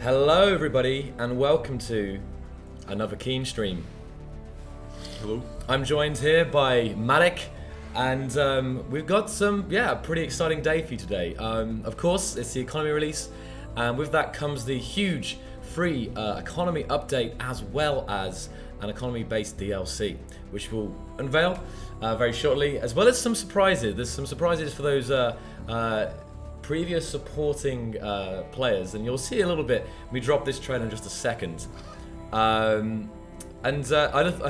Hello everybody and welcome to another Keen stream. Hello. I'm joined here by Marek and we've got a pretty exciting day for you today. Of course, it's the economy release and with that comes the huge free economy update as well as an economy based DLC which we'll unveil very shortly, as well as some surprises. There's some surprises for those previous supporting players, and you'll see a little bit when we drop this trailer in just a second. I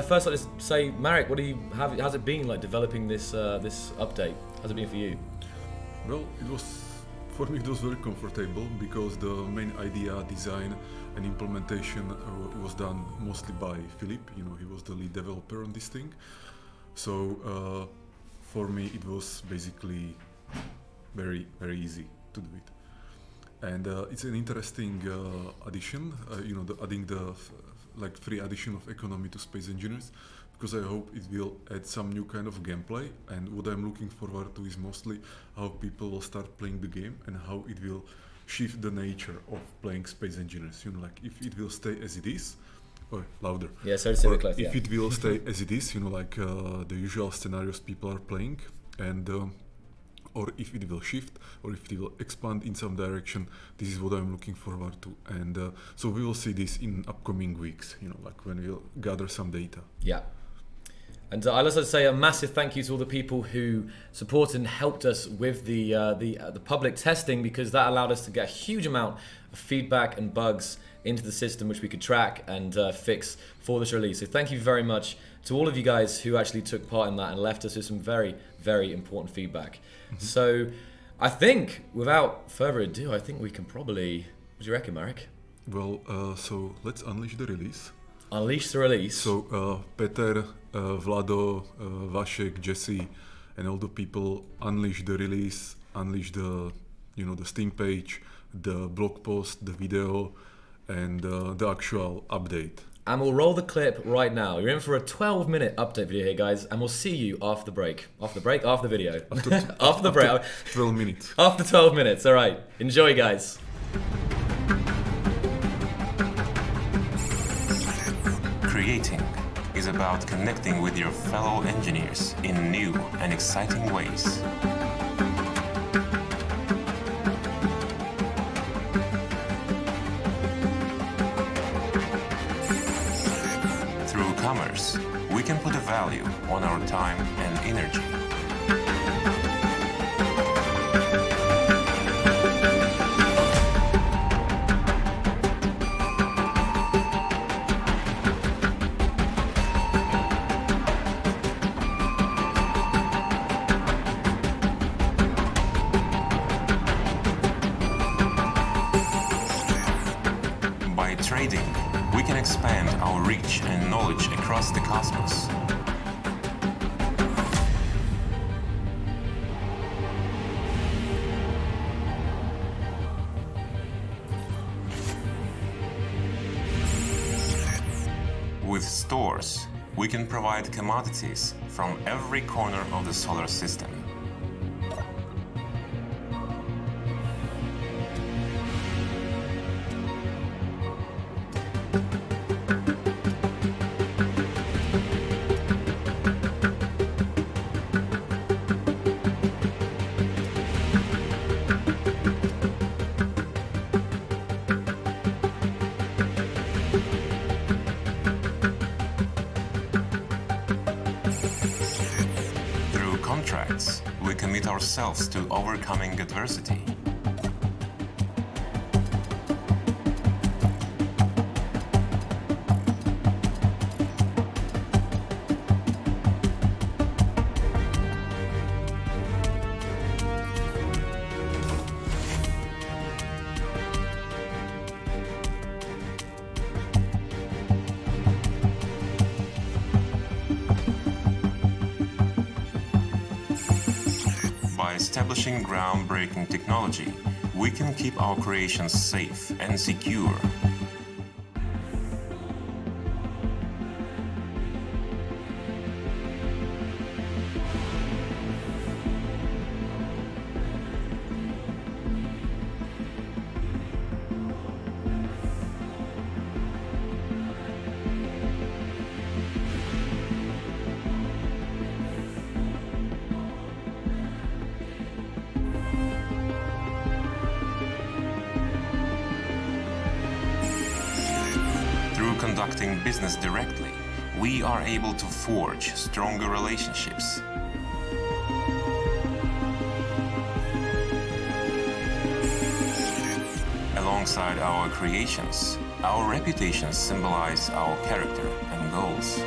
first like to say, Marek, how's it been like developing this update? How's it been for you? Well, for me it was very comfortable because the main idea, design and implementation was done mostly by Philip. You know, he was the lead developer on this thing. So for me it was basically very easy to do it, and it's an interesting addition. Adding the free addition of economy to Space Engineers, because I hope it will add some new kind of gameplay. And what I'm looking forward to is mostly how people will start playing the game and how it will shift the nature of playing Space Engineers. You know, like if it will stay as it is, or louder. Yeah, sorry to say it close. If it will stay as it is, you know, like the usual scenarios people are playing, and or if it will shift, or if it will expand in some direction. This is what I'm looking forward to, and so we will see this in upcoming weeks. You know, like when we'll gather some data. Yeah. And I'd also say a massive thank you to all the people who supported and helped us with the public testing, because that allowed us to get a huge amount of feedback and bugs into the system which we could track and fix for this release. So thank you very much to all of you guys who actually took part in that and left us with some very important feedback. Mm-hmm. So I think without further ado, I think we can probably, what do you reckon, Marek? Well, so let's unleash the release. Unleash the release. So Peter, Vlado, Vasek, Jesse, and all the people unleash the release, unleash the Steam page, the blog post, the video, and the actual update. And we'll roll the clip right now. You're in for a 12-minute update video here, guys, and we'll see you after the break. After the video. After the break. 12 minutes. After 12 minutes, all right. Enjoy, guys. Creating is about connecting with your fellow engineers in new and exciting ways. Through commerce, we can put a value on our time and energy. By trading, we can expand our reach and knowledge across the cosmos. With stores, we can provide commodities from every corner of the solar system. Contracts, we commit ourselves to overcoming adversity. By establishing groundbreaking technology, we can keep our creations safe and secure. conducting business directly, we are able to forge stronger relationships. Alongside our creations, our reputations symbolize our character and goals.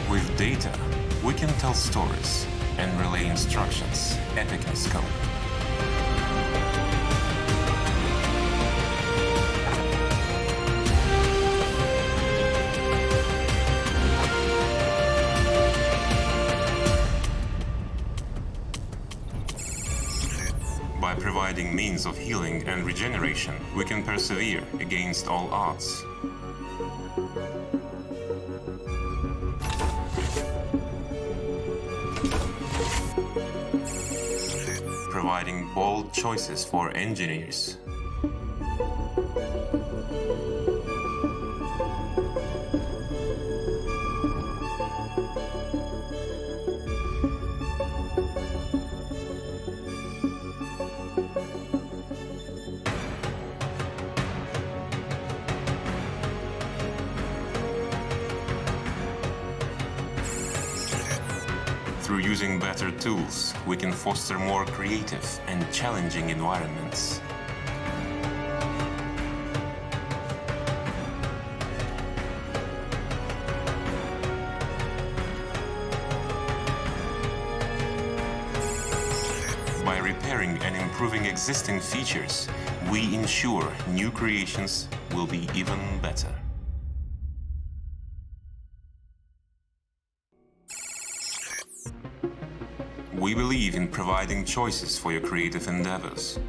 With data, we can tell stories and relay instructions, epic in scope. By providing means of healing and regeneration, we can persevere against all odds. Providing bold choices for engineers. Through using better tools, we can foster more creative and challenging environments. By repairing and improving existing features, we ensure new creations will be even better. We believe in providing choices for your creative endeavors.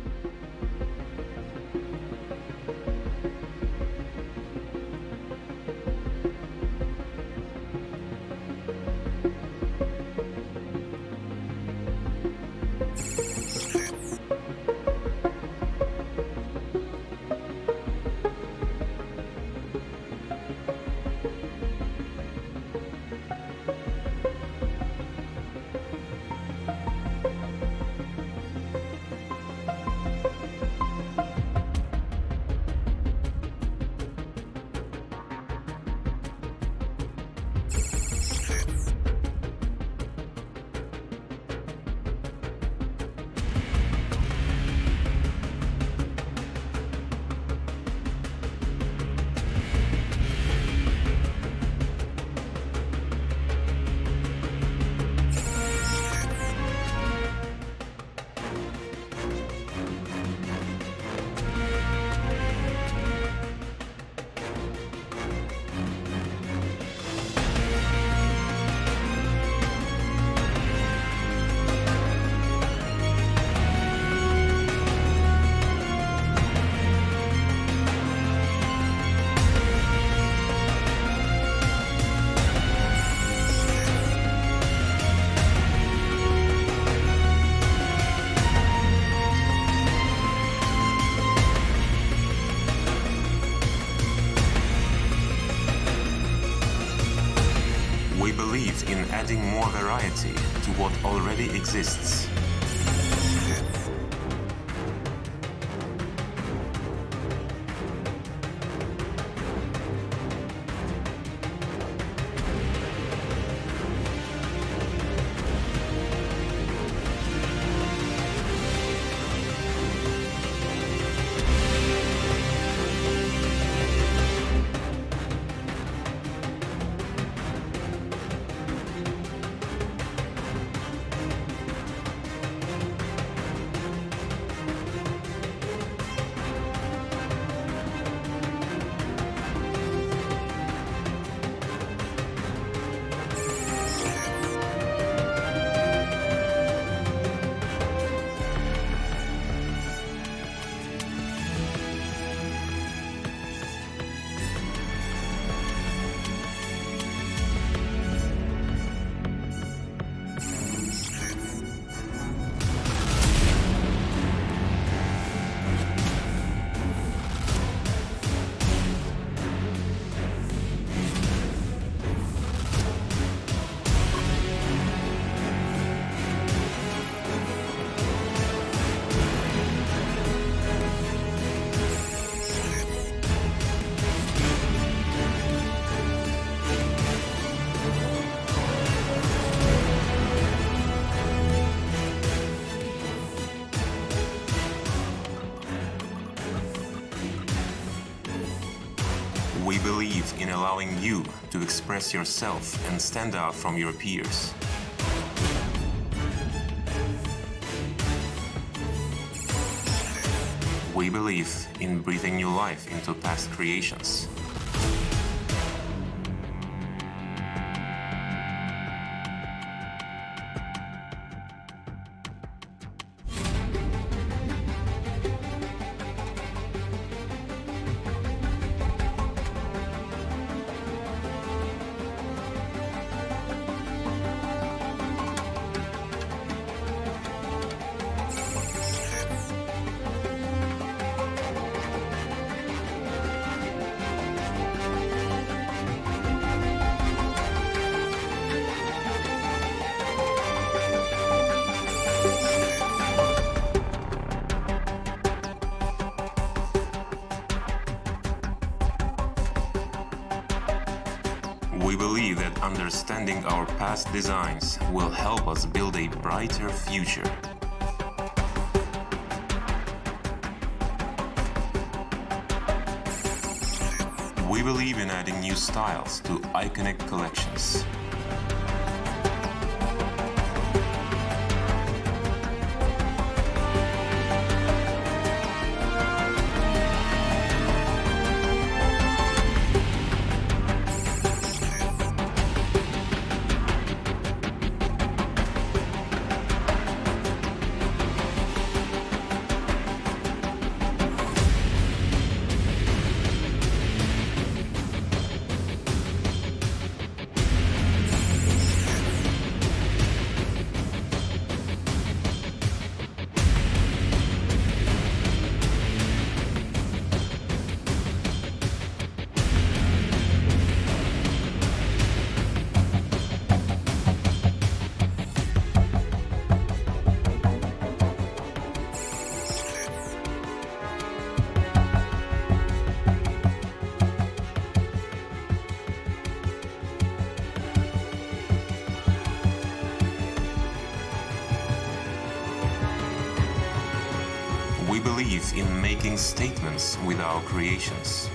We believe in adding more variety to what already exists. We believe in allowing you to express yourself and stand out from your peers. We believe in breathing new life into past creations. We believe that understanding our past designs will help us build a brighter future. We believe in adding new styles to iconic collections. We believe in making statements with our creations.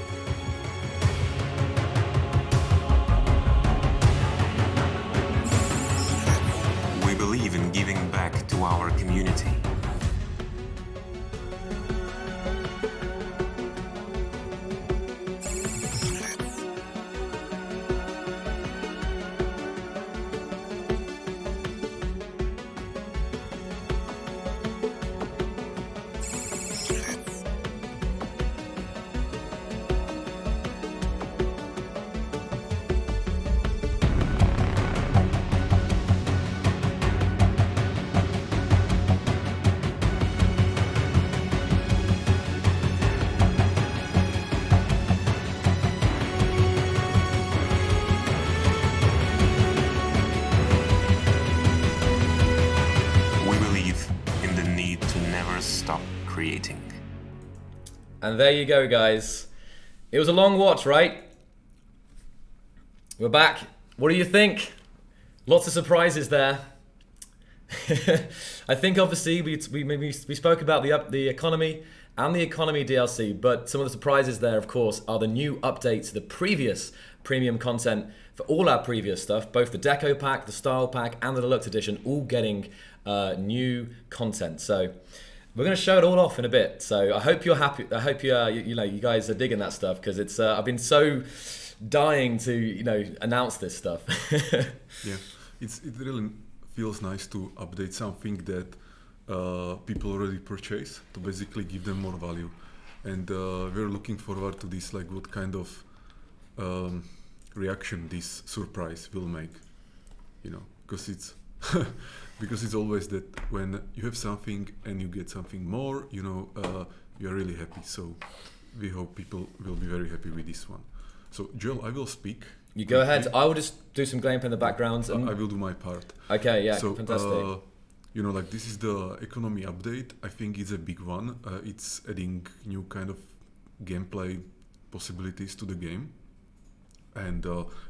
We believe in giving back to our community. Stop creating. And there you go, guys. It was a long watch, right? We're back. What do you think? Lots of surprises there. I think obviously we spoke about the economy and the economy DLC, but some of the surprises there, of course, are the new updates to the previous premium content for all our previous stuff, both the Deco Pack, the Style Pack, and the Deluxe Edition, all getting new content. So we're going to show it all off in a bit. So I hope you're happy. I hope you guys are digging that stuff, because it's I've been so dying to announce this stuff. Yeah, it really feels nice to update something that people already purchase, to basically give them more value. And we're looking forward to this, like what kind of reaction this surprise will make, because it's because it's always that when you have something and you get something more, you are really happy. So we hope people will be very happy with this one. So Joel, I will speak. You go ahead. I will just do some gameplay in the background. I will do my part. Okay, yeah, so, fantastic. Like this is the economy update. I think it's a big one. It's adding new kind of gameplay possibilities to the game. And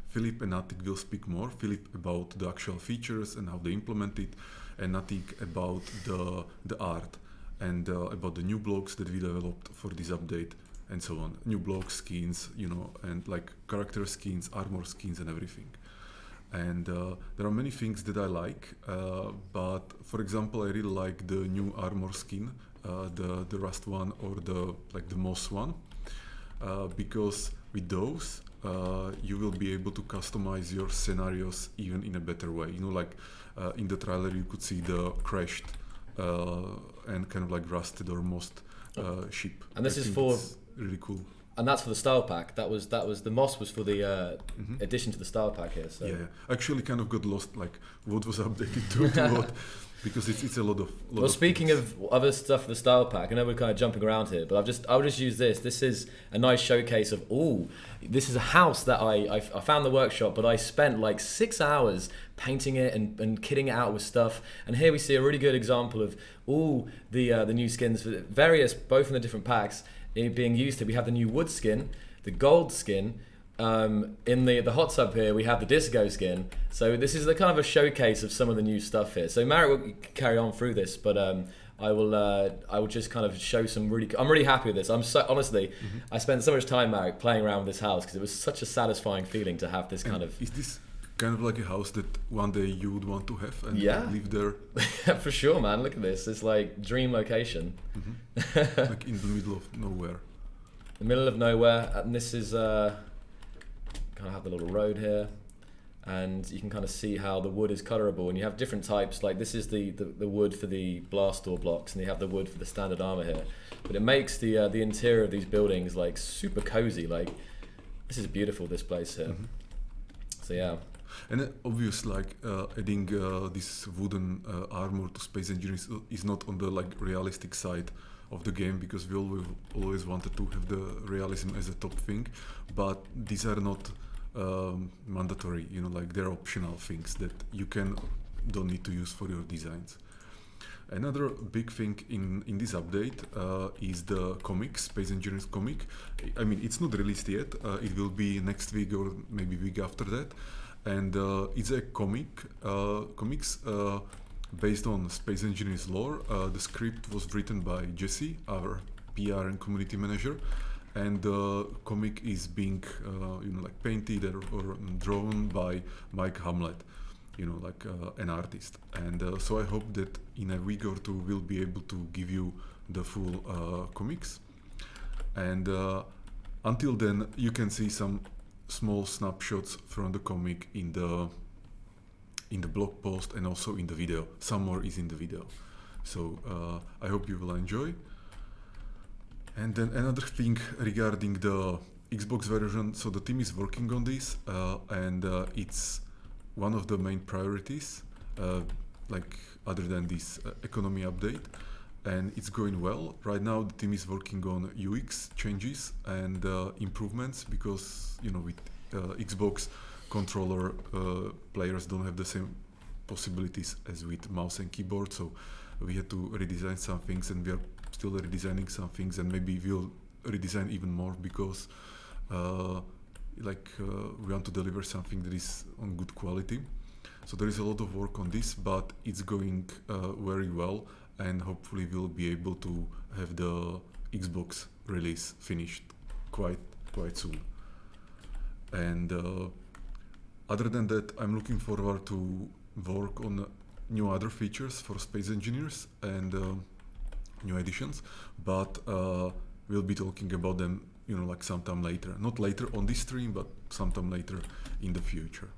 Philip and Natik will speak more. Philip about the actual features and how they implement it, and Natik about the art and about the new blocks that we developed for this update. and so on. New block skins, you know, and like character skins, armor skins, and everything. And there are many things that I like, but for example, I really like the new armor skin, the rust one or the moss one, because with those you will be able to customize your scenarios even in a better way. You know, like in the trailer you could see the crashed and kind of like rusted or mossed ship. And this I is think for it's really cool. And that's for the style pack. That was the moss was for the addition to the style pack here. So Yeah, actually kind of got lost, like what was updated to what, because it's a lot of. Well, speaking of other stuff for the style pack, I know we're kind of jumping around here, but I'll just use this. This is a nice showcase of this is a house that I found in the workshop, but I spent like 6 hours painting it and kitting it out with stuff. And here we see a really good example of all the new skins, various both in the different packs being used here. We have the new wood skin, the gold skin. In the hot tub here, we have the disco skin. So this is the kind of a showcase of some of the new stuff here. So Marek will carry on through this, but I will just kind of show some I'm really happy with this. I'm so honestly, I spent so much time, Marek, playing around with this house because it was such a satisfying feeling to have this kind of. Is this kind of like a house that one day you would want to have and live there? For sure, man. Look at this. It's like dream location. Like in the middle of nowhere. The middle of nowhere, and this is kind of have the little road here, and you can kind of see how the wood is colorable, and you have different types. Like this is the wood for the blast door blocks, and you have the wood for the standard armor here. But it makes the interior of these buildings like super cozy. Like this is beautiful, this place here. So yeah. And obvious, like adding this wooden armor to Space Engineers is not on the like realistic side of the game, because we always wanted to have the realism as a top thing, but these are not mandatory. You know, like they're optional things that you don't need to use for your designs. Another big thing in this update is the comic, Space Engineers comic. I mean, it's not released yet. It will be next week or maybe week after that. And it's a comics based on Space Engineers lore. The script was written by Jesse, our PR and community manager, and the comic is being like painted or drawn by Mike Hamlet, like an artist. And so I hope that in a week or two we'll be able to give you the full comics. And until then, you can see some small snapshots from the comic in the blog post and also in the video. Some more is in the video. So I hope you will enjoy. And then another thing regarding the Xbox version. So the team is working on this, and it's one of the main priorities, like other than this economy update. And it's going well. Right now the team is working on UX changes and improvements, because with Xbox controller players don't have the same possibilities as with mouse and keyboard, so we had to redesign some things, and we are still redesigning some things, and maybe we'll redesign even more, because we want to deliver something that is on good quality. So there is a lot of work on this, but it's going very well, and hopefully we'll be able to have the Xbox release finished quite soon. And other than that, I'm looking forward to work on new other features for Space Engineers and new editions, but we'll be talking about them like sometime later. Not later on this stream, but sometime later in the future.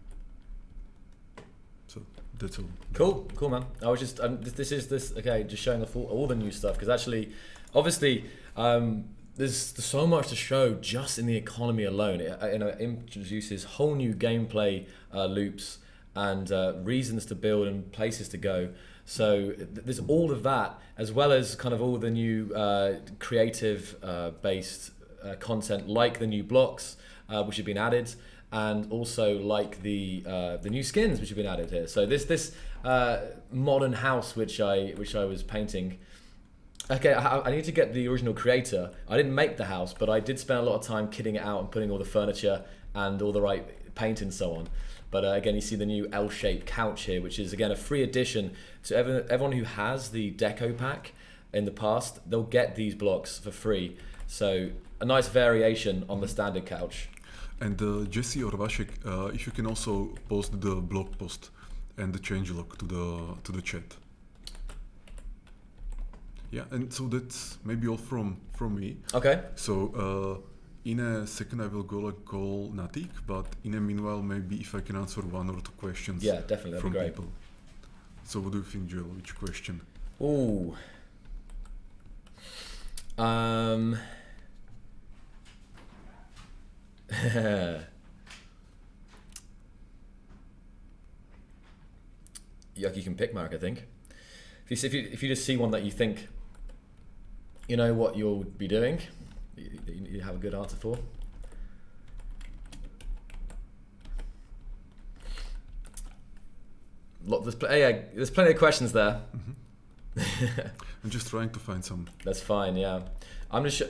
So that's all. Cool, man. I was just just showing all the new stuff, because actually, obviously, there's so much to show just in the economy alone. It introduces whole new gameplay loops and reasons to build and places to go. So there's all of that, as well as kind of all the new creative based content, like the new blocks which have been added, and also like the new skins which have been added here. So this modern house which I was painting. Okay, I need to get the original creator. I didn't make the house, but I did spend a lot of time kitting it out and putting all the furniture and all the right paint and so on. But again, you see the new L-shaped couch here, which is again a free addition to everyone who has the deco pack in the past. They'll get these blocks for free. So a nice variation on the standard couch. And Jesse or Vasek, if you can also post the blog post and the changelog to the chat. Yeah, and so that's maybe all from me. Okay. So in a second I will go call Natik, but in a meanwhile maybe if I can answer one or two questions. Yeah, definitely, that'd from be great. people. So what do you think, Joel? Which question? Ooh. You can pick, Mark, I think. If you just see one that you think, you know what you'll be doing, you have a good answer for. There's plenty of questions there. Mm-hmm. I'm just trying to find some. That's fine, yeah. I'm just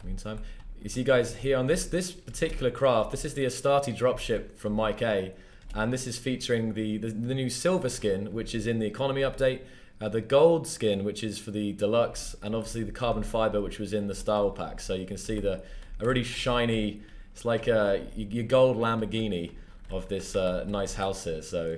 meantime, you see guys here on this particular craft, this is the Astarte dropship from Mike A, and this is featuring the new silver skin, which is in the economy update, the gold skin, which is for the deluxe, and obviously the carbon fiber, which was in the style pack. So you can see a really shiny, it's like your gold Lamborghini of this nice house here. So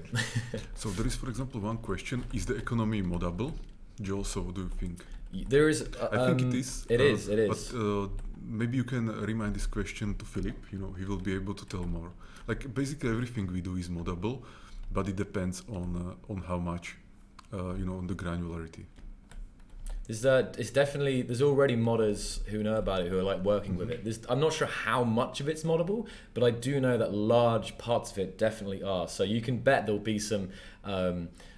So there is, for example, one question: is the economy moddable? Joel, so what do you think? there is. I think it is. It is. But maybe you can remind this question to Philip. You know, he will be able to tell more. Like basically everything we do is moddable, but it depends on how much, on the granularity. It's definitely, there's already modders who know about it, who are like working with it. I'm not sure how much of it's moddable, but I do know that large parts of it definitely are. So you can bet there'll be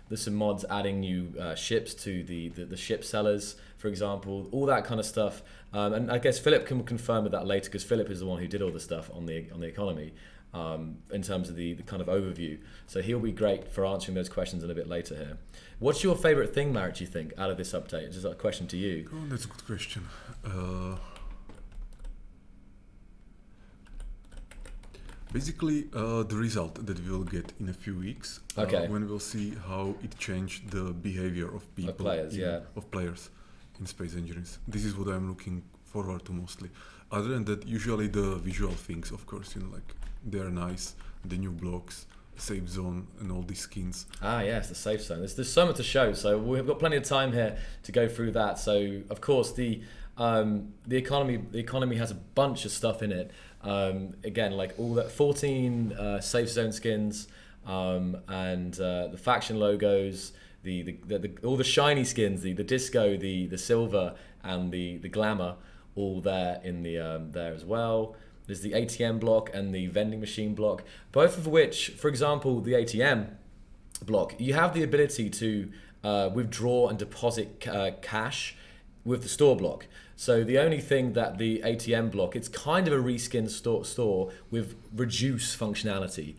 there's some mods adding new ships to the ship sellers, for example, all that kind of stuff. And I guess Philip can confirm with that later, because Philip is the one who did all the stuff on the economy. In terms of the kind of overview. So he'll be great for answering those questions a little bit later here. What's your favorite thing, Marek, do you think, out of this update? Just a question to you. Oh, that's a good question. Basically, the result that we will get in a few weeks, when we'll see how it changed the behavior of people, of players in Space Engineers. This is what I'm looking forward to mostly. Other than that, usually the visual things, of course, like they're nice, the new blocks, safe zone, and all these skins. Ah, yes, the safe zone. There's so much to show, so we've got plenty of time here to go through that. So, of course, the economy has a bunch of stuff in it. Again, like all that 14 safe zone skins, and the faction logos, all the shiny skins, the disco, the silver, and the glamour, all there in there as well. There's the ATM block and the vending machine block, both of which, for example, the ATM block, you have the ability to withdraw and deposit cash with the store block. So the only thing that the ATM block, it's kind of a reskin store with reduced functionality,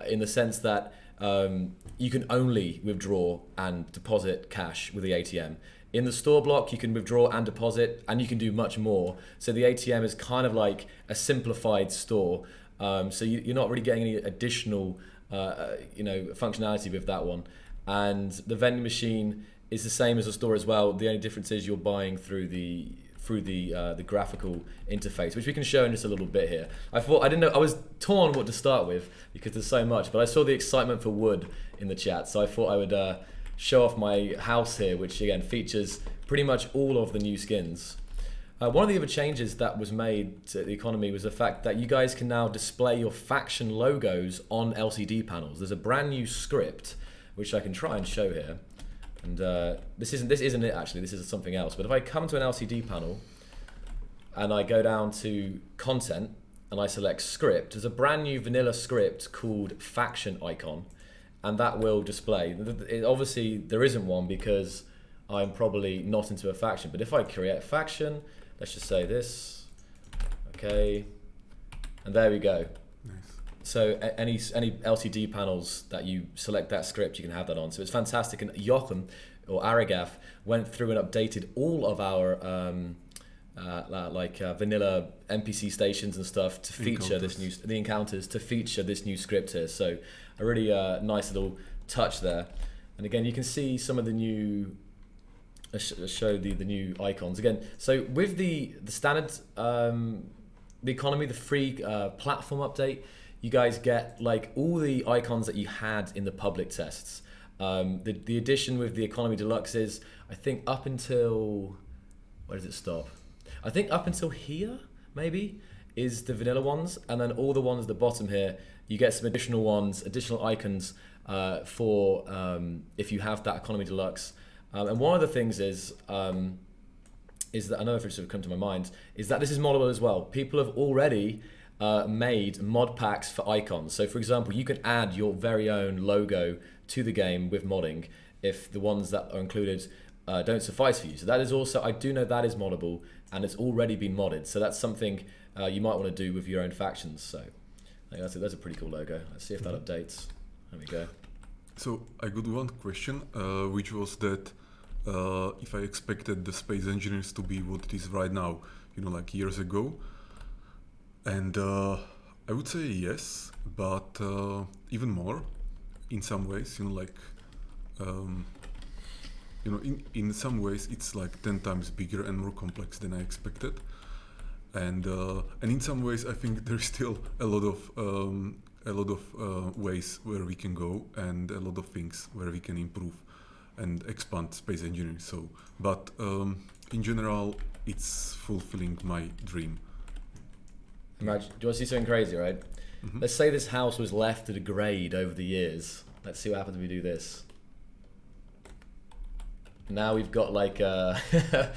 in the sense that you can only withdraw and deposit cash with the ATM. In the store block, you can withdraw and deposit, and you can do much more. So the ATM is kind of like a simplified store. So you're not really getting any additional, functionality with that one. And the vending machine is the same as the store as well. The only difference is you're buying through the graphical interface, which we can show in just a little bit here. I didn't know, I was torn what to start with because there's so much, but I saw the excitement for wood in the chat, so I thought I would show off my house here, which again features pretty much all of the new skins. One of the other changes that was made to the economy was the fact that you guys can now display your faction logos on LCD panels. There's a brand new script which I can try and show here. And this isn't it actually, this is something else. But if I come to an LCD panel and I go down to content and I select script, there's a brand new vanilla script called faction icon, and that will display. Obviously there isn't one because I'm probably not into a faction, but if I create a faction, let's just say this, okay, and there we go. Nice. So any LCD panels that you select that script, you can have that on. So it's fantastic. And Jochen or Aragath went through and updated all of our vanilla NPC stations and stuff to feature the encounters to feature this new script here. So a really nice little touch there. And again, you can see some of the new show the new icons again. So with the standard, the economy, the free platform update, you guys get like all the icons that you had in the public tests. The addition with the economy deluxe is, I think, up until, where does it stop? I think up until here maybe is the vanilla ones, and then all the ones at the bottom here, you get some additional ones, additional icons for if you have that economy deluxe. And one of the things is that, I know if it's sort of come to my mind, is that this is moddable as well. People have already made mod packs for icons. So for example, you can add your very own logo to the game with modding if the ones that are included don't suffice for you. So that is also, I do know that is moddable, and it's already been modded. So that's something you might want to do with your own factions. So I think that's a pretty cool logo. Let's see if that updates. There we go. So I got one question, which was that if I expected the Space Engineers to be what it is right now, like years ago. And I would say yes, but even more in some ways, in some ways it's like 10 times bigger and more complex than I expected. And in some ways I think there's still a lot of ways where we can go, and a lot of things where we can improve and expand Space Engineering. So, but in general, it's fulfilling my dream. Imagine, do you want to see something crazy, right? Mm-hmm. Let's say this house was left to degrade over the years. Let's see what happens if we do this. Now we've got like an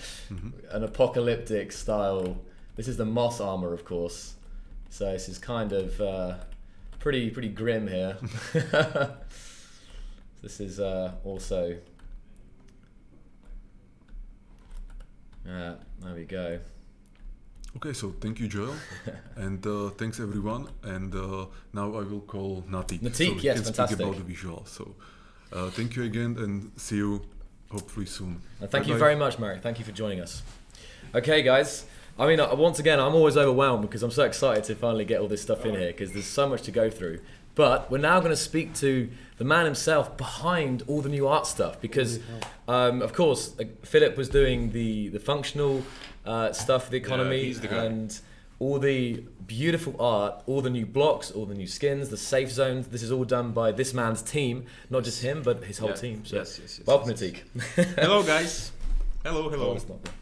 apocalyptic style. This is the moss armor, of course. So this is kind of pretty grim here. This is also. There we go. Okay, so thank you, Joel, and thanks everyone. And now I will call Natik. Natik, so yes, can fantastic. Speak about the visual. So thank you again, and see you hopefully soon. And thank you very much, Mary. Thank you for joining us. Okay, guys. I mean, once again, I'm always overwhelmed because I'm so excited to finally get all this stuff in here because there's so much to go through. But we're now going to speak to the man himself behind all the new art stuff because, of course, Philip was doing the functional stuff for the economy, he's the guy. And all the beautiful art, all the new blocks, all the new skins, the safe zones. This is all done by this man's team, not just him, but his whole team. So Yes. welcome, Natik. Hello, guys. Hello. Oh, it's not bad.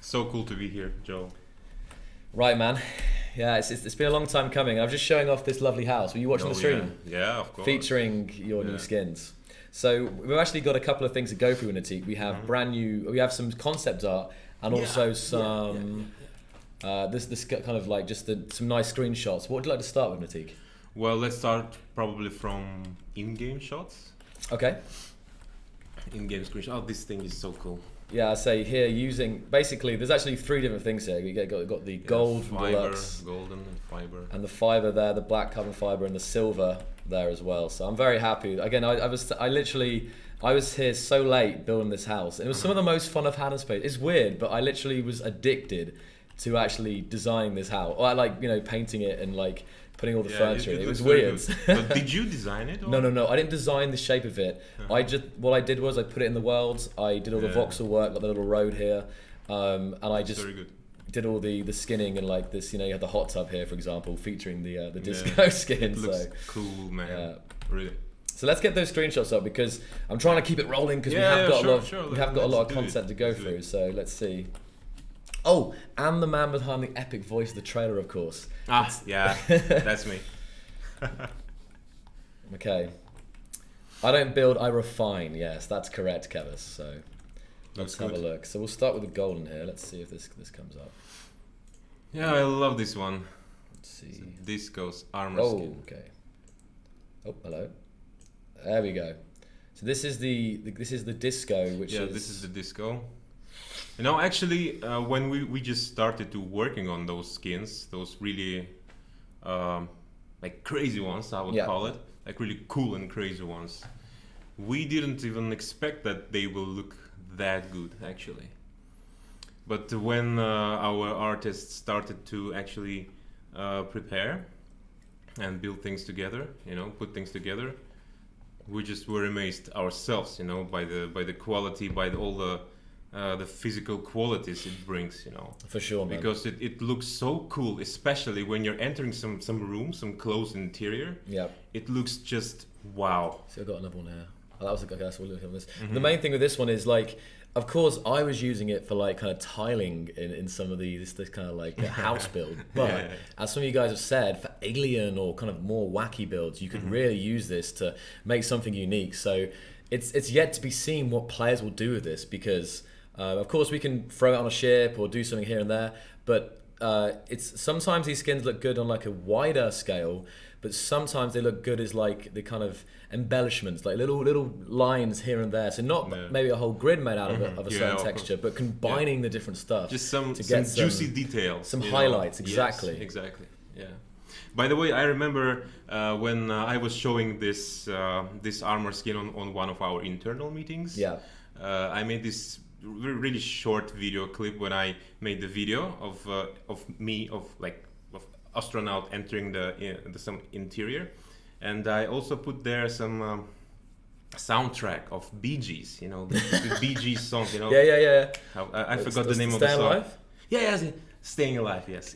So cool to be here, Joe. Right, man. Yeah, it's been a long time coming. I'm just showing off this lovely house. Were you watching the stream? Yeah, of course. Featuring your new skins. So we've actually got a couple of things to go through in Natik. We have we have some concept art and also some this kind of like just some nice screenshots. What would you like to start with, Natik? Well, let's start probably from in-game shots. Okay. In-game screenshot. Oh, this thing is so cool. Yeah, I say here using basically there's actually three different things here. You got the gold fiber, deluxe, golden and fiber, and the fiber there, the black carbon fiber, and the silver there as well. So I'm very happy. Again, I was here so late building this house, and it was some of the most fun I've had in space. It's weird, but I literally was addicted to actually designing this house. Or I like painting it and like putting all the furniture in. It was weird. But did you design it? Or? No. I didn't design the shape of it. What I did was I put it in the world. I did all the voxel work, like the little road here, and I just did all the skinning and like this. You had the hot tub here, for example, featuring the disco skin. It looks cool, man. Yeah. Really. So let's get those screenshots up because I'm trying to keep it rolling because we have got a lot of content to go through. So let's see. Oh, and the man behind the epic voice of the trailer, of course. Yeah, that's me. Okay. I don't build, I refine. Yes, that's correct, Kevis. So let's have a look. So we'll start with the golden here. Let's see if this comes up. Yeah, I love this one. Let's see. Disco's armor skin. Okay. Oh, hello. There we go. So this is the disco, which is... Yeah, this is the disco. Actually, when we just started to working on those skins, those really like crazy ones, I would call it, like really cool and crazy ones, we didn't even expect that they will look that good, actually. But when our artists started to actually prepare and build things together, put things together, we just were amazed ourselves, by the quality, by all the physical qualities it brings, For sure, man. Because it looks so cool, especially when you're entering some room, some closed interior. Yeah. It looks just wow. So I've got another one here. Oh, that was okay. That's what we're looking at this. The main thing with this one is like, of course, I was using it for like kind of tiling in some of this kind of like house build. But as some of you guys have said, for alien or kind of more wacky builds, you could really use this to make something unique. So it's yet to be seen what players will do with this, because of course we can throw it on a ship or do something here and there, but it's sometimes these skins look good on like a wider scale, but sometimes they look good as like the kind of embellishments, like little lines here and there. So not maybe a whole grid made out of a certain texture, but combining the different stuff. Just some get juicy details. Some highlights, exactly. Yes, exactly. Yeah. By the way, I remember when I was showing this armor skin on one of our internal meetings. Yeah. I made this really short video clip when I made the video of astronaut entering some interior, and I also put there some soundtrack of Bee Gees, the Bee Gees song, Yeah. I forgot the name of the song. Alive? Yeah, Staying Alive. Yes.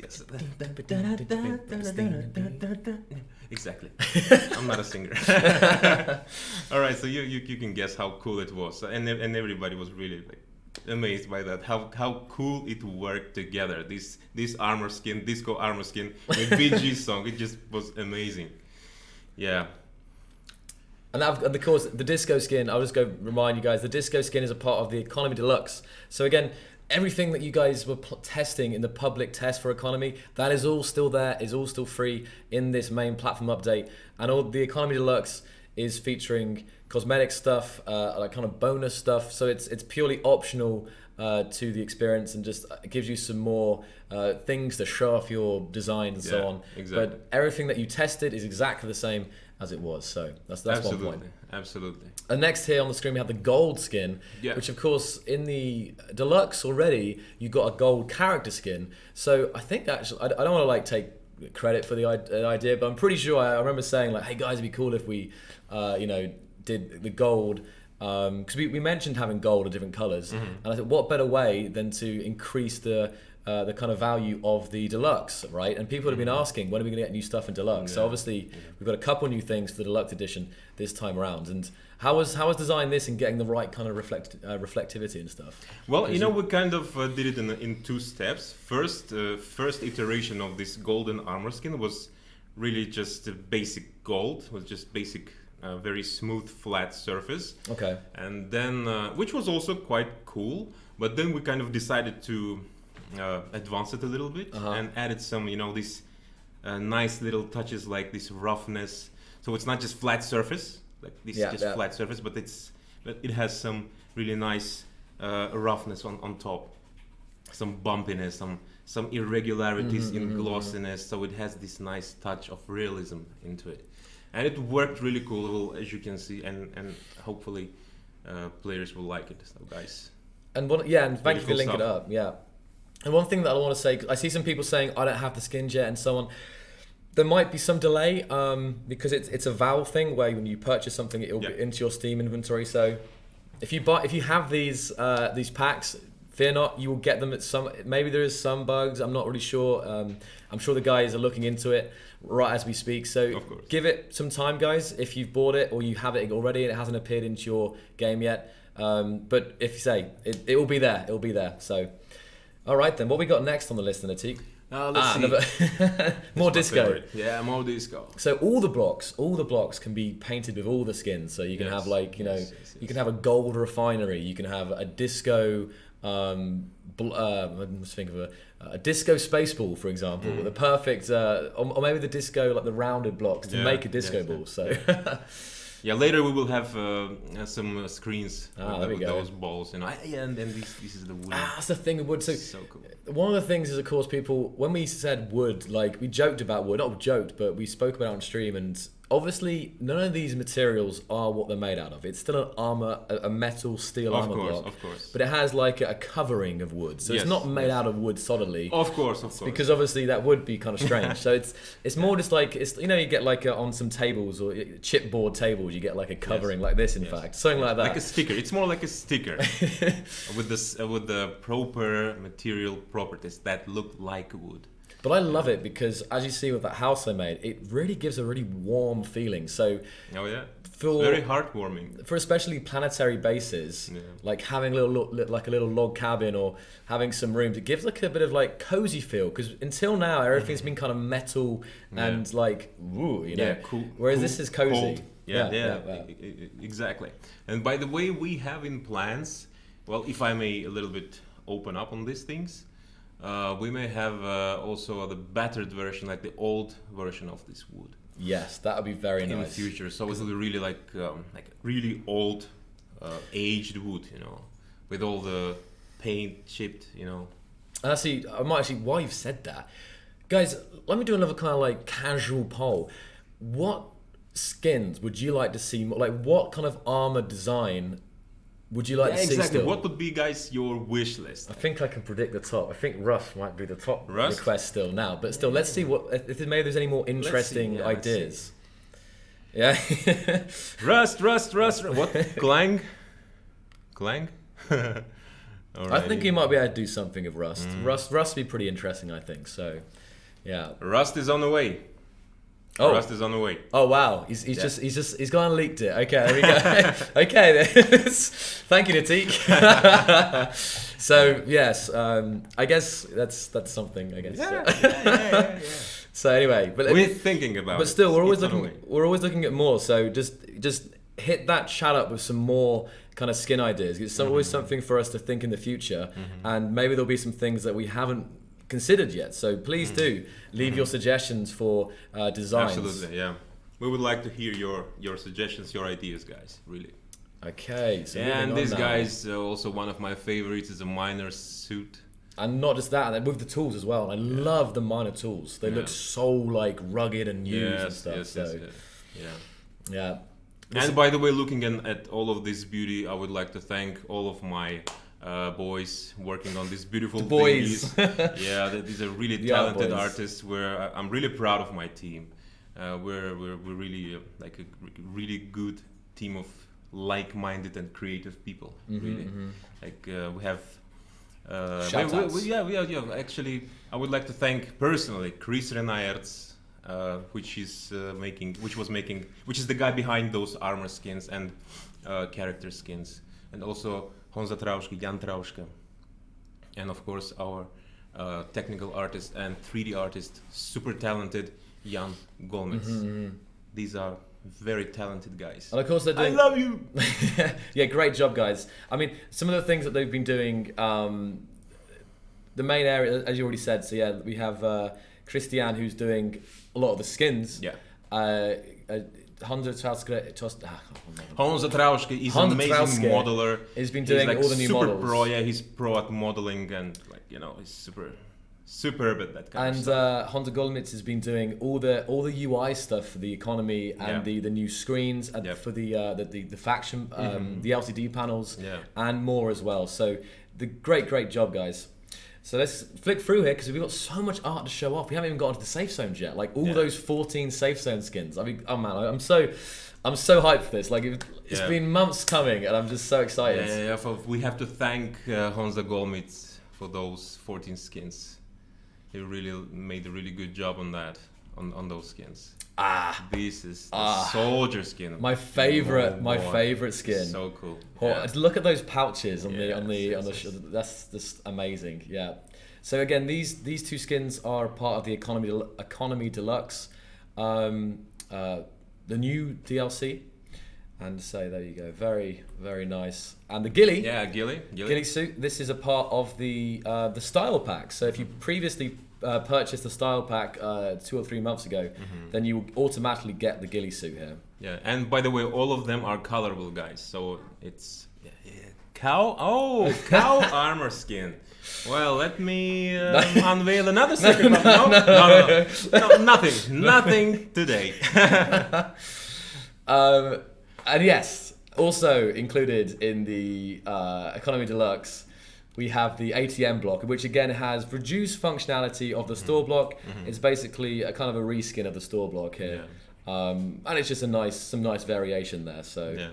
Exactly. I'm not a singer. All right, so you can guess how cool it was, and everybody was really like amazed by that, how cool it worked together, this disco armor skin with Bee Gees song. It just was amazing. Yeah. And of course, the disco skin, I'll just go remind you guys, the disco skin is a part of the Economy Deluxe. So again, everything that you guys were testing in the public test for Economy, that is all still there, is all still free in this main platform update. And all the Economy Deluxe is featuring cosmetic stuff, like kind of bonus stuff. So it's purely optional to the experience, and just gives you some more things to show off your design and so on. Exactly. But everything that you tested is exactly the same as it was. So that's absolutely, one point. Absolutely. And next here on the screen we have the gold skin, which of course in the deluxe already you got a gold character skin. So I think actually I don't want to like take credit for the idea, but I'm pretty sure I remember saying like, hey guys, it'd be cool if we did the gold, because we mentioned having gold of different colors, and I thought what better way than to increase the kind of value of the deluxe, right? And people have been asking, when are we going to get new stuff in deluxe? So obviously we've got a couple new things for the deluxe edition this time around. And how was designing this and getting the right kind of reflectivity and stuff? Well, we kind of did it in two steps. First iteration of this golden armor skin was really just a basic gold, was just basic, very smooth, flat surface. Okay. And then, which was also quite cool, but then we kind of decided to advance it a little bit and added some, these nice little touches like this roughness. So it's not just flat surface, like this flat surface, but it has some really nice roughness on top, some bumpiness, some irregularities in glossiness. So it has this nice touch of realism into it, and it worked really cool, as you can see, and hopefully players will like it. So guys, and thank you for linking it up. Yeah. And one thing that I want to say, I see some people saying I don't have the skins yet and so on. There might be some delay because it's a Valve thing where when you purchase something, it'll be into your Steam inventory. So if you have these packs, fear not, you will get them at some. Maybe there is some bugs. I'm not really sure. I'm sure the guys are looking into it right as we speak. So give it some time, guys. If you've bought it or you have it already and it hasn't appeared into your game yet, but if you say it will be there, it will be there. So. All right then, what we got next on the list then, Atik? Let's see. More disco. Yeah, more disco. So all the blocks can be painted with all the skins. So you can have like, you can have a gold refinery, you can have a disco, let's think of a disco space ball, for example, the perfect, or maybe the disco, like the rounded blocks to make a disco ball. So. Yeah, later we will have some screens with go. those balls, and then this is the wood. That's the thing with wood. So cool. One of the things is, of course, people, when we said wood, like we joked about wood, not joked, but we spoke about it on stream, and obviously none of these materials are what they're made out of. It's still an armor, a metal steel armor block. Of course. But it has like a covering of wood, so it's not made out of wood solidly. Of course. Because obviously that would be kind of strange. So it's more just like you get like on some tables or chipboard tables, you get like a covering like this. In fact, something like that. Like a sticker. It's more like a sticker with the proper material properties that look like wood. But I love it because, as you see with that house I made, it really gives a really warm feeling. So, it's very heartwarming. For especially planetary bases, like having a little log cabin or having some rooms, it gives like a bit of like cozy feel. Because until now, everything's been kind of metal and like woo, cool. Whereas cool, this is cozy. Cold. Yeah, exactly. And by the way, we have in plans. Well, if I may a little bit open up on these things. We may have also the battered version, like the old version of this wood. Yes, that would be very nice in the future. So it will be really like really old, aged wood, with all the paint chipped, And actually, while you've said that, guys, let me do another kind of like casual poll. What skins would you like to see more? Like, what kind of armor design would you like to see still? What would be, guys, your wish list? I think I can predict the top. I think Rust might be the top request still now. But still, let's see if maybe there's any more interesting ideas. Yeah. Rust. What? Clang? Alrighty. I think he might be able to do something of Rust. Rust would be pretty interesting, I think. So, yeah. Rust is on the way. Oh. Rust is on the way. Oh wow, he's gone and leaked it. Okay, there we go. Okay, thank you, Natik. So yes, I guess that's something. I guess. Yeah. So anyway, but we're thinking about. But still, we're always looking at more. So just hit that chat up with some more kind of skin ideas. It's always something for us to think in the future, and maybe there'll be some things that we haven't considered yet. So please do leave your suggestions for designs. Absolutely, yeah. We would like to hear your suggestions, your ideas, guys. Really. Okay. So and this guy's also one of my favorites is a miner's suit. And not just that, with the tools as well. And I love the miner tools. They look so like rugged and used and stuff. Yeah. And by the way, looking at all of this beauty, I would like to thank all of my boys working on these beautiful boys. These are really talented artists. I'm really proud of my team. We're really like a really good team of like-minded and creative people. Really, like we have. Actually, I would like to thank personally Chris Renaerts, which is the guy behind those armor skins and character skins, and also Honza Trauschke, Jan Trauschke, and of course our technical artist and 3D artist, super talented Jan Golmitz. These are very talented guys. And of course they're doing... I love you! Yeah, great job, guys. I mean, some of the things that they've been doing, the main area, as you already said, so yeah, we have Christian, who's doing a lot of the skins. Yeah. Honza Trauschke is an amazing modeler. He's been doing all the new super models. Pro, he's pro at modeling and he's superb at that kind of stuff. And Honza Golmitz has been doing all the UI stuff for the economy and the new screens and for the faction, the LCD panels and more as well. So the great job, guys. So let's flick through here because we've got so much art to show off. We haven't even got into the safe zones yet. Like all those 14 safe zone skins. I mean, oh man, I'm so hyped for this. Like it's been months coming, and I'm just so excited. We have to thank Honza Golmitz for those 14 skins. He really made a really good job on that, on those skins. This is the soldier skin. My favorite skin. So cool. Look at those pouches on the that's just amazing. Yeah. So again, these two skins are part of the Economy Deluxe, the new DLC. And so there you go, very nice. And the Ghillie. Yeah, Ghillie suit. This is a part of the style pack. So if you previously purchased the style pack 2 or 3 months ago, then you will automatically get the Ghillie suit here. Yeah, and by the way, all of them are colorable, guys. So it's cow armor skin. Well, let me unveil another secret. No, nothing today. And yes, also included in the Economy Deluxe, we have the ATM block, which again has reduced functionality of the store block. It's basically a kind of a reskin of the store block here, and it's just some nice variation there. So.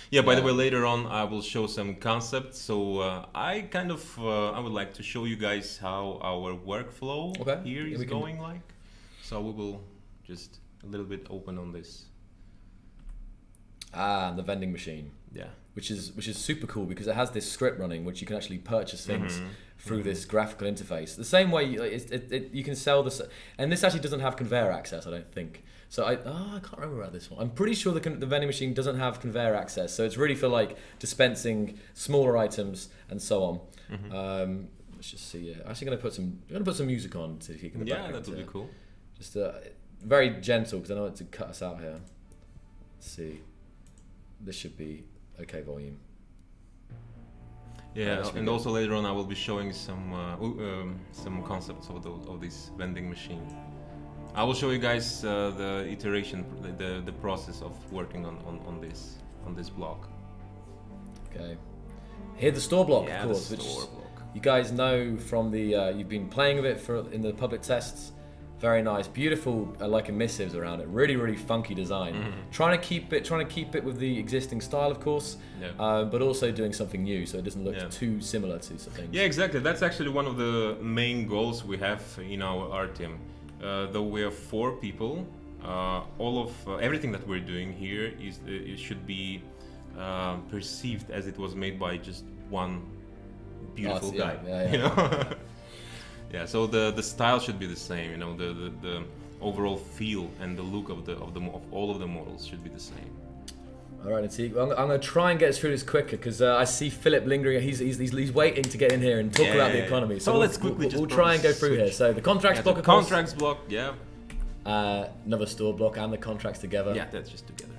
Yeah, by the way, later on I will show some concepts. So I would like to show you guys how our workflow here is going like. So we will just a little bit open on this. The vending machine. Yeah. Which is super cool because it has this script running, which you can actually purchase things through this graphical interface. The same way you can sell this, and this actually doesn't have conveyor access, I don't think. So I can't remember about this one. I'm pretty sure the vending machine doesn't have conveyor access, so it's really for like dispensing smaller items and so on. Let's just see. Actually, gonna put some music on to keep in the background. Yeah, that would be cool. Just very gentle because I know it to cut us out here. Let's see. This should be okay volume. Yeah, and also later on I will be showing some concepts of this vending machine. I will show you guys the iteration, the process of working on this block. Okay. Here the store block, of course, which you guys know from the you've been playing with it in the public tests. Very nice, beautiful, like emissives around it. Really funky design. Trying to keep it with the existing style, of course, but also doing something new, so it doesn't look too similar to something. Yeah, exactly. That's actually one of the main goals we have in our art team. Though we are 4 people, all of everything that we're doing here it should be perceived as it was made by just one beautiful guy. You know. Yeah, so the style should be the same, you know, the overall feel and the look of all of the models should be the same. All right, Antique. I'm going to try and get us through this quicker because I see Philip lingering. He's waiting to get in here and talk about the economy. So let's quickly we'll try and go through here. So the contracts block, of course. course. Contracts block, yeah. Another store block and the contracts together. Yeah, that's just together.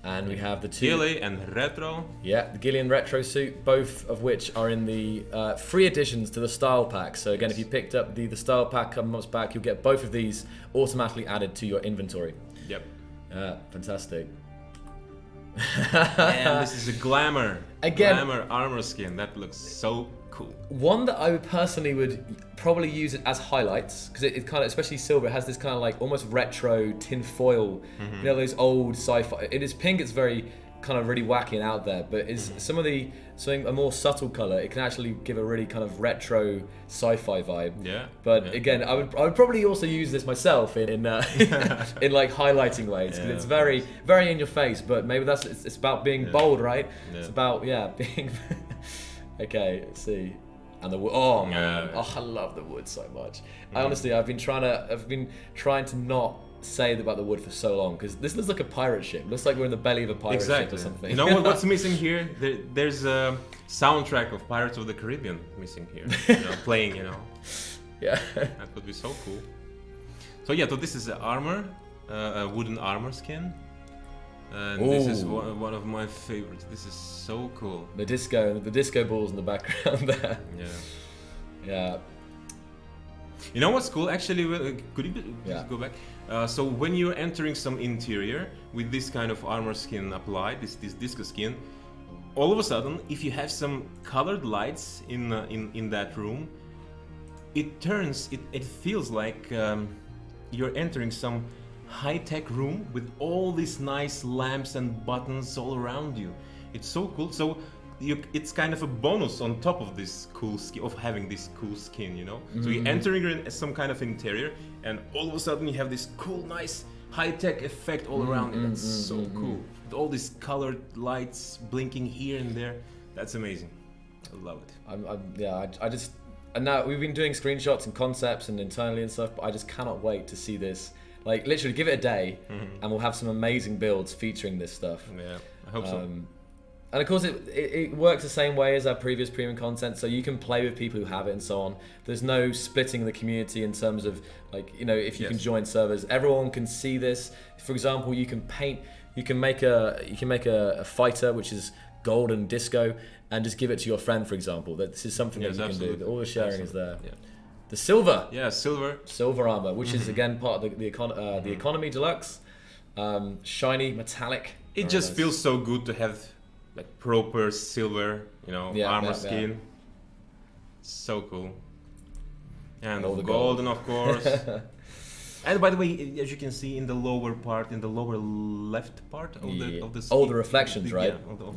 And we have the two. Gilly and Retro. Yeah, the Gilly and Retro suit, both of which are in the free additions to the style pack. So again, if you picked up the style pack a couple months back, you'll get both of these automatically added to your inventory. Yep. Fantastic. And this is a glamour armor skin that looks so cool. One that I personally would probably use it as highlights because it kind of, especially silver, it has this kind of like almost retro tin foil, you know, those old sci-fi. It is pink. It's very kind of really wacky and out there, but is something a more subtle color. It can actually give a really kind of retro sci-fi vibe. Yeah. But again, I would probably also use this myself in like highlighting ways because it's very in your face. But maybe it's about being bold, right? Yeah. It's about being. Okay, let's see. And the wood. Oh man, I love the wood so much. Honestly, I've been trying to not say about the wood for so long because this looks like a pirate ship. It looks like we're in the belly of a pirate ship or something. You know what's missing here? There's a soundtrack of Pirates of the Caribbean missing here. You know, playing. You know. Yeah. That would be so cool. So yeah, so this is the armor, a wooden armor skin. And this is one of my favorites. This is so cool. The disco balls in the background there. Yeah. You know what's cool? Actually, could you go back? So when you're entering some interior with this kind of armor skin applied, this disco skin, all of a sudden, if you have some colored lights in that room, it feels like you're entering some high-tech room with all these nice lamps and buttons all around you. It's so cool. So it's kind of a bonus on top of this cool skin, of having this cool skin, you know. So you're entering some kind of interior, and all of a sudden you have this cool, nice, high-tech effect all around you. That's so cool. With all these colored lights blinking here and there. That's amazing. I love it. I just, and now we've been doing screenshots and concepts and internally and stuff, but I just cannot wait to see this. Like literally, give it a day, and we'll have some amazing builds featuring this stuff. Yeah, I hope so. And of course, it works the same way as our previous premium content, so you can play with people who have it and so on. There's no splitting the community in terms of like, you know, if you can join servers, everyone can see this. For example, you can make a fighter which is golden disco and just give it to your friend, for example. That this is something that you can do. All the sharing is there. Yeah. The silver. Yeah, Silver armor, which is again part of the economy deluxe. Shiny, metallic. It just feels so good to have like proper silver, armor skin. So cool. And all the golden, of course. And by the way, as you can see in the lower part, in the lower left part of the skin, all the reflections, right? Of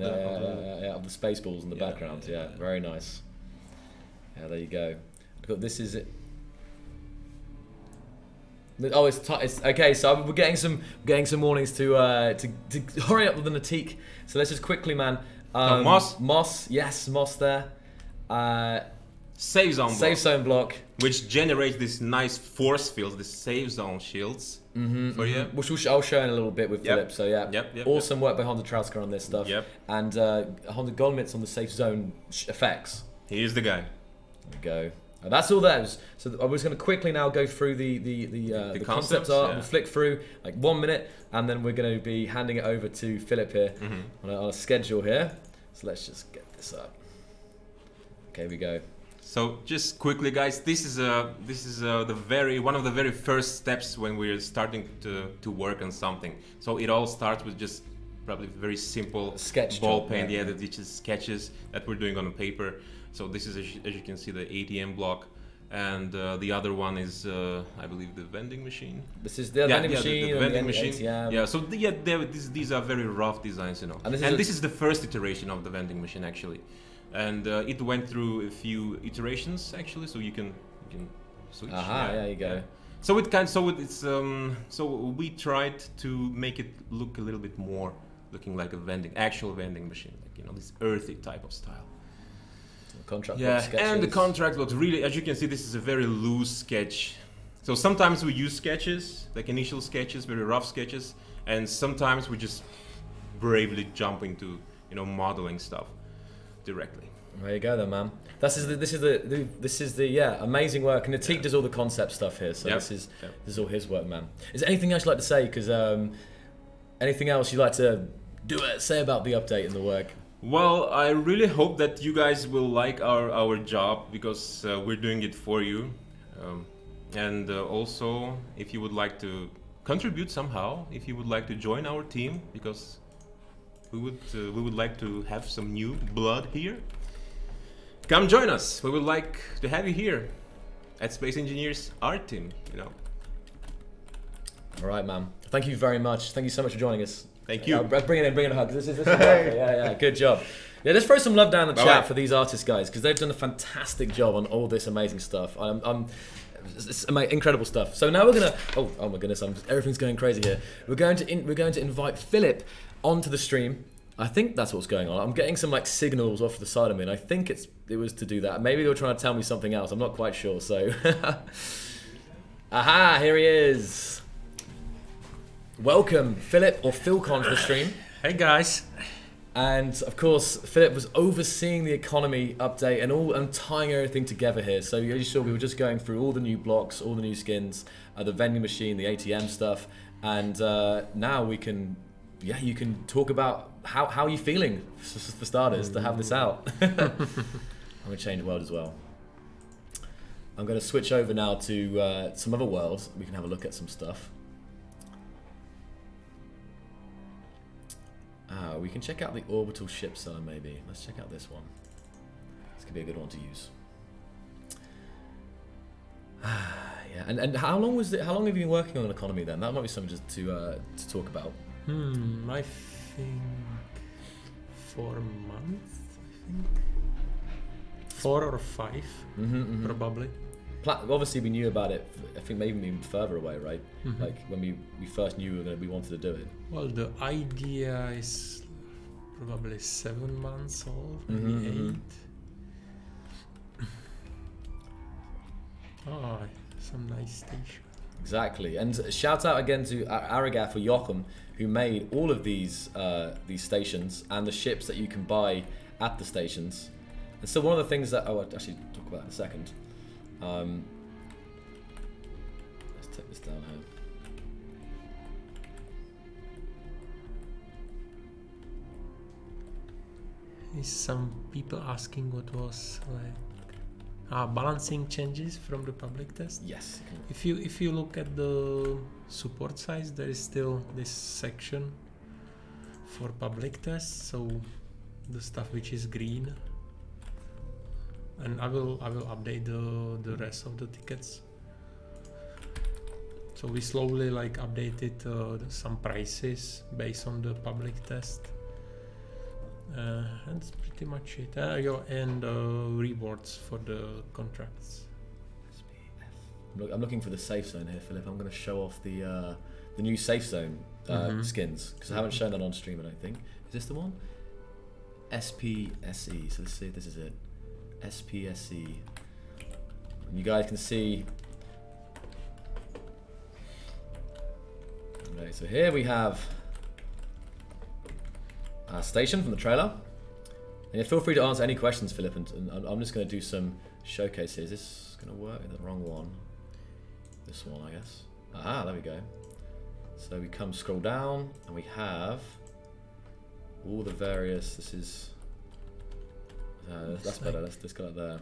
the space balls in the background. Yeah, very nice. Yeah, there you go. This is it. Oh, it's okay. So we're getting some warnings to hurry up with the Natik. So let's just quickly, man. Moss, yes, Moss there. Safe zone block, which generates this nice force fields, this safe zone shields for you. Which I'll show in a little bit with Philip. So awesome work by Honda Trausker on this stuff. And Honda Golmitz on the safe zone effects. He is the guy. There we go. And that's all those. So I was going to quickly now go through the concept art. We'll flick through like 1 minute, and then we're going to be handing it over to Philip here on a schedule here. So let's just get this up. Okay, we go. So just quickly, guys, this is one of the very first steps when we're starting to work on something. So it all starts with just probably very simple sketch ball paint, that is just sketches that we're doing on a paper. So this is, as you can see, the ATM block, and the other one is, I believe, the vending machine. This is the vending machine. The vending machine. ATM. Yeah. So these are very rough designs, And this is the first iteration of the vending machine, actually, and it went through a few iterations, actually. So you can switch. There you go. Yeah. So we tried to make it look a little bit more looking like a actual vending machine, like this earthy type of style. Contract and the contract looks really, as you can see, this is a very loose sketch. So sometimes we use sketches, like initial sketches, very rough sketches, and sometimes we just bravely jump into modeling stuff directly. There you go, then, man. This is the amazing work, and Natik does all the concept stuff here. So this is all his work, man. Is there anything else you'd like to say? Because anything else you'd like to say about the update and the work? Well, I really hope that you guys will like our job, because we're doing it for you. And also, if you would like to contribute somehow, if you would like to join our team, because we would like to have some new blood here, come join us. We would like to have you here at Space Engineers Art Team. All right, man. Thank you very much. Thank you so much for joining us. Thank you. Bring it a hug. This is yeah. Good job. Yeah, let's throw some love down in the chat for these artists, guys, because they've done a fantastic job on all this amazing stuff. It's incredible stuff. So now we're gonna. Oh my goodness! Everything's going crazy here. We're going to invite Philip onto the stream. I think that's what's going on. I'm getting some signals off the side of me, and I think it was to do that. Maybe they were trying to tell me something else. I'm not quite sure. So, aha! Here he is. Welcome, Philip, or Philcon, to the stream. Hey guys. And of course, Philip was overseeing the economy update and tying everything together here. So as you saw, we were just going through all the new blocks, all the new skins, the vending machine, the ATM stuff, and now you can talk about how you're feeling, for starters, to have this out. I'm gonna change world as well. I'm gonna switch over now to some other worlds. We can have a look at some stuff. We can check out the orbital ship cell, maybe. Let's check out this one. This could be a good one to use. Yeah, and how long have you been working on economy then? That might be something to talk about. I think 4 months. I think 4 or 5, probably. Obviously, we knew about it. I think maybe even further away, right? Like when we first knew we wanted to do it. Well, the idea is probably 7 months old, maybe 8. Oh, some nice station. Exactly, and shout out again to Aragath or Joachim, who made all of these stations and the ships that you can buy at the stations. And so one of the things that I'll actually talk about in a second. Let's take this down here. is some people asking what was like balancing changes from the public test. Yes. If you look at the support size, there is still this section for public tests, so the stuff which is green, and I will update the rest of the tickets. So we slowly like updated some prices based on the public test. That's pretty much it. And rewards for the contracts. I'm looking for the safe zone here, Philip. I'm going to show off the new safe zone skins, because I haven't shown that on stream, I don't think. Is this the one? SPSE. So let's see if this is it. SPSE. And you guys can see. Okay, so here we have our station from the trailer. And feel free to answer any questions, Philip. And I'm just going to do some showcase here. Is this going to work? The wrong one. This one, I guess. Aha, there we go. So we scroll down, and we have all the various. This is. That's better. Let's just go there.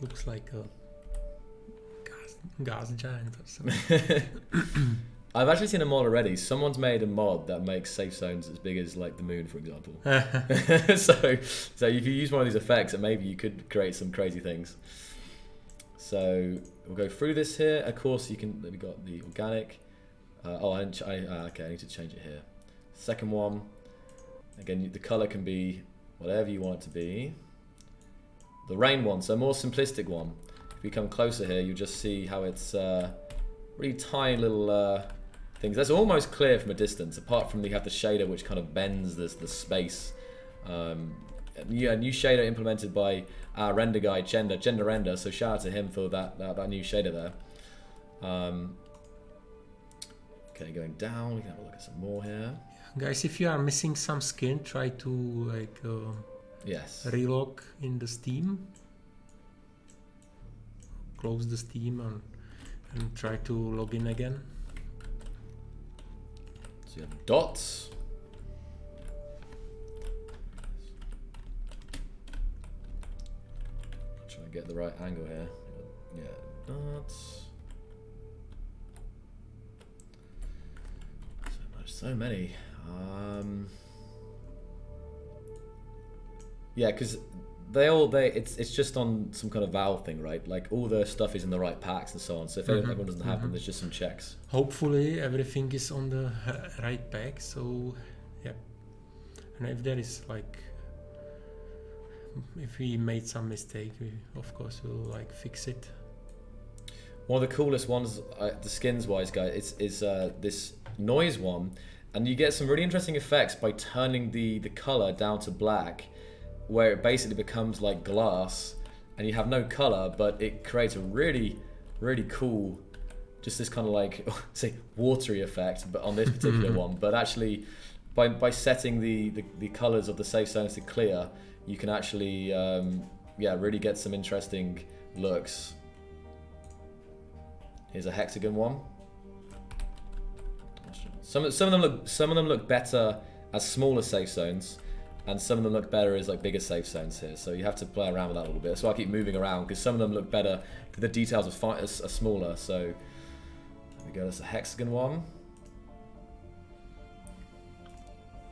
Looks like a gas giant or something. I've actually seen a mod already. Someone's made a mod that makes safe zones as big as like the moon, for example. so if you use one of these effects, maybe you could create some crazy things. So we'll go through this here. Of course, you can. We got the organic. Okay, I need to change it here. Second one. Again, the color can be whatever you want it to be. The rain one, so a more simplistic one. If you come closer here, you'll just see how it's really tiny little things. That's almost clear from a distance, apart from you have the shader which kind of bends the space. A new shader implemented by our render guy, Gender Render, so shout out to him for that new shader there. Okay, going down, we can have a look at some more here. Guys, if you are missing some skin, try to like yes, relog in the Steam. Close the Steam and try to log in again. So you have dots. Trying to get the right angle here. Yeah, dots. So many. Yeah, because it's just on some kind of Valve thing, right? Like all the stuff is in the right packs and so on. So if everyone doesn't have them, there's just some checks. Hopefully everything is on the right pack. So yeah, and if there is like, if we made some mistake, we of course will like fix it. One of the coolest ones, the skins wise, guys, is this noise one, and you get some really interesting effects by turning the color down to black, where it basically becomes like glass, and you have no color, but it creates a really, really cool, just this kind of like say watery effect, but on this particular one. But actually, by setting the colors of the safe zones to clear, you can actually really get some interesting looks. Here's a hexagon one. Some of them look better as smaller safe zones, and some of them look better as like bigger safe zones here. So you have to play around with that a little bit. So I keep moving around because some of them look better. The details are smaller. So there we go. That's a hexagon one.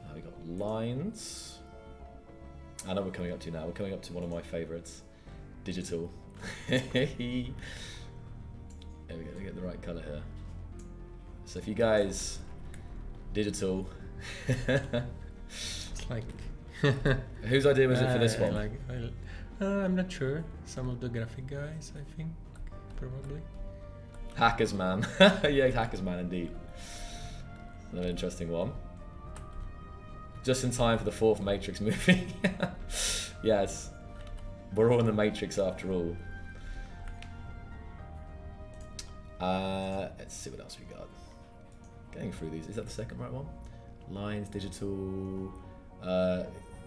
Now we got lines. I know we're coming up to now. We're coming up to one of my favorites, digital. There we go, we get the right color here. So if you guys, digital. It's like. Whose idea was it for this one? I'm not sure. Some of the graphic guys, I think, probably. Hackers Man. Yeah, Hackers Man indeed. Another interesting one. Just in time for the 4th Matrix movie. Yes, we're all in the Matrix after all. Let's see what else we got. Going through these, is that the second right one? Lines, digital.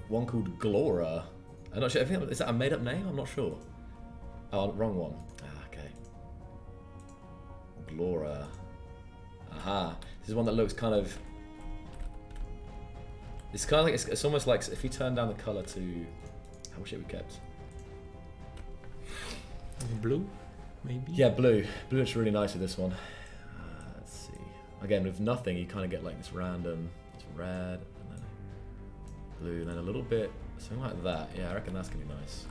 One called Glora. I'm not sure. Is that a made-up name? I'm not sure. Oh, wrong one. Okay. Glora. Aha. This is one that looks kind of. It's kind of like it's almost like if you turn down the color to how much it we kept. Blue, maybe. Yeah, blue. Blue looks really nice with this one. Let's see. Again, with nothing, you kind of get like this random. It's red and then blue, and then a little bit something like that. Yeah, I reckon that's gonna be nice.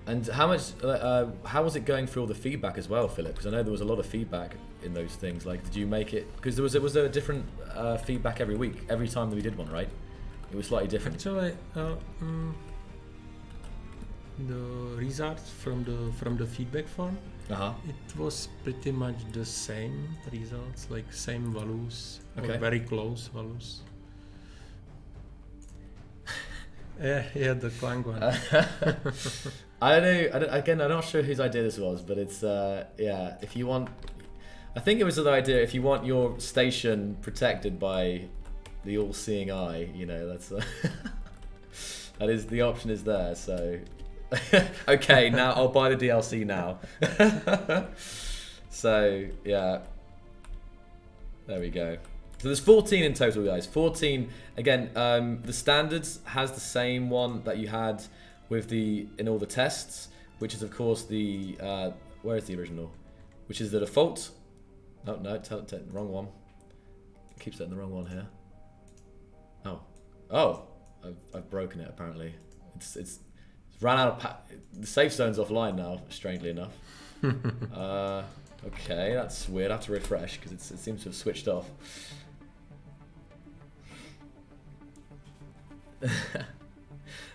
And how was it going through all the feedback as well, Philip? Because I know there was a lot of feedback in those things. Like, did you make it? Because was there a different feedback every week, every time that we did one, right? It was slightly different. Actually, the results from the feedback form, it was pretty much the same results, like same values, or very close values. Yeah, the Clang one. I don't know. Again, I'm not sure whose idea this was, but it's yeah. If you want, I think it was the idea. If you want your station protected by the all-seeing eye, you know, that's that is the option is there. So okay, now I'll buy the DLC now. So yeah, there we go. So there's 14 in total, guys. 14. Again, the standards has the same one that you had with in all the tests, which is of course the where is the original? Which is the default. Oh no, the wrong one. It keeps setting the wrong one here. Oh, I've broken it apparently. It's ran out of the safe zone's offline now. Strangely enough. Okay, that's weird. I have to refresh because it seems to have switched off.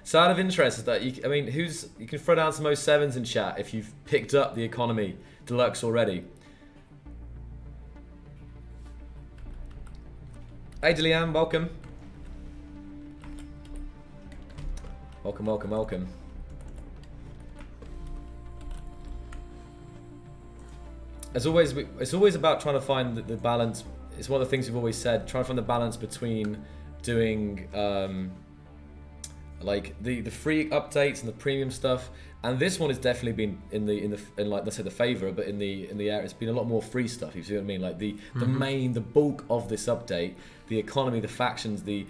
So out of interest, is that you can throw down some 07s in chat if you've picked up the Economy Deluxe already. Hey Delianne, welcome. Welcome. As always, it's always about trying to find the balance. It's one of the things we've always said, trying to find the balance between doing like the free updates and the premium stuff, and this one has definitely been in like, let's say the favor, but in the area it's been a lot more free stuff. You see what I mean? Like the bulk of this update, the economy, the factions, the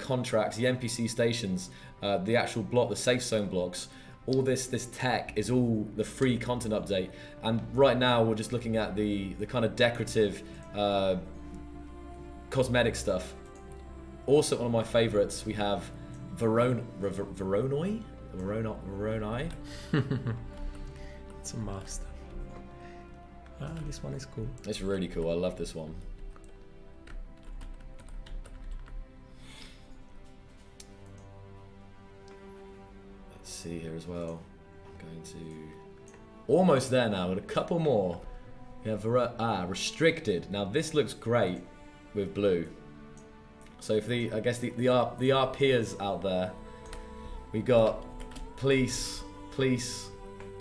contracts, the NPC stations, the actual block, the safe zone blocks, all this tech is all the free content update. And right now we're just looking at the kind of decorative cosmetic stuff. Also, one of my favorites, we have Voronoi? It's a master. This one is cool. It's really cool. I love this one. Let's see here as well. I'm going to almost there now. With a couple more. We have restricted. Now this looks great with blue. So for the RPers out there, we got police,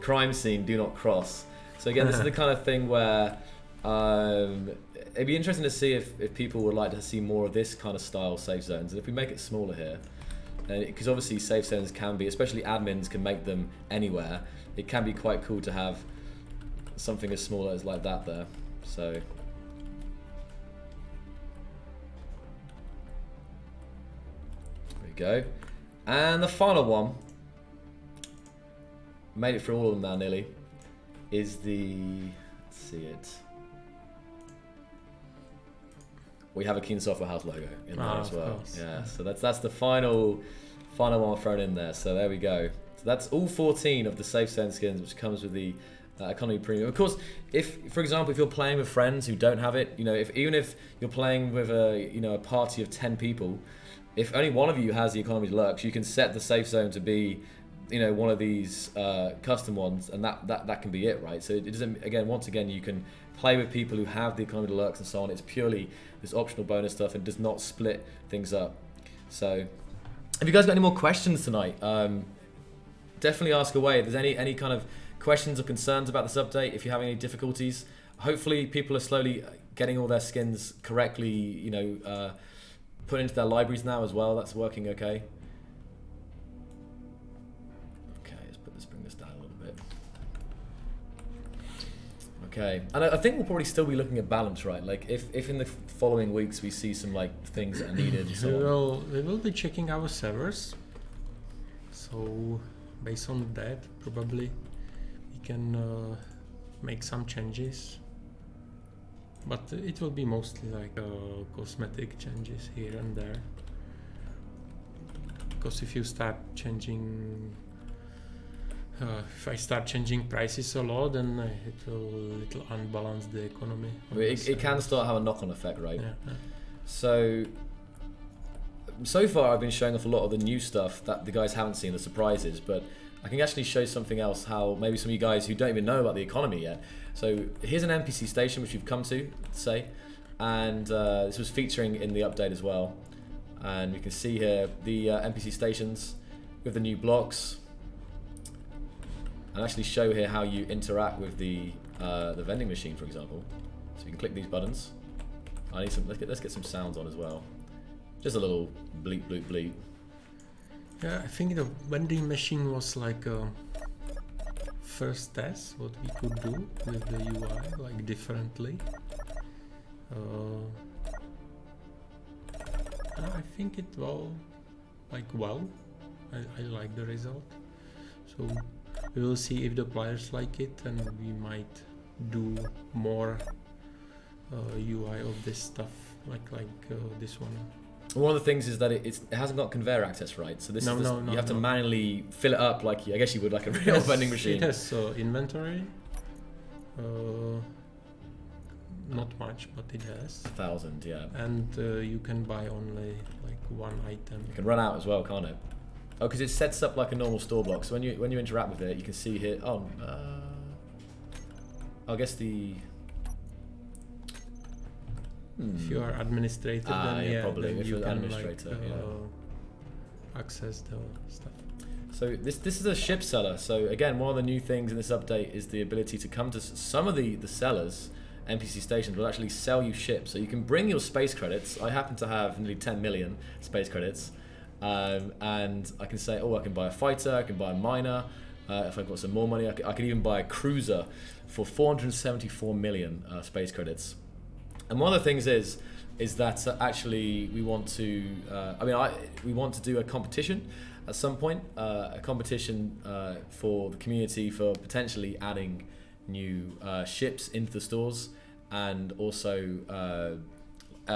crime scene, do not cross. So again, this is the kind of thing where it'd be interesting to see if people would like to see more of this kind of style safe zones. And if we make it smaller here, because obviously safe zones can be, especially admins can make them anywhere, it can be quite cool to have something as small as like that there. So go. And the final one, made it through all of them now nearly, is let's see it. We have a Keen Software House logo in there as well. Course. Yeah, so that's the final one thrown in there. So there we go. So that's all 14 of the Safe Zone skins, which comes with the Economy Premium. Of course, for example, if you're playing with friends who don't have it, you know, even if you're playing with a party of 10 people, if only one of you has the Economy Deluxe, you can set the safe zone to be, you know, one of these custom ones, and that can be it, right? So it doesn't. Again, once again, you can play with people who have the Economy Deluxe and so on. It's purely this optional bonus stuff and does not split things up. So, have you guys got any more questions tonight? Definitely ask away. If there's any kind of questions or concerns about this update, if you have any difficulties, hopefully people are slowly getting all their skins correctly, you know, put into their libraries now as well. That's working okay. Okay, let's bring this down a little bit. Okay, and I think we'll probably still be looking at balance, right? Like if in the following weeks we see some like things that are needed and so on. We will be checking our servers. So based on that, probably we can make some changes. But it will be mostly like cosmetic changes here and there. Because if you start changing, if I start changing prices a lot, then it'll unbalance the economy. It can start to have a knock-on effect, right? Yeah. So far I've been showing off a lot of the new stuff that the guys haven't seen, the surprises, but I can actually show something else, how maybe some of you guys who don't even know about the economy yet. So here's an NPC station which we've come to, say, and this was featuring in the update as well. And we can see here the NPC stations with the new blocks, and actually show here how you interact with the vending machine, for example. So you can click these buttons. I need some. Let's get some sounds on as well. Just a little bleep, bleep, bleep. Yeah, I think the vending machine was like a first test what we could do with the UI, like differently. I think it well. I like the result. So we will see if the players like it, and we might do more UI of this stuff, like this one. One of the things is that it hasn't got conveyor access, right? So this you have to manually fill it up like I guess you would like a real vending machine. It has inventory. Not much, but it has 1,000, yeah. And you can buy only like one item. You can run out as well, can't it? Oh, because it sets up like a normal store block. So when you interact with it, you can see here. Oh, I guess the. If you are administrator, then probably. Then if you you're can administrator, access the stuff. So this is a ship seller. So again, one of the new things in this update is the ability to come to some of the sellers. NPC stations will actually sell you ships, so you can bring your space credits. I happen to have nearly 10 million space credits, and I can say, I can buy a fighter, I can buy a miner. If I've got some more money, I could even buy a cruiser for 474 million space credits. And one of the things is that actually we want to, we want to do a competition at some point, a competition for the community for potentially adding new ships into the stores, and also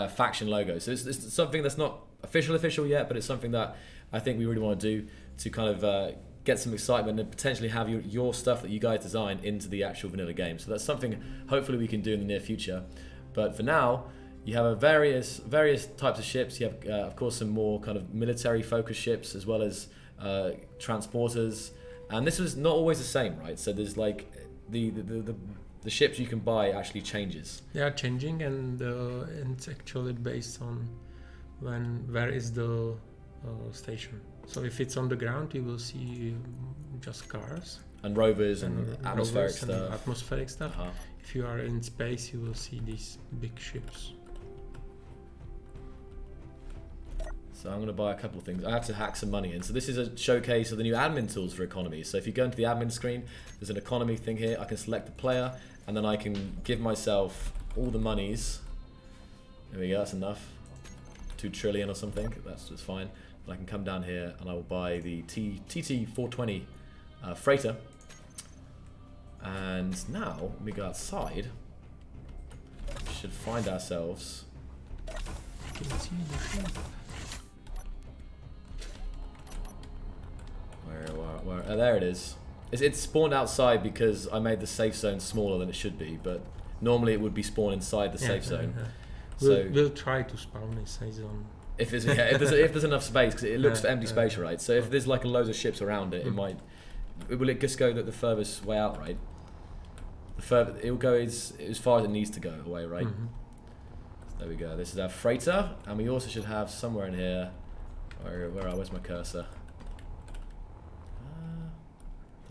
faction logos. So it's something that's not official yet, but it's something that I think we really want to do to kind of get some excitement and potentially have your stuff that you guys design into the actual vanilla game. So that's something hopefully we can do in the near future. But for now, you have various types of ships. You have, of course, some more kind of military-focused ships, as well as transporters. And this was not always the same, right? So there's like the ships you can buy actually changes. They are changing, and it's actually based on where is the station. So if it's on the ground, you will see just cars and rovers and atmospheric stuff. Uh-huh. If you are in space, you will see these big ships. So I'm going to buy a couple of things. I have to hack some money in. So this is a showcase of the new admin tools for economy. So if you go into the admin screen, there's an economy thing here. I can select the player, and then I can give myself all the monies. There we go, that's enough. 2 trillion or something, that's just fine. And I can come down here and I will buy the TT420 freighter. And now, when we go outside, we should find ourselves. Where? Oh, there it is. It's spawned outside because I made the safe zone smaller than it should be, but normally it would be spawned inside the safe zone. So we'll try to spawn a safe zone. If there's enough space, because it looks empty space, right? So if there's like loads of ships around it, will it just go the furthest way out, right? It will go as far as it needs to go away, right? Mm-hmm. So there we go. This is our freighter, and we also should have somewhere in here. Where's my cursor?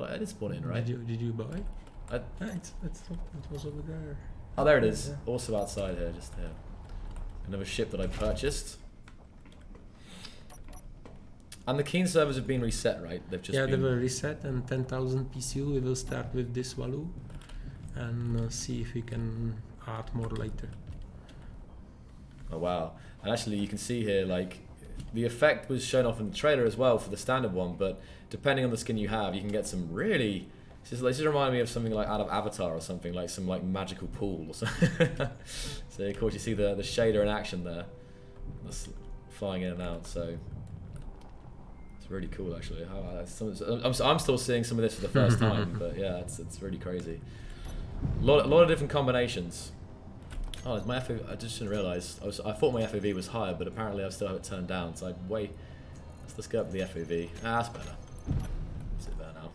I did spawn in, right? Did you buy? It was over there. Oh, there it is. Yeah. Also outside here, just here. Another ship that I purchased. And the Keen servers have been reset, right? They were reset, and 10,000 PCU. We will start with this value, and see if we can add more later. Oh wow. And actually you can see here, like, the effect was shown off in the trailer as well for the standard one, but depending on the skin you have, you can get some really... This just reminded me of something like out of Avatar or something, like some like magical pool or something. So of course you see the shader in action there. That's flying in and out, so... It's really cool actually. I'm still seeing some of this for the first time, but yeah, it's really crazy. A lot of different combinations. Oh, is my FOV, I just didn't realise. I thought my FOV was higher, but apparently I still have it turned down. So let's go up the FOV. That's better. That's it there now.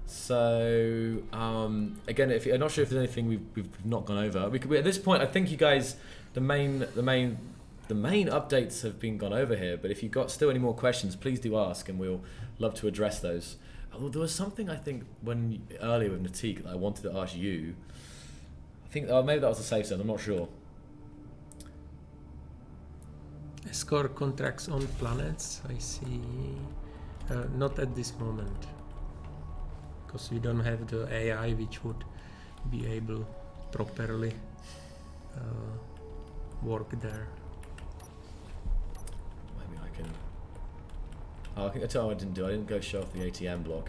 So again, I'm not sure if there's anything we've not gone over. At this point, I think you guys, the main updates have been gone over here. But if you've got still any more questions, please do ask, and we'll love to address those. Although there was something I think earlier with Natik that I wanted to ask you. I think maybe that was the safe zone, I'm not sure. Escort contracts on planets, I see. Not at this moment, because we don't have the AI which would be able properly work there. Maybe I can... Oh, I tell you what I didn't do. I didn't go show off the ATM block.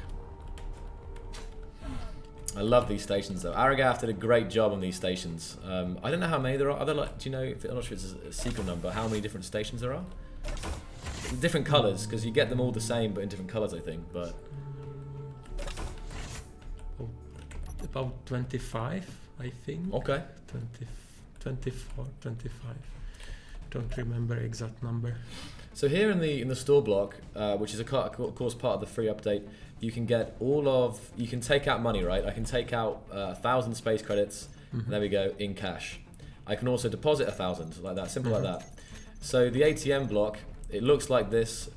I love these stations though. Aragath did a great job on these stations. I don't know how many there are. Are there like, do you know, I'm not sure if it's a secret number, how many different stations there are? Different colours, because you get them all the same but in different colours I think, but... About 25, I think. Okay. 24, 25. Don't remember exact number. So here in the store block, which is of course part of the free update, you can get you can take out money, right? I can take out 1,000 space credits, and there we go, in cash. I can also deposit 1,000, like that, simple like that. So the ATM block, it looks like this,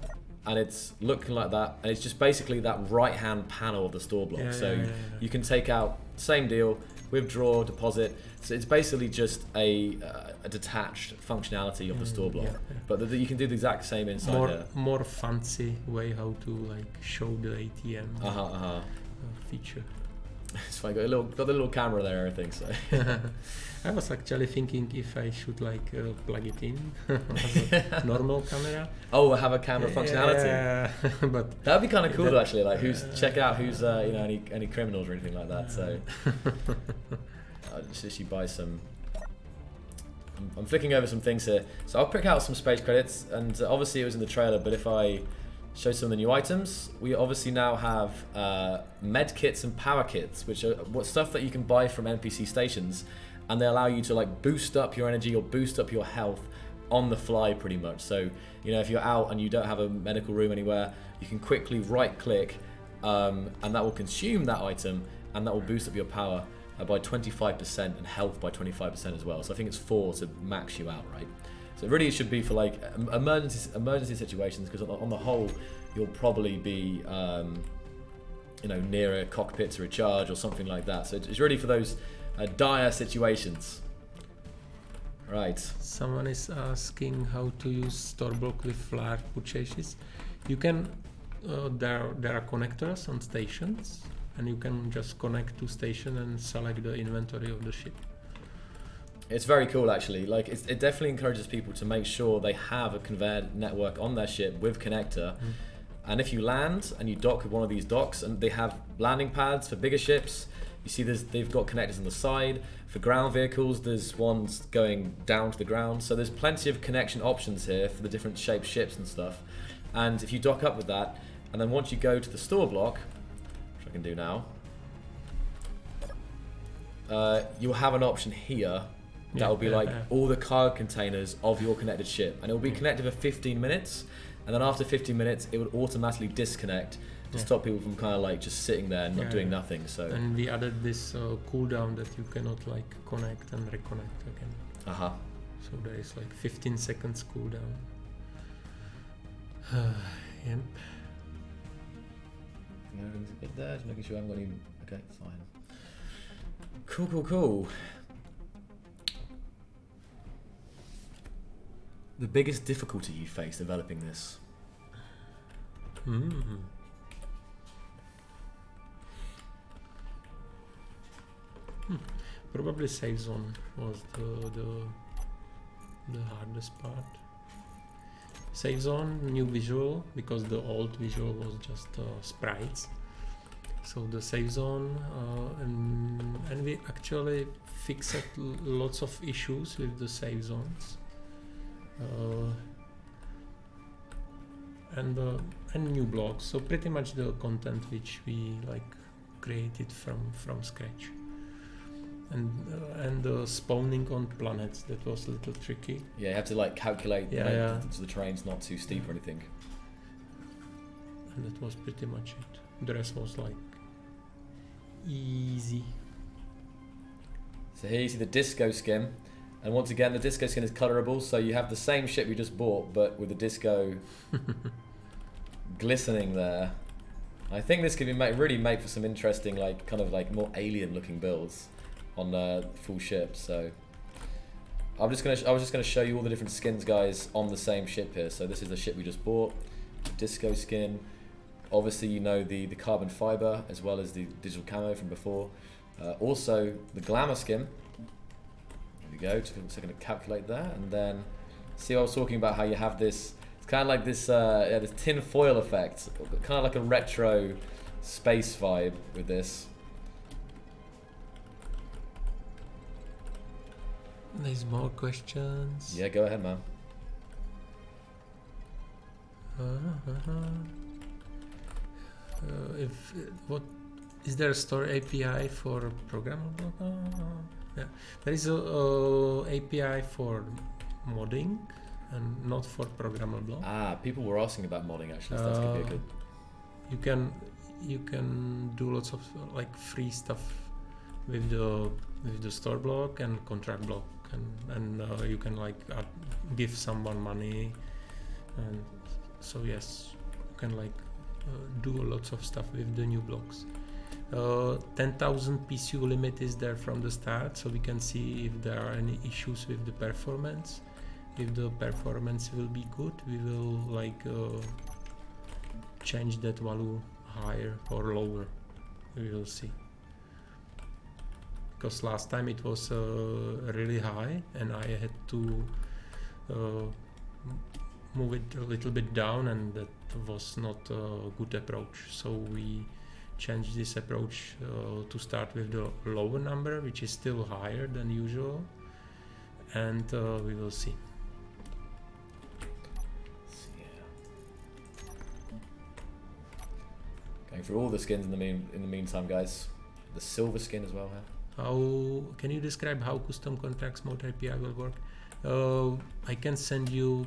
and it's looking like that, and it's just basically that right-hand panel of the store block. You can take out, same deal, withdraw, deposit. So it's basically just a detached functionality of the store block, but you can do the exact same inside here. More fancy way how to like show the ATM feature. It's fine. Got the little camera there, I think. So I was actually thinking if I should like plug it in as a normal camera. Oh, have a camera functionality. Yeah, but that'd be kind of cool though, actually. Like check out who's you know, any criminals or anything like that. So I'll just actually buy some. I'm flicking over some things here. So I'll pick out some space credits, and obviously it was in the trailer, but if I show some of the new items, we obviously now have med kits and power kits, which are stuff that you can buy from NPC stations, and they allow you to like boost up your energy or boost up your health on the fly pretty much. So, you know, if you're out and you don't have a medical room anywhere, you can quickly right click and that will consume that item, and that will boost up your power by 25% and health by 25% as well. So I think it's 4 to max you out, right? So really it should be for like emergency situations, because on the whole you'll probably be you know, near a cockpit to recharge or something like that. So it's really for those dire situations. Right. Someone is asking how to use store block with flare purchases. You can there are connectors on stations, and you can just connect to station and select the inventory of the ship. It's very cool actually. Like it definitely encourages people to make sure they have a conveyor network on their ship with connector. And if you land and you dock with one of these docks, and they have landing pads for bigger ships, you see they've got connectors on the side. For ground vehicles, there's ones going down to the ground. So there's plenty of connection options here for the different shaped ships and stuff. And if you dock up with that, and then once you go to the store block, which I can do now, you'll have an option here that will be like all the cargo containers of your connected ship, and it will be connected for 15 minutes, and then after 15 minutes it would automatically disconnect to stop people from kind of like just sitting there and not doing nothing. So and we added this cooldown that you cannot like connect and reconnect again. So there is like 15 seconds cooldown. Yep. Everything's good there, just making sure I haven't got any. Okay, fine. Cool. The biggest difficulty you face developing this? Probably save zone was the hardest part. Save zone, new visual, because the old visual was just sprites. So the save zone, and we actually fixed lots of issues with the save zones, and new blocks. So pretty much the content which we like created from scratch. And spawning on planets, that was a little tricky. Yeah, you have to like calculate so the terrain's not too steep or anything. And that was pretty much it. The rest was like easy. So here you see the disco skin, and once again the disco skin is colorable, so you have the same ship we just bought but with the disco glistening there. I think this could be really made for some interesting like kind of like more alien looking builds on full ships. So I was just gonna show you all the different skins, guys, on the same ship here. So this is the ship we just bought, disco skin. Obviously, you know the carbon fiber as well as the digital camo from before. Also the glamour skin. There we go. Just gonna calculate that, and then see what I was talking about. How you have this. It's kind of like this this tin foil effect, kind of like a retro space vibe with this. There's more questions. Yeah, go ahead, man. What is there a store API for programmable? Yeah, there is a API for modding and not for programmable. Ah, people were asking about modding actually. So that's gonna be a good. You can do lots of like free stuff with the store block and contract block, and you can like give someone money, and so yes, you can like do lots of stuff with the new blocks. 10,000 PSU limit is there from the start, so we can see if there are any issues with the performance. If the performance will be good, we will like change that value higher or lower. We will see. Because last time it was really high, and I had to move it a little bit down, and that was not a good approach. So we changed this approach to start with the lower number, which is still higher than usual, and we will see. Going through all the skins in the meantime, guys. The silver skin as well here. How can you describe how custom contracts mode API will work? I can send you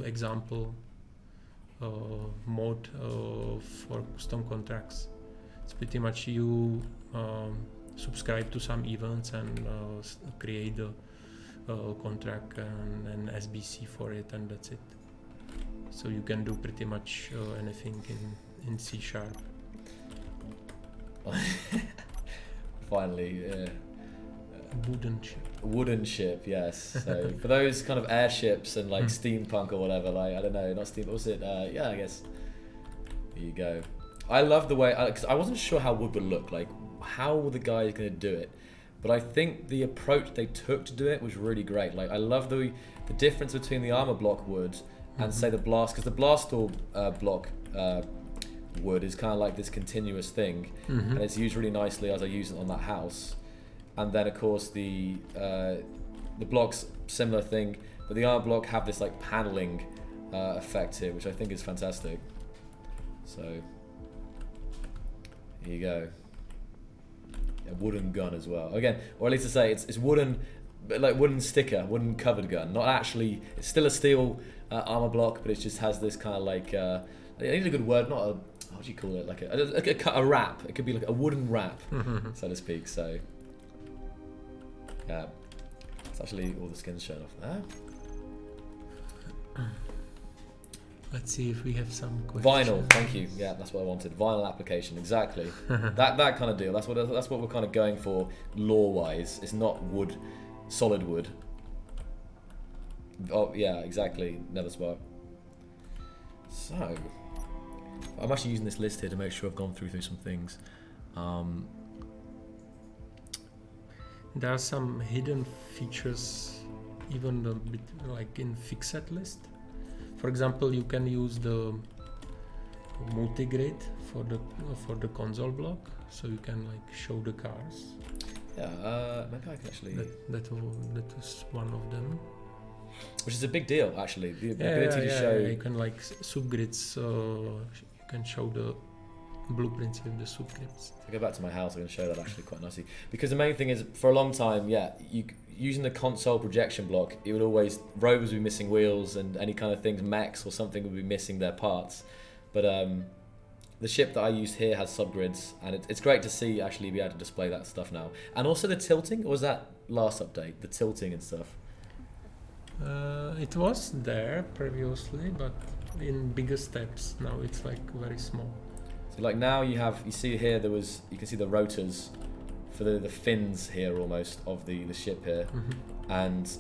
example mode for custom contracts. It's pretty much you subscribe to some events and create a contract and an SBC for it, and that's it. So you can do pretty much anything in C#. Finally, yeah. Wooden ship, yes. So for those kind of airships and like steampunk or whatever, like I don't know, not steam. What's it? Yeah, I guess. There you go. I love the way, because I wasn't sure how wood would look like. How were the guys going to do it? But I think the approach they took to do it was really great. Like I love the difference between the armor block wood and say the blast, because the blast door block wood is kind of like this continuous thing, and it's used really nicely as I use it on that house. And then of course the blocks, similar thing, but the armor block have this like paneling effect here, which I think is fantastic. So here you go. A wooden gun as well. Again, or at least to say it's wooden, but like wooden sticker, wooden covered gun. Not actually, it's still a steel armor block, but it just has this kind of like, I need a good word, not a, what do you call it? Like a wrap. It could be like a wooden wrap, so to speak. So yeah, it's actually all the skins shown off there. Let's see if we have some questions. Vinyl, thank you. Yeah, that's what I wanted. Vinyl application, exactly. that kind of deal. That's what we're kind of going for, lore-wise. It's not wood, solid wood. Oh yeah, exactly. Nether spot. So, I'm actually using this list here to make sure I've gone through some things. There are some hidden features, even a bit like in fixed list. For example, you can use the multi-grid for the console block, so you can like show the cars. Yeah, maybe I can actually. That was one of them. Which is a big deal, actually. The ability to show. You can like subgrids. You can show the blueprints with the subgrids. If I go back to my house, I'm going to show that actually quite nicely. Because the main thing is, for a long time, using the console projection block, it would always, rovers would be missing wheels and any kind of things, mechs or something would be missing their parts. But the ship that I used here has subgrids, and it's great to see actually be able to display that stuff now. And also the tilting, or was that last update? The tilting and stuff? It was there previously, but in bigger steps. Now it's like very small. So like now you see here you can see the rotors for the fins here almost of the ship here, and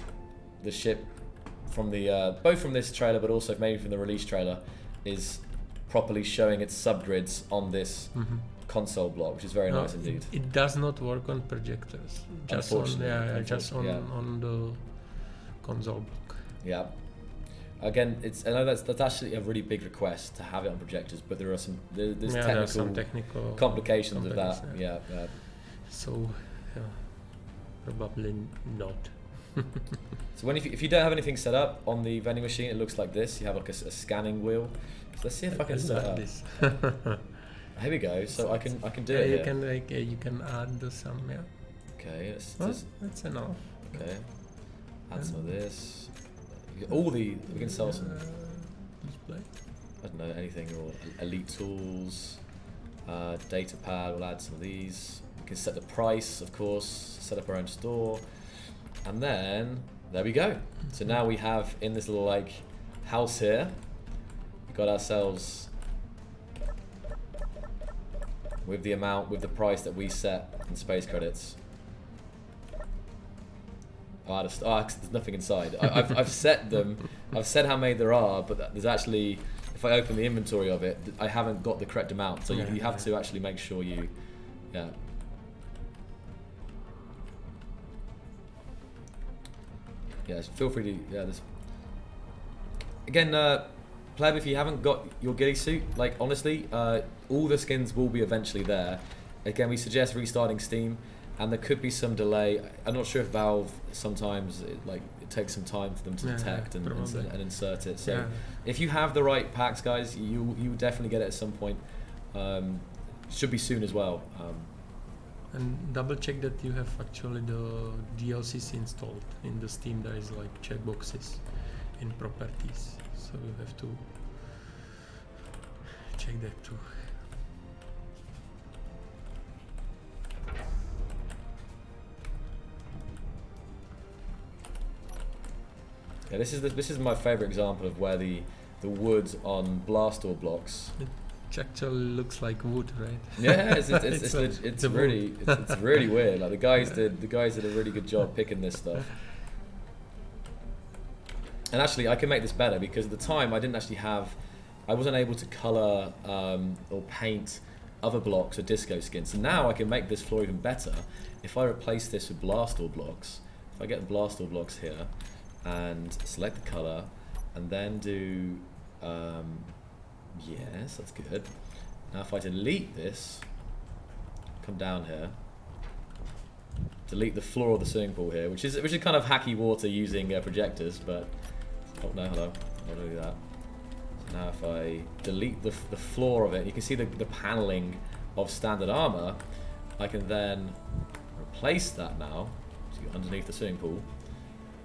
the ship from the both from this trailer but also maybe from the release trailer is properly showing its subgrids on this console block, which is very nice indeed. It does not work on projectors. Just on the console block. Yeah. Again, I know that's actually a really big request to have it on projectors, but there are some technical complications of that. Yeah. So, probably not. So if you don't have anything set up on the vending machine, it looks like this. You have like a scanning wheel. So let's see if I can set up. This. Here we go. So I can do it. You can add some. Yeah. Okay. That's enough. Okay. Add some of this. We can sell some. Display. I don't know, anything, or elite tools, data pad. We'll add some of these. We can set the price, of course. Set up our own store, and then there we go. So now we have in this little like house here, we've got ourselves with the price that we set in space credits. There's nothing inside. I've set them. I've said how many there are, but there's actually, if I open the inventory of it, I haven't got the correct amount. So you have to actually make sure you, yeah. Yeah, feel free to, there's. Again, pleb, if you haven't got your ghillie suit, like honestly, all the skins will be eventually there. Again, we suggest restarting Steam. And there could be some delay. I'm not sure if Valve sometimes it takes some time for them to detect and insert it. So if you have the right packs, guys, you definitely get it at some point. Should be soon as well. And double check that you have actually the DLCs installed in the Steam. There is like checkboxes in properties, so you have to check that too. Yeah, this is my favorite example of where the wood on blast door blocks. It actually looks like wood, right? Yeah, it's really weird. Like the guys did a really good job picking this stuff. And actually, I can make this better because at the time I wasn't able to color or paint other blocks or disco skins. So now I can make this floor even better if I replace this with blast door blocks. If I get the blast door blocks here and select the color and then do yes, that's good. Now if I delete this, come down here, delete the floor of the swimming pool here, which is kind of hacky water using projectors, but oh no, hello, I don't do that. So now if I delete the floor of it, you can see the paneling of standard armor. I can then replace that now, so underneath the swimming pool.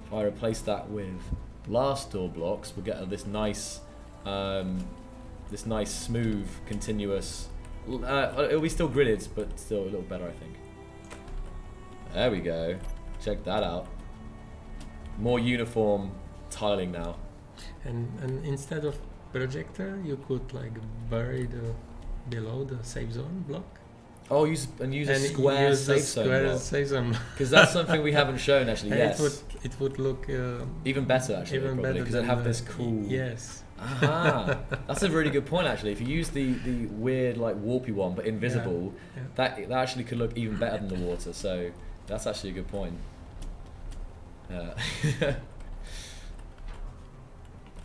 If I replace that with blast door blocks, we'll get this nice smooth, continuous. It'll be still gridded, but still a little better, I think. There we go. Check that out. More uniform tiling now. And instead of projector, you could like bury below the safe zone block. Oh, use a square safe zone. Because that's something we haven't shown actually. Yes. It would look even better actually. Even probably because it'd have this cool. Yes. Aha, that's a really good point actually. If you use the weird like warpy one but invisible, that actually could look even better than the water. So That's actually a good point.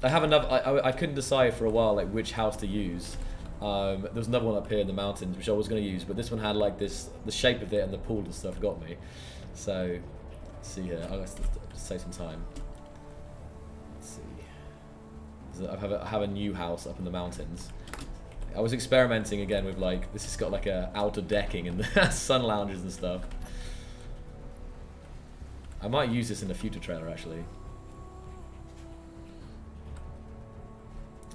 I have another. I couldn't decide for a while like which house to use. There was another one up here in the mountains which I was going to use, but this one had like this, the shape of it and the pool and stuff got me. So, let's see here. I'll just save some time. Let's see. So I have a new house up in the mountains. I was experimenting again with like, this has got like a outer decking and sun lounges and stuff. I might use this in a future trailer actually.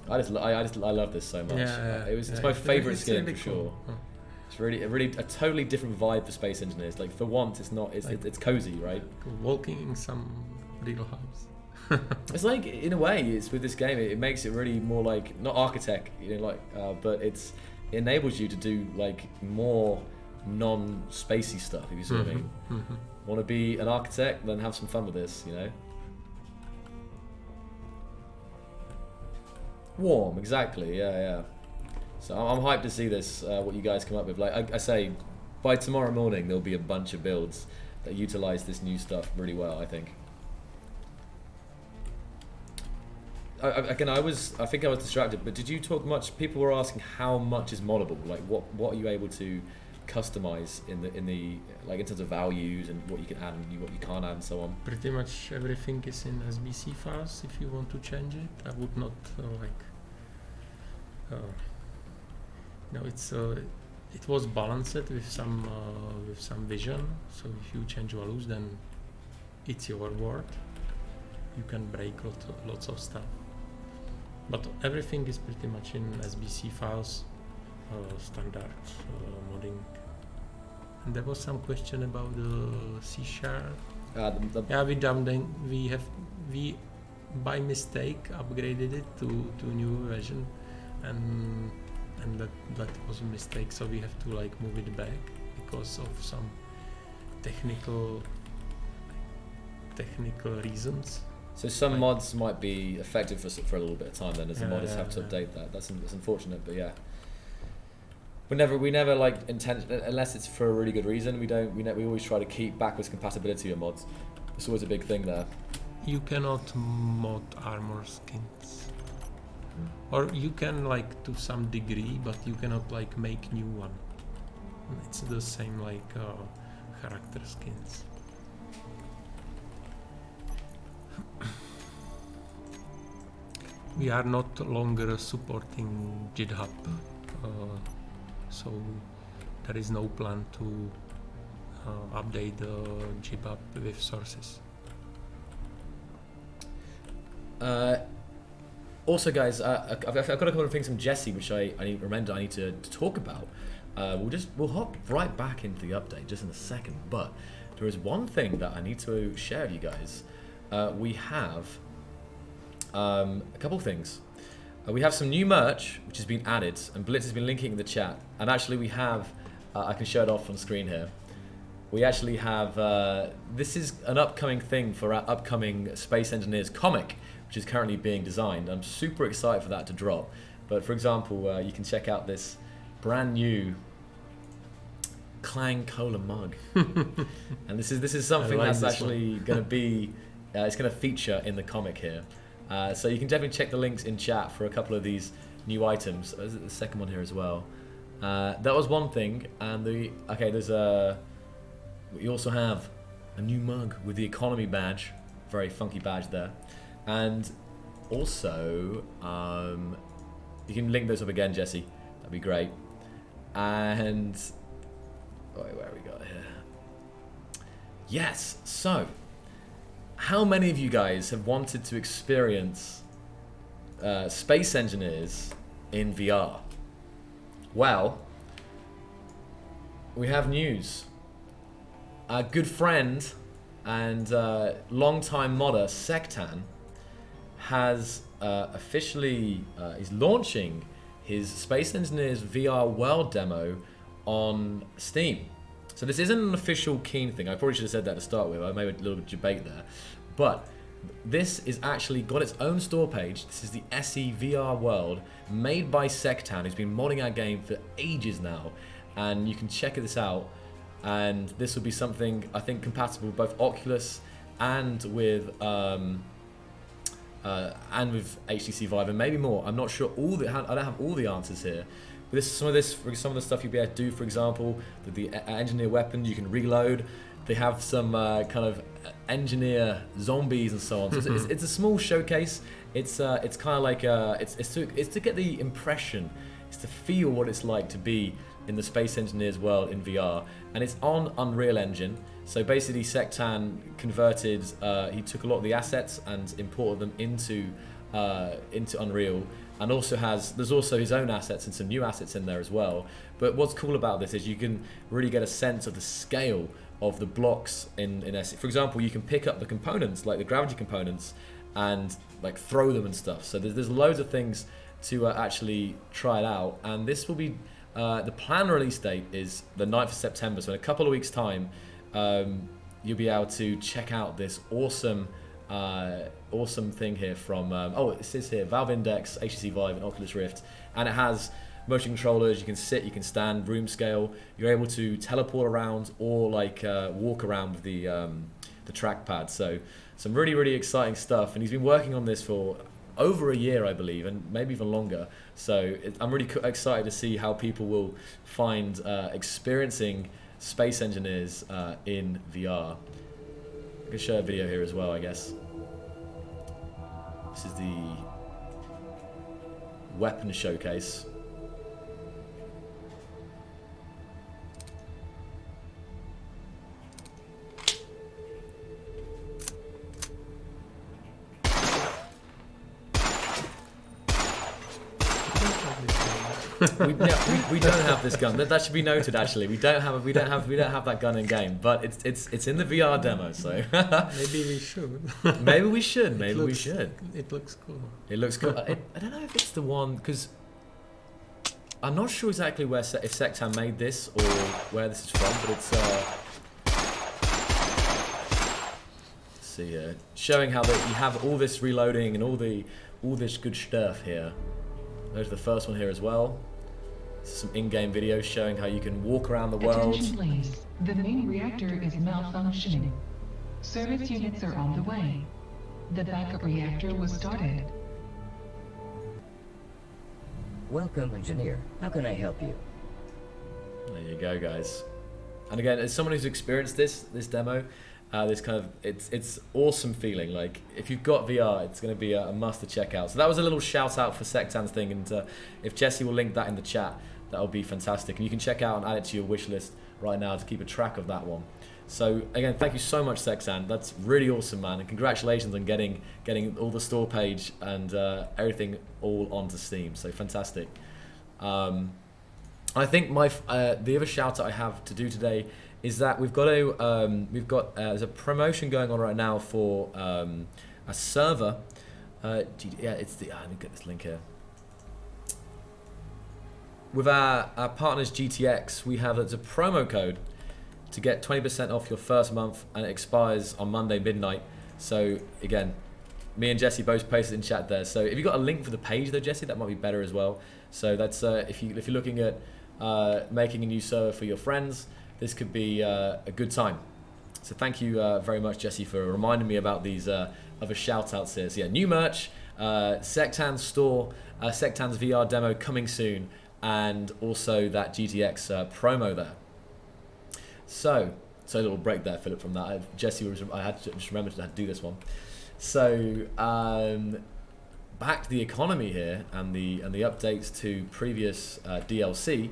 I love this so much. Yeah, it's my favorite skin really for cool. sure. Huh. It's really a totally different vibe for Space Engineers. Like for once, it's not. It's cozy, right? Walking in some real house. It's like in a way, it's with this game. It makes it really more like not architect, but it enables you to do like more non-spacey stuff. If you see what I mean. Mm-hmm. Want to be an architect? Then have some fun with this. Warm, exactly. Yeah. So I'm hyped to see this. What you guys come up with. Like I say, by tomorrow morning there'll be a bunch of builds that utilize this new stuff really well. I think. I think I was distracted. But did you talk much? People were asking how much is moddable. Like what are you able to customize in the like in terms of values and what you can add and what you can't add and so on. Pretty much everything is in SBC files. If you want to change it, I would not it was balanced with some vision. So if you change values, then it's your word. You can break lots of stuff. But everything is pretty much in SBC files, standard modding. And there was some question about the C#. Yeah, we by mistake upgraded it to new version, and that was a mistake. So we have to like move it back because of some technical reasons. So some mods might be effective for a little bit of time. Then, as the modders have to update that. That's unfortunate, but yeah. We never like intend, unless it's for a really good reason. We always try to keep backwards compatibility of mods. It's always a big thing there. You cannot mod armor skins, or you can like to some degree, but you cannot like make new one. It's the same like character skins. We are not longer supporting GitHub. So there is no plan to update the GitHub with sources. Also, guys, I've got a couple of things from Jesse, which I need to talk about. We'll hop right back into the update just in a second. But there is one thing that I need to share with you guys. We have a couple of things. We have some new merch which has been added, and Blitz has been linking in the chat. And actually, we have I can show it off on screen here. We actually have this is an upcoming thing for our upcoming Space Engineers comic, which is currently being designed. I'm super excited for that to drop. But for example, you can check out this brand new Clang Cola mug, and this is something that's actually going to be it's going to feature in the comic here. So you can definitely check the links in chat for a couple of these new items. There's the second one here as well. That was one thing, and we also have a new mug with the economy badge, very funky badge there, and also you can link those up again, Jesse. That'd be great. And where we got here? Yes. So, how many of you guys have wanted to experience Space Engineers in VR? Well, we have news. Our good friend and long-time modder Sektan has officially is launching his Space Engineers VR World demo on Steam. So this isn't an official Keen thing. I probably should have said that to start with. I made a little debate there. But this is actually got its own store page. This is the SE VR World, made by Sektan, who's been modding our game for ages now. And you can check this out. and this will be something I think compatible with both Oculus and with HTC Vive and maybe more. I'm not sure I don't have all the answers here. But some of the stuff you'll be able to do, for example, the engineer weapon you can reload. They have some kind of engineer zombies and so on. So it's a small showcase. It's kind of like it's to get the impression, it's to feel what it's like to be in the Space Engineers world in VR, and it's on Unreal Engine. So basically, Sektan converted. He took a lot of the assets and imported them into Unreal, and there's also his own assets and some new assets in there as well. But what's cool about this is you can really get a sense of the scale of the blocks in SE. For example, you can pick up the components, like the gravity components, and like throw them and stuff. So there's loads of things to actually try it out. And this will be, the planned release date is the 9th of September. So in a couple of weeks' time, you'll be able to check out this awesome thing here from, it says here, Valve Index, HTC Vive, and Oculus Rift. And it has motion controllers, you can sit, you can stand, room scale. You're able to teleport around or like walk around with the trackpad. So some really, really exciting stuff. And he's been working on this for over a year, I believe, and maybe even longer. So I'm really excited to see how people will find experiencing Space Engineers in VR. I can show a video here as well, I guess. This is the weapon showcase. we don't have this gun. That should be noted. Actually, we don't have that gun in game, but it's in the VR demo. So maybe we should. Maybe we should. Maybe we should. It looks cool. It looks cool. I don't know if it's the one, because I'm not sure exactly if Sektan made this or where this is from, but it's let's see here, showing how you have all this reloading and all this good stuff here. There's the first one here as well. Some in-game videos showing how you can walk around the world. Attention please, the main reactor is malfunctioning. Service units are on the way. The backup reactor was started. Welcome, engineer. How can I help you? There you go, guys. And again, as someone who's experienced this demo, this kind of it's awesome feeling. Like if you've got VR, it's going to be a must to check out. So that was a little shout out for Sektan's thing, and if Jesse will link that in the chat, that'll be fantastic. And you can check out and add it to your wish list right now to keep a track of that one. So again, thank you so much, Sektan. That's really awesome, man, and congratulations on getting all the store page and everything all onto Steam. So fantastic. I think the other shout out I have to do today is that there's a promotion going on right now for a server. Let me get this link here. With our partners GTX, there's a promo code to get 20% off your first month, and it expires on Monday midnight. So again, me and Jesse both posted in chat there. So if you've got a link for the page though, Jesse, that might be better as well. So that's if you're looking at making a new server for your friends, this could be a good time. So thank you very much, Jesse, for reminding me about these other shout-outs here. So yeah, new merch, Sektan's store, Sektan's VR demo coming soon, and also that GTX promo there. So a little break there, Philip, from that. I had to just remember to do this one. So back to the economy here and the updates to previous DLC.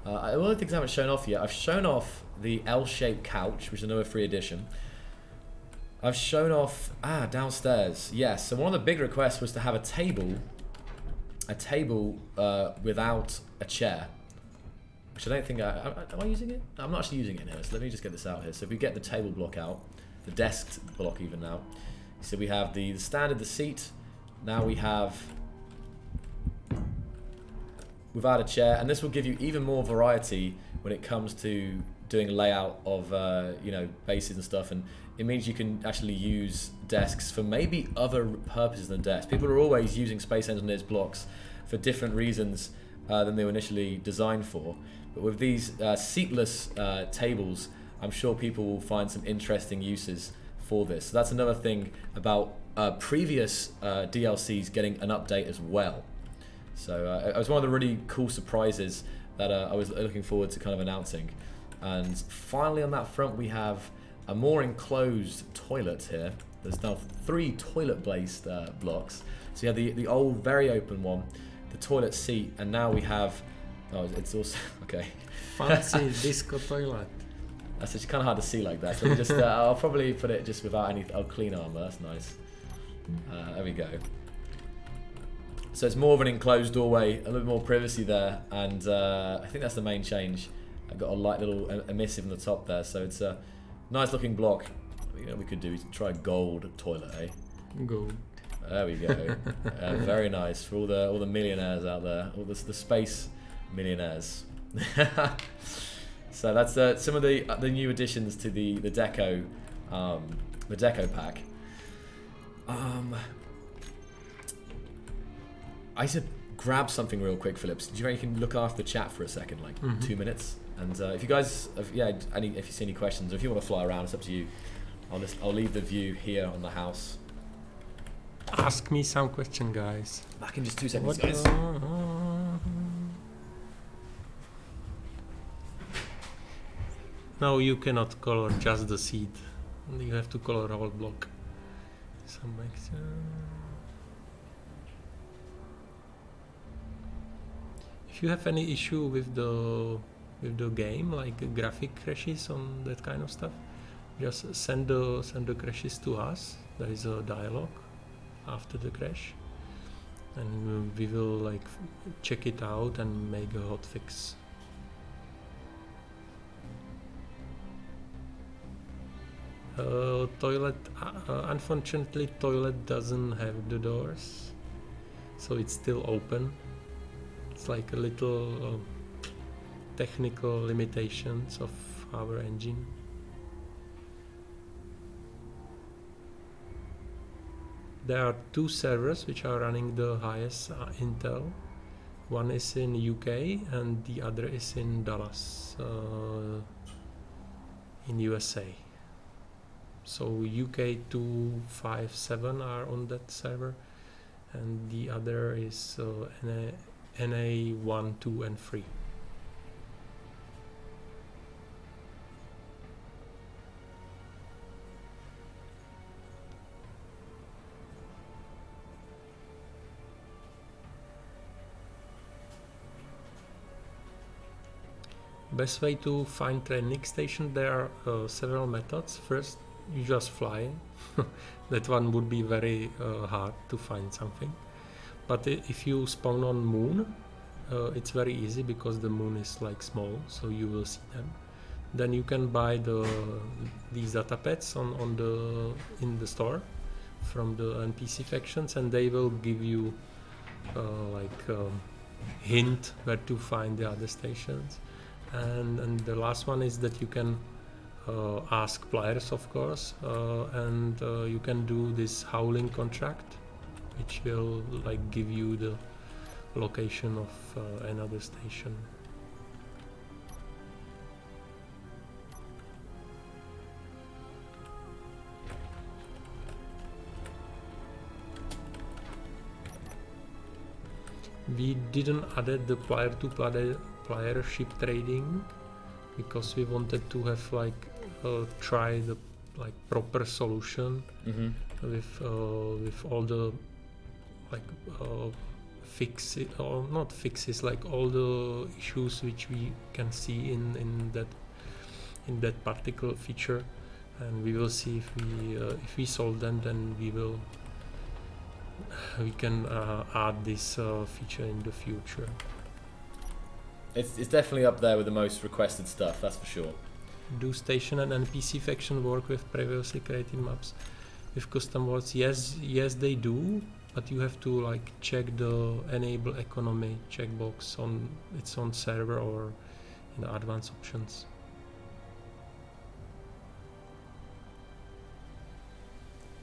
One of the things I haven't shown off yet, I've shown off the L-shaped couch, which is another free edition. I've shown off, downstairs, yes. So one of the big requests was to have a table without a chair, which I don't think, am I using it? I'm not actually using it now, so let me just get this out here. So if we get the table block out, the desk block even now, so we have the standard, the seat, now we have without a chair, and this will give you even more variety when it comes to doing a layout of bases and stuff, and it means you can actually use desks for maybe other purposes than desks. People are always using Space Engineers blocks for different reasons than they were initially designed for. But with these seatless tables, I'm sure people will find some interesting uses for this. So that's another thing about previous DLCs getting an update as well. So it was one of the really cool surprises that I was looking forward to kind of announcing. And finally on that front, we have a more enclosed toilet here. There's now 3 toilet-based blocks. So you have the old, very open one, the toilet seat, and now we have, oh, it's also, okay. Fancy disco toilet. That's just kind of hard to see like that. So just, I'll probably put it just without any, clean armor, that's nice. There we go. So it's more of an enclosed doorway, a little more privacy there, and I think that's the main change. I've got a light little emissive in the top there, so it's a nice looking block. You know, we could do try gold toilet, eh? Gold. There we go. Very nice for all the millionaires out there, all the space millionaires. So that's some of the new additions to the deco pack. I should grab something real quick, Phillips. Do you know you can look after the chat for a second, like 2 minutes? And if you guys, if you see any questions, or if you want to fly around, it's up to you. I'll leave the view here on the house. Ask me some question, guys. Back in just 2 seconds, guys. No, you cannot color just the seat. You have to color whole block. Some If you have any issue with the game, like graphic crashes on that kind of stuff, just send the crashes to us. There is a dialogue after the crash, and we will like check it out and make a hot fix. Toilet, unfortunately, toilet doesn't have the doors, so it's still open. It's like a little technical limitations of our engine. There are 2 servers which are running the highest Intel. One is in UK and the other is in Dallas, in USA. So UK 257 are on that server, and the other is NA 1, 2, and 3. Best way to find training station, there are several methods. First, you just fly. That one would be very hard to find something. But if you spawn on moon, it's very easy because the moon is like small, so you will see them. Then you can buy these data pads in the store from the NPC factions, and they will give you hint where to find the other stations. And the last one is that you can ask players, of course, and you can do this howling contract, which will like give you the location of another station. We didn't add the player to player ship trading because we wanted to have like try the like proper solution with all the like fixes, or not fixes, like all the issues which we can see in that particular feature, and we will see if we solve them, then we can add this feature in the future. It's definitely up there with the most requested stuff, that's for sure. Do station and NPC faction work with previously created maps with custom worlds? Yes, they do, but you have to like check the enable economy checkbox on its own server or in the advanced options.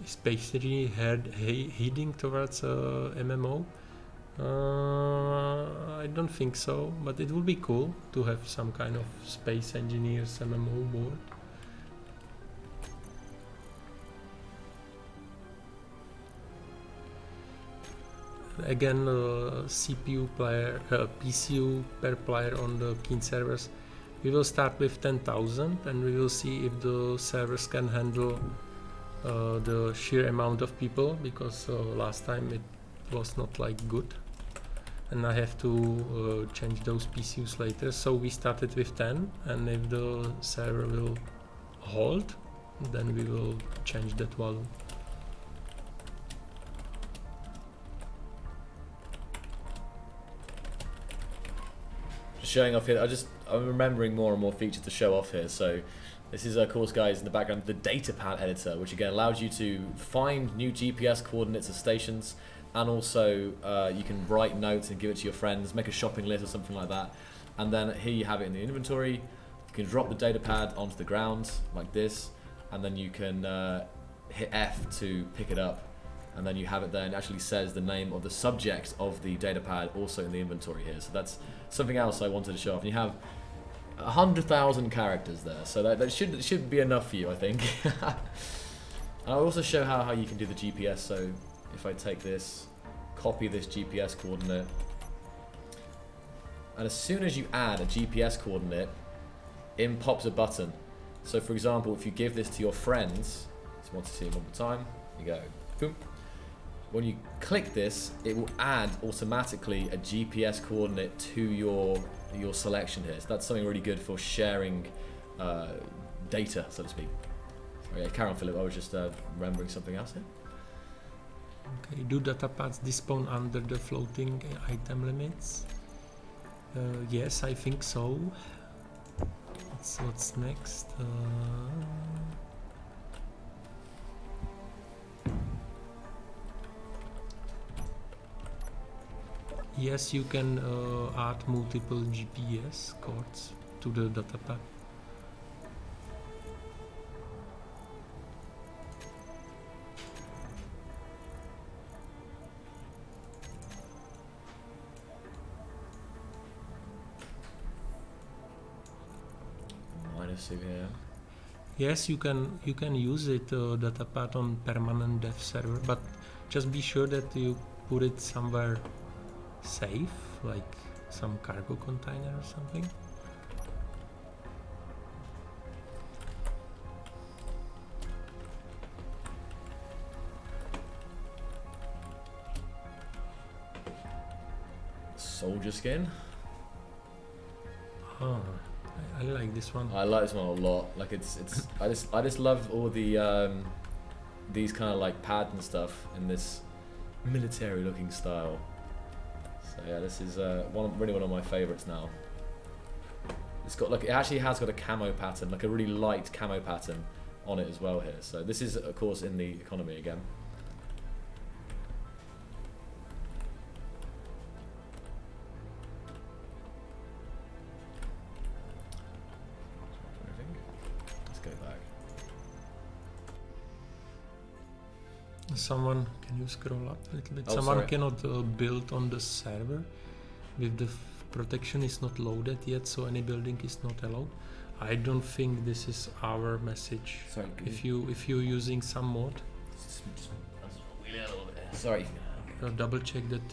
Is basically heading towards MMO? I don't think so, but it would be cool to have some kind of space engineers MMO board. Again, CPU player, PCU per player on the Keen servers. We will start with 10,000 and we will see if the servers can handle the sheer amount of people, because last time it was not like good. And I have to change those PCUs later. So we started with 10, and if the server will hold, then we will change that volume. Showing off here, I'm remembering more and more features to show off here. So this is, of course, guys, in the background, the datapad editor, which again allows you to find new GPS coordinates of stations, and also you can write notes and give it to your friends, make a shopping list or something like that. And then here you have it in the inventory. You can drop the datapad onto the ground like this, and then you can hit F to pick it up. And then you have it there, and it actually says the name of the subject of the datapad also in the inventory here. So that's something else I wanted to show off. And you have 100,000 characters there, so that should be enough for you, I think. And I'll also show how you can do the GPS. So if I take this, copy this GPS coordinate, and as soon as you add a GPS coordinate, in pops a button. So for example, if you give this to your friends, so you want to see it one more time, you go, boom. When you click this, it will add automatically a GPS coordinate to your selection here. So that's something really good for sharing data, so to speak. Okay, carry on, Philip. I was just remembering something else here. Okay, do datapads despawn under the floating item limits? Yes, I think so. What's next? Yes, you can add multiple GPS cords to the datapad. Minus here. Yes, you can use it datapad on permanent dev server, but just be sure that you put it somewhere safe, like some cargo container or something. Soldier skin. Oh, I like this one. I like this one a lot. Like it's I just love all the these kind of like pads and stuff in this military looking style. So yeah, this is really one of my favorites now. It's got like, it actually has got a camo pattern, like a really light camo pattern on it as well here. So this is of course in the economy again. Let's go back. Someone, can you scroll up a little bit? Oh, Someone sorry. cannot build on the server with the protection is not loaded yet, so any building is not allowed. I don't think this is our message. Sorry, If you're using some mod, sorry. double check that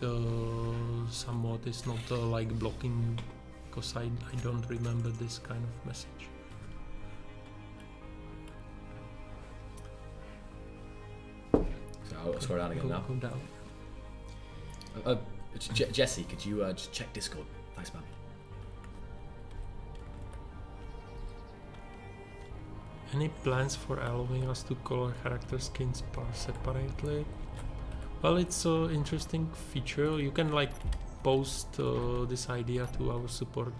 some mod is not like blocking, because I don't remember this kind of message. So I'll scroll down again now. Go down. Jesse, could you just check Discord? Thanks, man. Any plans for allowing us to color character skins separately? Well, it's an interesting feature. You can like post this idea to our support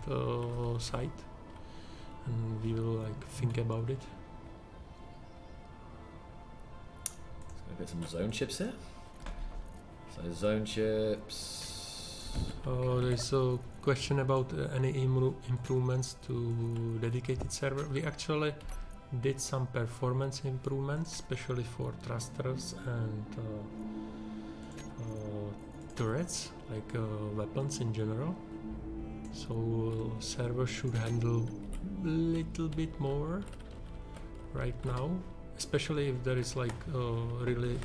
site, and we will like think about it. So get some zone chips here. So zone chips. There's a question about any improvements to dedicated server. We actually did some performance improvements, especially for thrusters and turrets. like weapons in general. So server should handle a little bit more right now, especially if there is like really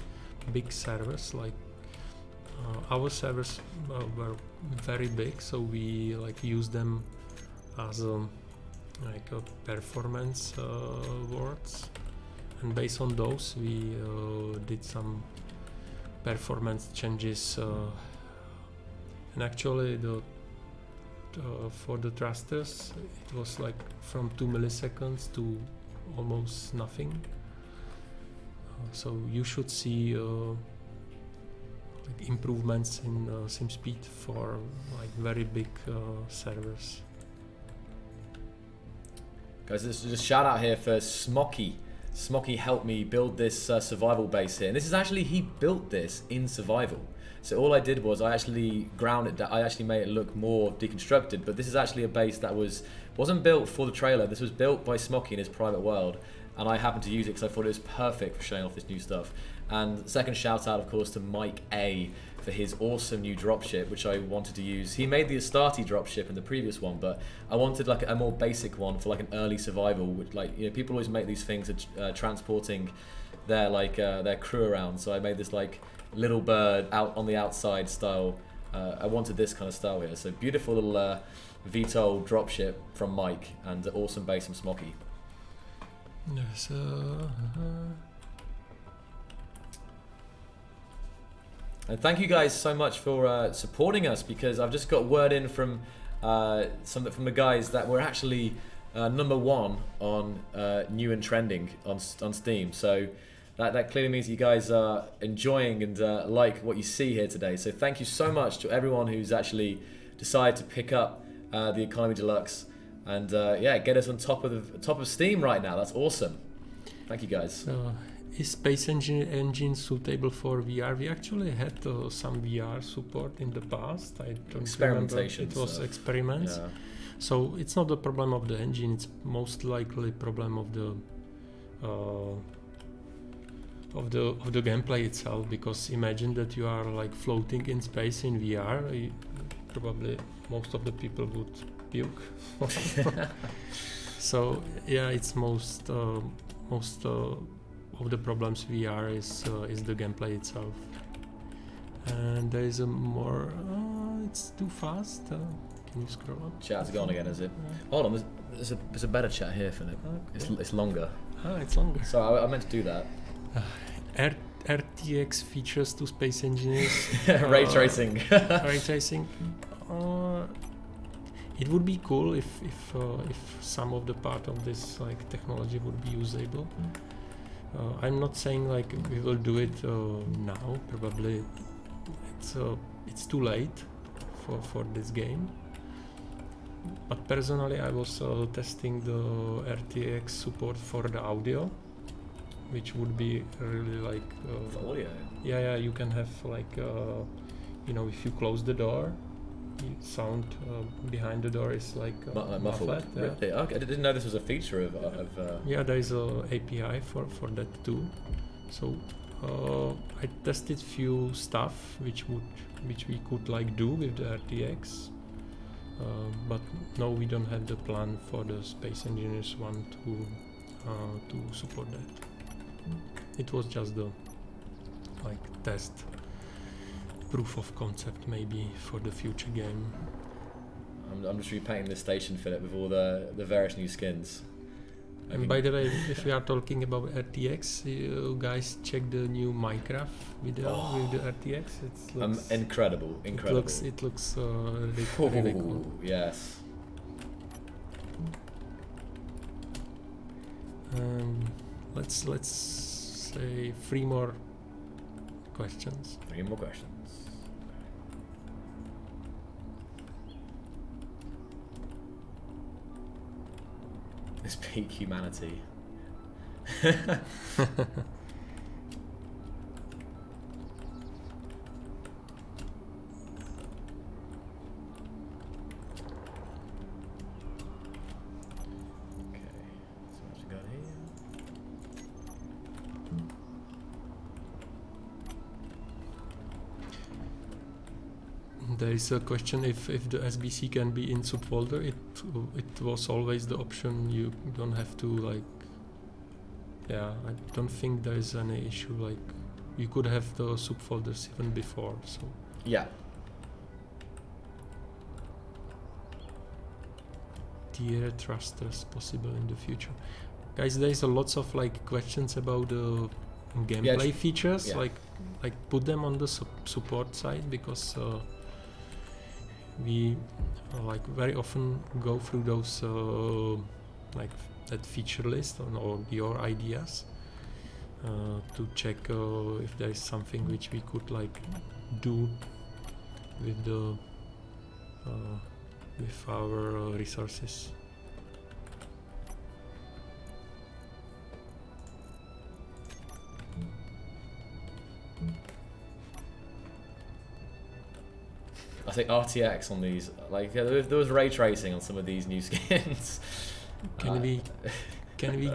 big servers. Like our servers were very big, so we like use them as a performance words, and based on those we did some performance changes, and actually the for the thrusters it was like from 2 milliseconds to almost nothing, so you should see like improvements in sim speed for like very big servers. Guys, this is a shout out here for Smoky. Smoky helped me build this survival base here, and this is actually, he built this in survival. So all I did was I actually ground it down. I actually made it look more deconstructed, but this is actually a base that wasn't built for the trailer. This was built by Smoky in his private world, and I happened to use it because I thought it was perfect for showing off this new stuff. And second shout out, of course, to Mike A for his awesome new dropship, which I wanted to use. He made the Astarte dropship in the previous one, but I wanted like a more basic one for like an early survival. Which, like, you know, people always make these things transporting their their crew around. So I made this like little bird out on the outside style. I wanted this kind of style here. So beautiful little VTOL dropship from Mike, and awesome base from Smoky. Yes. And thank you guys so much for supporting us, because I've just got word in from from the guys that we're actually #1 on new and trending on Steam. So that clearly means you guys are enjoying and like what you see here today. So thank you so much to everyone who's actually decided to pick up the Economy Deluxe and yeah, get us on top of Steam right now. That's awesome. Thank you guys. Is Space Engine suitable for VR? We actually had some VR support in the past. I don't Experimentation. Remember. It was experiments. Yeah. So it's not the problem of the engine. It's most likely problem of the gameplay itself. Because imagine that you are like floating in space in VR. Probably most of the people would puke. So yeah, it's most of the problems VR is the gameplay itself. And there is a more it's too fast. Can you scroll up? Chat's gone again, is it? Hold on, there's a better chat here, Philip. It's longer. It's longer. So I meant to do that. RTX features to Space Engineers. Ray tracing. Ray tracing. It would be cool if some of the part of this like technology would be usable. I'm not saying like we will do it now. Probably it's too late for this game. But personally, I was testing the RTX support for the audio, which would be really like for audio. Yeah, you can have like you know, if you close the door, sound behind the door is like muffled. Yeah. Really? Okay, I didn't know this was a feature of Yeah, there is a API for that too. So I tested few stuff which we could like do with the RTX, but no, we don't have the plan for the Space Engineers one to support that. It was just the like test. Proof of concept maybe for the future game. I'm just repainting this station, Philip, with all the various new skins. And by the way, if we are talking about RTX, you guys check the new Minecraft video with the RTX. It looks incredible. It looks really cool. Yes. Let's say 3 more questions. 3 more questions. This peak humanity. There is a question if the SBC can be in subfolder. It was always the option. You don't have to like. Yeah, I don't think there is any issue. Like, you could have the subfolders even before. So Yeah. tier trusters possible in the future. Guys, there is a lots of like questions about the gameplay features. Yeah. Like put them on the support side, because we like very often go through those like that feature list or your ideas to check if there is something which we could like do with the with our resources. I think RTX on these, like there was ray tracing on some of these new skins. Can we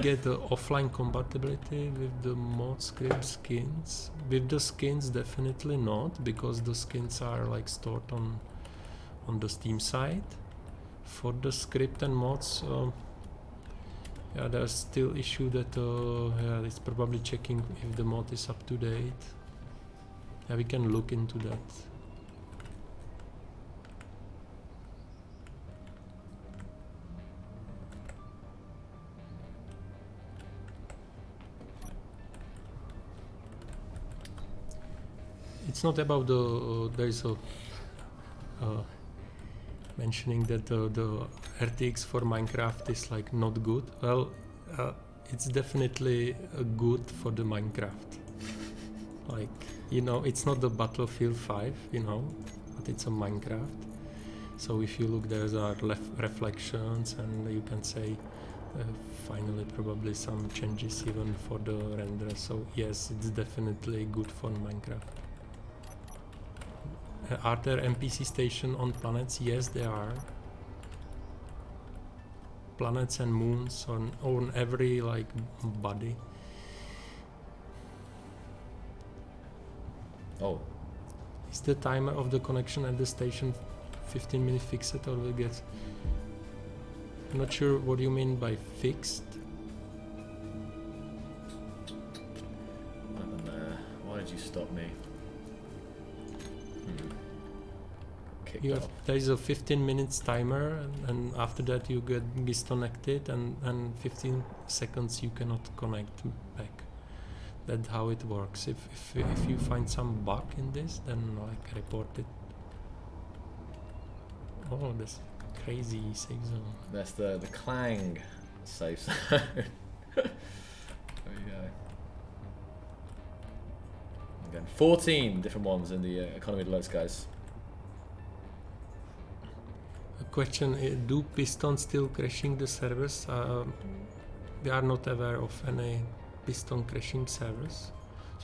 get the offline compatibility with the mod script skins? With the skins, definitely not, because the skins are like stored on the Steam side. For the script and mods, yeah, there's still issue that yeah, it's probably checking if the mod is up to date. Yeah, we can look into that. It's not about the there is a mentioning that the RTX for Minecraft is like not good. Well, it's definitely good for the Minecraft. Like, you know, it's not the Battlefield 5, you know, but it's a Minecraft. So if you look, there are reflections, and you can say finally probably some changes even for the render. So yes, it's definitely good for Minecraft. Are there NPC stations on planets? Yes, there are. Planets and moons on every like body. Oh. Is the timer of the connection at the station 15 minutes fixed, or will get? I'm not sure what you mean by fixed. What happened there? Why did you stop me? There is a 15 minutes timer, and after that you get disconnected, and 15 seconds you cannot connect back. That's how it works. If you find some bug in this, then like report it. Oh, that's crazy safe zone. That's the Clang safe zone. There you go. Again, 14 different ones in the economy deluxe, guys. Question: do Piston still crashing the servers? We are not aware of any Piston crashing servers.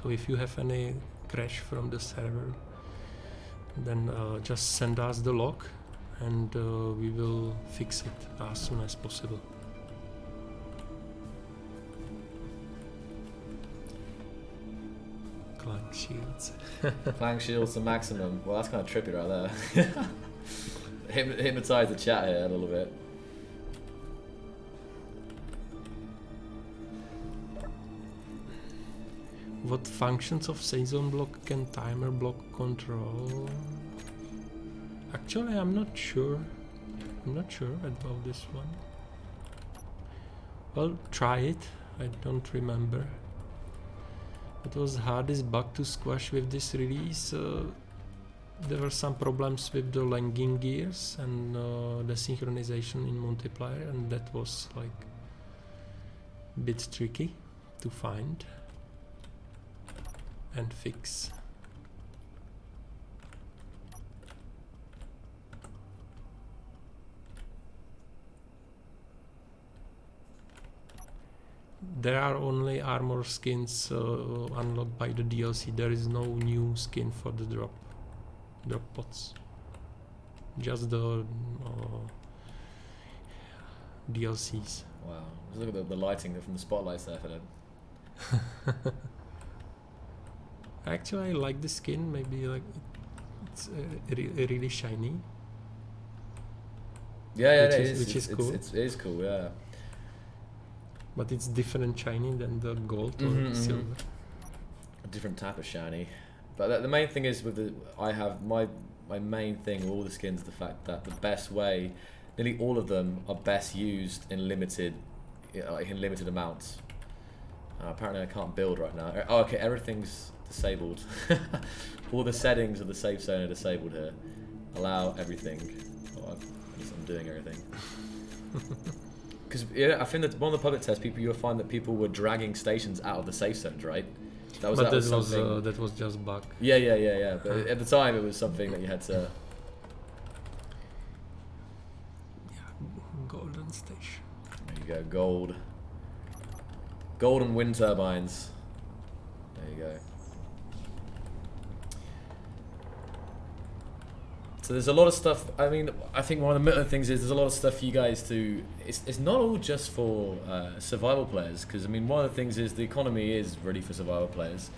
So if you have any crash from the server, then just send us the log, and we will fix it as soon as possible. Clank shields. Clang shields to maximum. Well, that's kind of trippy right there. Hypnotize the chat here a little bit. What functions of season block can timer block control? Actually, I'm not sure. I'm not sure about this one. Well, try it. I don't remember. It was the hardest bug to squash with this release. There were some problems with the landing gears and the synchronization in multiplayer, and that was like a bit tricky to find and fix. There are only armor skins unlocked by the DLC. There is no new skin for the drop pods. Just the DLCs. Wow. Just look at the lighting from the spotlights there for them. Actually, I like the skin. Maybe like it's really shiny. Yeah, Which it is- is. which is cool. It is cool, yeah. But it's different shiny than the gold Mhm, or mhm. silver. A different type of shiny. But the main thing is with I have my main thing with all the skins, the fact that the best way, nearly all of them are best used in limited amounts. Apparently I can't build right now. Oh, okay, everything's disabled. All the settings of the safe zone are disabled here. Allow everything. Oh, I guess I'm doing everything. Because I think that one of the public tests, you'll find that people were dragging stations out of the safe zones, right? That was something. That was just bug. Yeah. But at the time, it was something that you had to. Golden station. There you go, gold. Golden wind turbines. There you go. So there's a lot of stuff. I mean, I think one of the things is there's a lot of stuff for you guys to. It's not all just for survival players, because I mean, one of the things is the economy is really for survival players,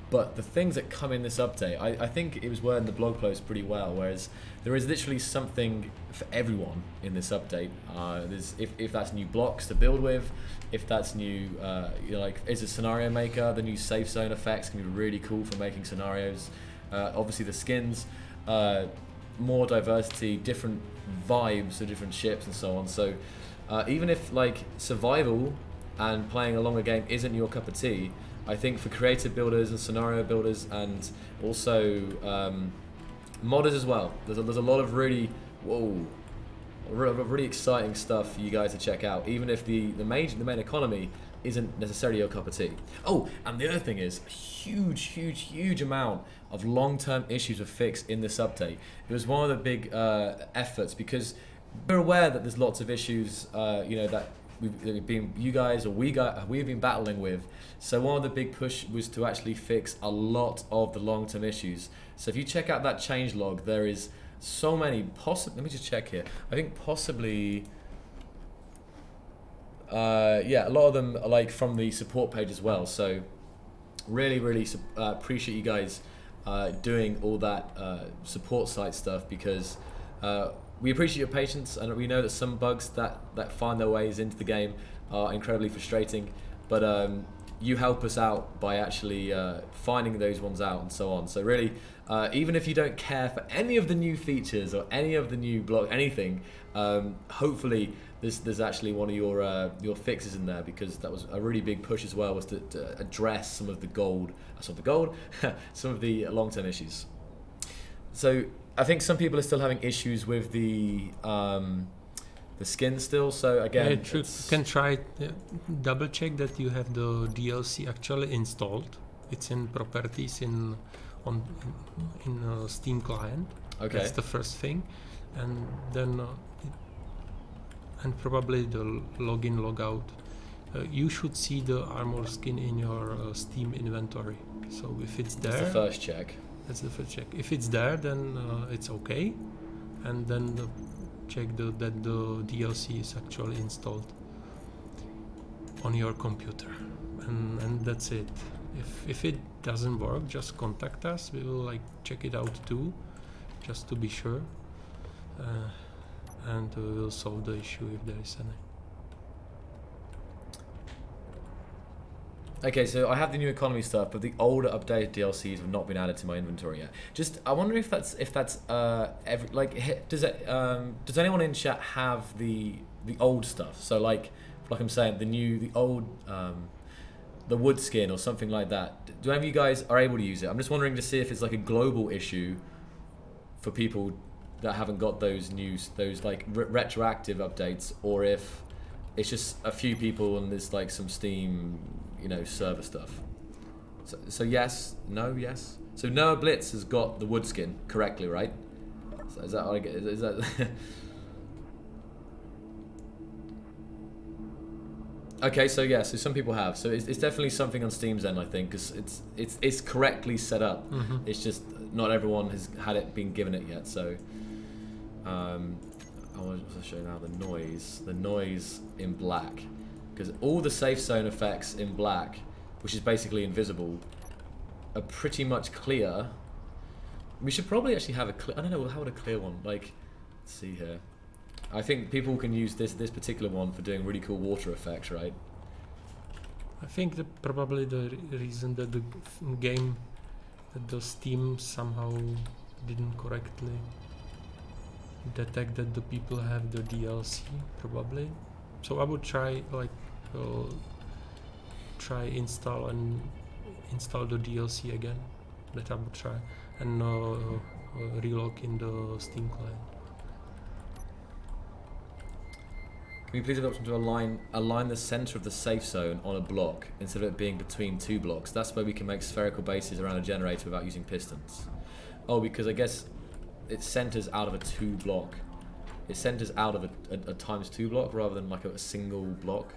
but the things that come in this update, I think it was worded in the blog post pretty well. Whereas there is literally something for everyone in this update. There's if that's new blocks to build with, if that's new, like is a scenario maker. The new safe zone effects can be really cool for making scenarios. Obviously the skins. More diversity, different vibes of different ships and so on. So even if like survival and playing a longer game isn't your cup of tea, I think for creative builders and scenario builders and also modders as well, there's a lot of really really exciting stuff for you guys to check out, even if the main economy isn't necessarily your cup of tea. Oh, and the other thing is a huge amount of long-term issues were fixed in this update. It was one of the big efforts, because we're aware that there's lots of issues, that we've been battling with. So one of the big push was to actually fix a lot of the long-term issues. So if you check out that change log, there is so many let me just check here. I think possibly. A lot of them are like from the support page as well. So really appreciate you guys doing all that support site stuff, because we appreciate your patience, and we know that some bugs that find their ways into the game are incredibly frustrating, but you help us out by actually finding those ones out and so on. So really, even if you don't care for any of the new features or any of the new anything, hopefully there's actually one of your fixes in there, because that was a really big push as well, was to address some of the some of the long-term issues. So I think some people are still having issues with the skin still. So again, you can try double check that you have the DLC actually installed. It's in properties in Steam client. Okay. That's the first thing, and then and probably the login logout. You should see the armor skin in your Steam inventory. So if it's there, that's the first check. That's the first check. If it's there, then it's okay, and then check that the DLC is actually installed on your computer, and that's it. If it doesn't work, just contact us. We will check it out too, just to be sure, and we will solve the issue if there is any. Okay, so I have the new economy stuff, but the older updated DLCs have not been added to my inventory yet. I wonder if that's does anyone in chat have the old stuff? So like I'm saying, the old the wood skin or something like that. Do any of you guys are able to use it? I'm just wondering to see if it's like a global issue for people that haven't got those retroactive updates, or if it's just a few people and there's like some Steam server stuff. So yes, no, yes. So Noah Blitz has got the wood skin correctly, right? So is that what I get? Is that okay? So yeah, so some people have. So it's definitely something on Steam's end, I think, because it's correctly set up. Mm-hmm. It's just not everyone has been given it yet. So I want to show now the noise in black. Because all the safe zone effects in black, which is basically invisible, are pretty much clear. We should probably actually have a I don't know, how would a clear one, like, let's see here. I think people can use this particular one for doing really cool water effects, right? I think probably the reason that the game, that the Steam somehow didn't correctly detect that the people have the DLC, probably. So I would try install the DLC again. That I would try, and relog in the Steam client. Can we please have the option to align the center of the safe zone on a block instead of it being between two blocks? That's where we can make spherical bases around a generator without using pistons. Oh, because I guess it centers out of a 2 block. It centers out of a times 2 block rather than like a single block.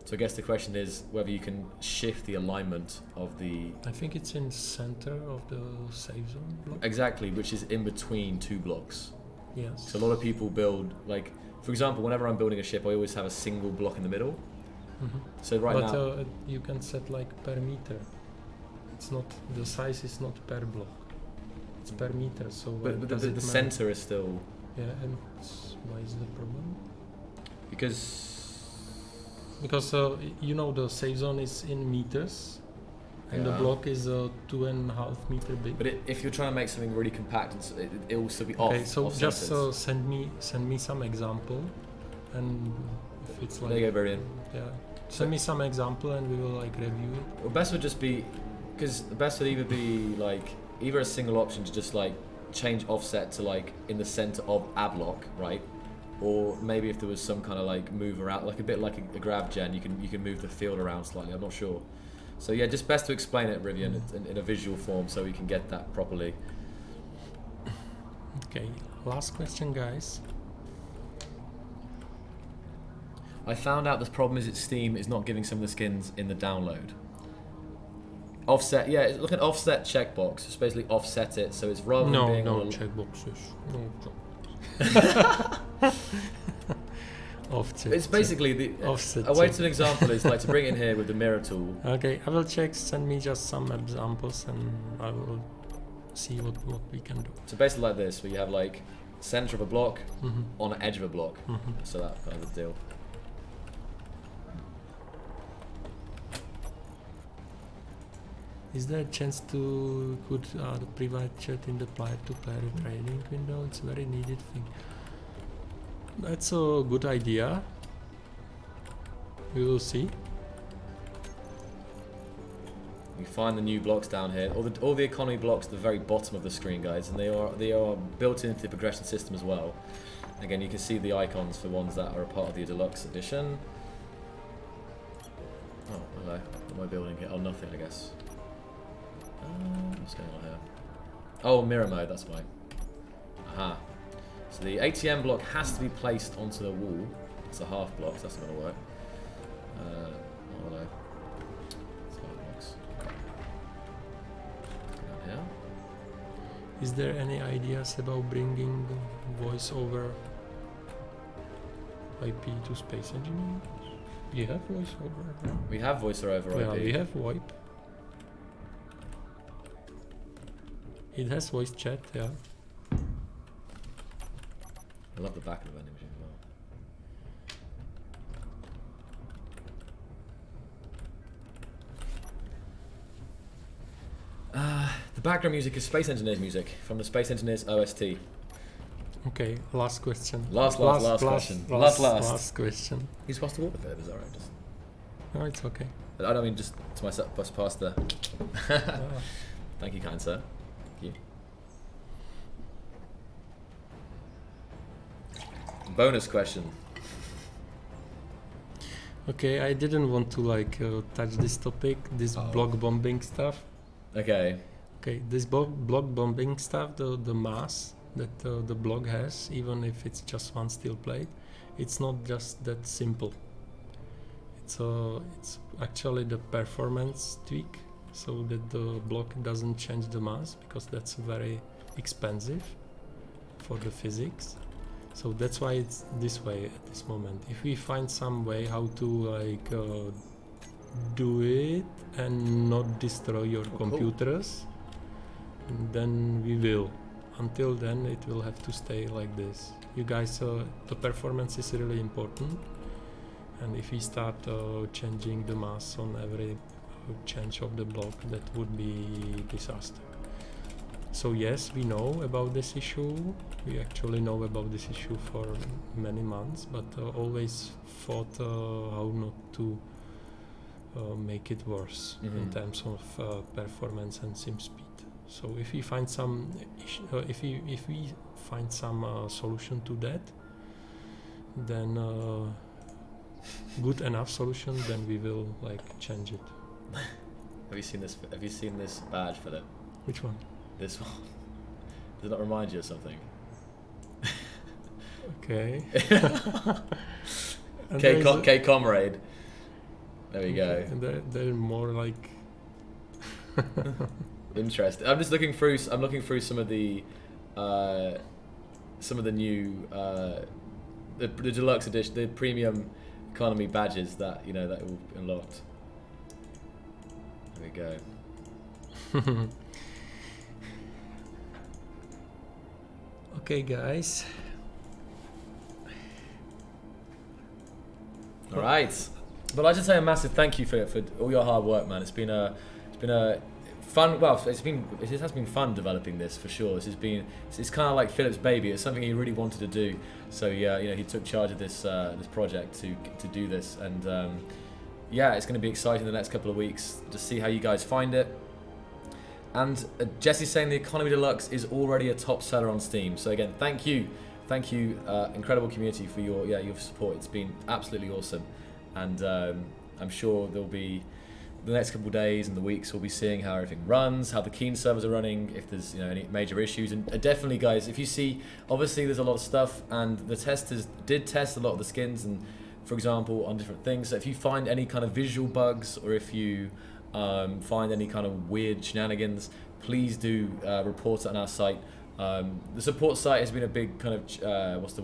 So I guess the question is whether you can shift the alignment of the... I think it's in center of the safe zone block. Exactly, which is in between 2 blocks. Yes. So a lot of people build, like, for example, whenever I'm building a ship, I always have a single block in the middle. Mm-hmm. So now... you can set like per meter. It's not, the size is not per block. It's per meter, so... But the center is still... Yeah, and why is the problem? Because you know, the safe zone is in meters, and the block is 2.5 meter big. But if you're trying to make something really compact, it will still be off. Okay, so off just send send me some example, and if it's like... There you go, brilliant. Yeah, send me some example, and we will like review it. Well, best would just be, because the best would either be like either a single option to just like change offset to like in the center of a block, right? Or maybe if there was some kind of like move around, like a bit like a grab gen, you can move the field around slightly. I'm not sure. So yeah, just best to explain it, Rivian, in a visual form so we can get that properly. Okay, last question, guys. I found out the problem is that Steam is not giving some of the skins in the download. Offset, yeah, look at offset checkbox. Just basically offset it so it's rather than being no checkboxes. Offset. It's basically the offset. A way to an example is like to bring it in here with the mirror tool. Okay, I will check. Send me just some examples, and I will see what we can do. So basically like this, where you have like center of a block on an edge of a block. So that kind of a deal. Is there a chance to put the private chat in the player-to-player trading window? It's a very needed thing. That's a good idea. We will see. You find the new blocks down here. All the economy blocks at the very bottom of the screen, guys, and they are built into the progression system as well. Again, you can see the icons for ones that are a part of the deluxe edition. Oh, hello. What am I building here? Oh, nothing, I guess. What's going on here? Oh, mirror mode, that's why. Aha. So the ATM block has to be placed onto the wall. It's a half block, so that's not going to work. Oh, hello. It's half blocks. Down here. Is there any ideas about bringing voice over IP to Space Engineering? You have voice over? No? We have voice over IP. Yeah, we have VoIP. It has voice chat, yeah. I love the back of the vending machine as well. The background music is Space Engineers music from the Space Engineers OST. Okay, last question. Last question. Last question. He's past the water there, is that right? Just, No, it's okay. I don't mean just to myself, but past the... Thank you, kind sir. Thank you. Bonus question. Okay, I didn't want to like touch this topic, this block bombing stuff. Okay. Okay, this block bombing stuff, the mass that the block has, even if it's just one steel plate, it's not just that simple. It's actually the performance tweak, so that the block doesn't change the mass, because that's very expensive for the physics. So that's why it's this way at this moment. If we find some way how to like do it and not destroy your computers, then we will. Until then, it will have to stay like this. You guys, the performance is really important, and if we start changing the mass on every change of the block, that would be disaster. So yes, we know about this issue. We actually know about this issue for many months, but always thought how not to make it worse in terms of performance and sim speed. So if we find some, if we find some solution to that, then good enough solution, then we will like change it. Have you seen this? Have you seen this badge, Philip? Which one? This one. Does it not remind you of something? Okay. K Comrade. There we go. And they're more like. Interesting. I'm just looking through. I'm looking through some of the new the deluxe edition, the premium economy badges that that will be unlocked. There we go. Okay, guys. All right. But I'd just say a massive thank you for all your hard work, man. It's been a fun. Well, it has been fun developing this for sure. It's kind of like Philip's baby. It's something he really wanted to do. So yeah, he took charge of this project to do this, and it's going to be exciting the next couple of weeks to see how you guys find it. And Jesse's saying the Economy Deluxe is already a top seller on Steam. So again, thank you, incredible community for your support. It's been absolutely awesome, and I'm sure there'll be the next couple of days and the weeks we'll be seeing how everything runs, how the Keen servers are running, if there's any major issues. And definitely, guys, if you see, obviously there's a lot of stuff, and the testers did test a lot of the skins, and for example on different things. So if you find any kind of visual bugs, or if you find any kind of weird shenanigans, please do report it on our site. The support site has been a big kind of not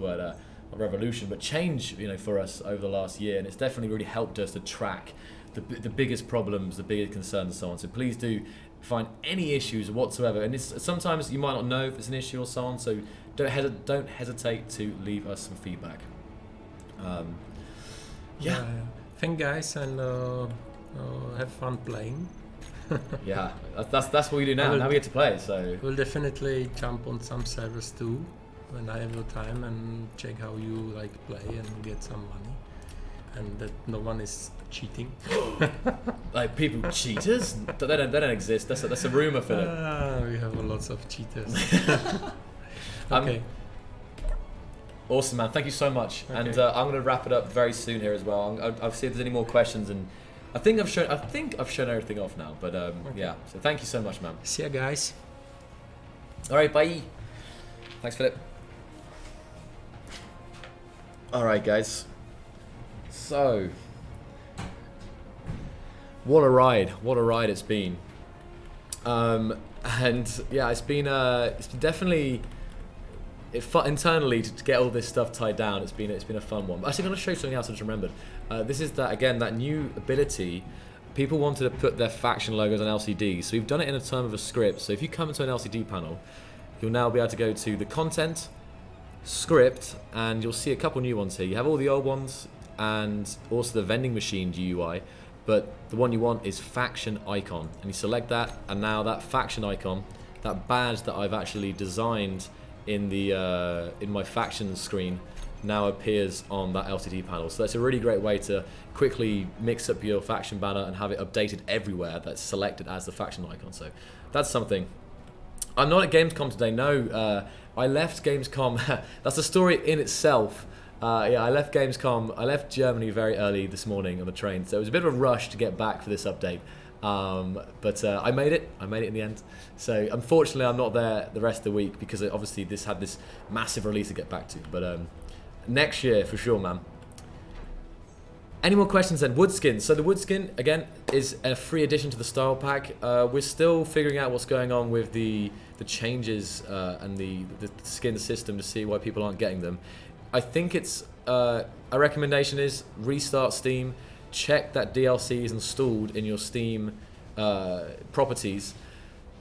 revolution, but change for us over the last year, and it's definitely really helped us to track the biggest problems, the biggest concerns, and so on. So please do find any issues whatsoever, and sometimes you might not know if it's an issue or so on. So don't hesitate to leave us some feedback. Thank guys, and have fun playing. Yeah, that's what we do now. Now we get to play. So we'll definitely jump on some servers too when I have the time, and check how you play and get some money, and that no one is cheating. Like people cheaters? They don't exist. That's a rumor, Philip. We have lots of cheaters. Okay. Awesome, man. Thank you so much. Okay. And I'm going to wrap it up very soon here as well. I'll see if there's any more questions, and I think I've shown everything off now. But yeah. So thank you so much, man. See ya, guys. All right, bye. Thanks, Philip. All right, guys. So, what a ride it's been. And yeah, it's been definitely internally to get all this stuff tied down. It's been a fun one. Actually, I'm going to show you something else I just remembered. This is that new ability. People wanted to put their faction logos on LCDs, so we've done it in a term of a script. So if you come into an LCD panel, you'll now be able to go to the content, script, and you'll see a couple new ones here. You have all the old ones and also the vending machine GUI, but the one you want is faction icon, and you select that, and now that faction icon, that badge that I've actually designed in my faction screen, now appears on that LCD panel. So that's a really great way to quickly mix up your faction banner and have it updated everywhere that's selected as the faction icon. So that's something. I'm not at Gamescom today, no. I left Gamescom. That's a story in itself. I left Gamescom. I left Germany very early this morning on the train, so it was a bit of a rush to get back for this update. But I made it. I made it in the end. So unfortunately, I'm not there the rest of the week because obviously this had this massive release to get back to. But next year for sure, man. Any more questions then? Woodskin. So the Woodskin, again, is a free addition to the style pack. We're still figuring out what's going on with the changes and the skin system to see why people aren't getting them. I think it's a recommendation is restart Steam, check that DLC is installed in your Steam properties,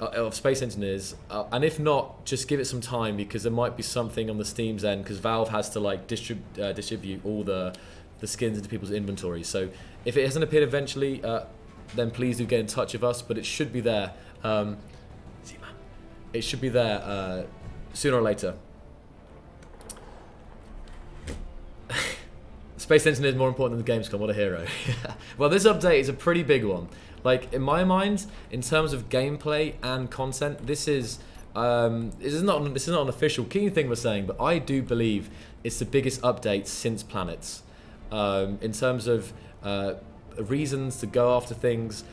of Space Engineers, and if not, just give it some time, because there might be something on the Steam's end, because Valve has to like distribute all the skins into people's inventory. So if it hasn't appeared eventually, then please do get in touch with us. But it should be there. It should be there sooner or later. Space Engineer is more important than the Gamescom. What a hero! Well, this update is a pretty big one. Like, in my mind, in terms of gameplay and content, this is not an official Keen thing we're saying, but I do believe it's the biggest update since Planets. In terms of reasons to go after things,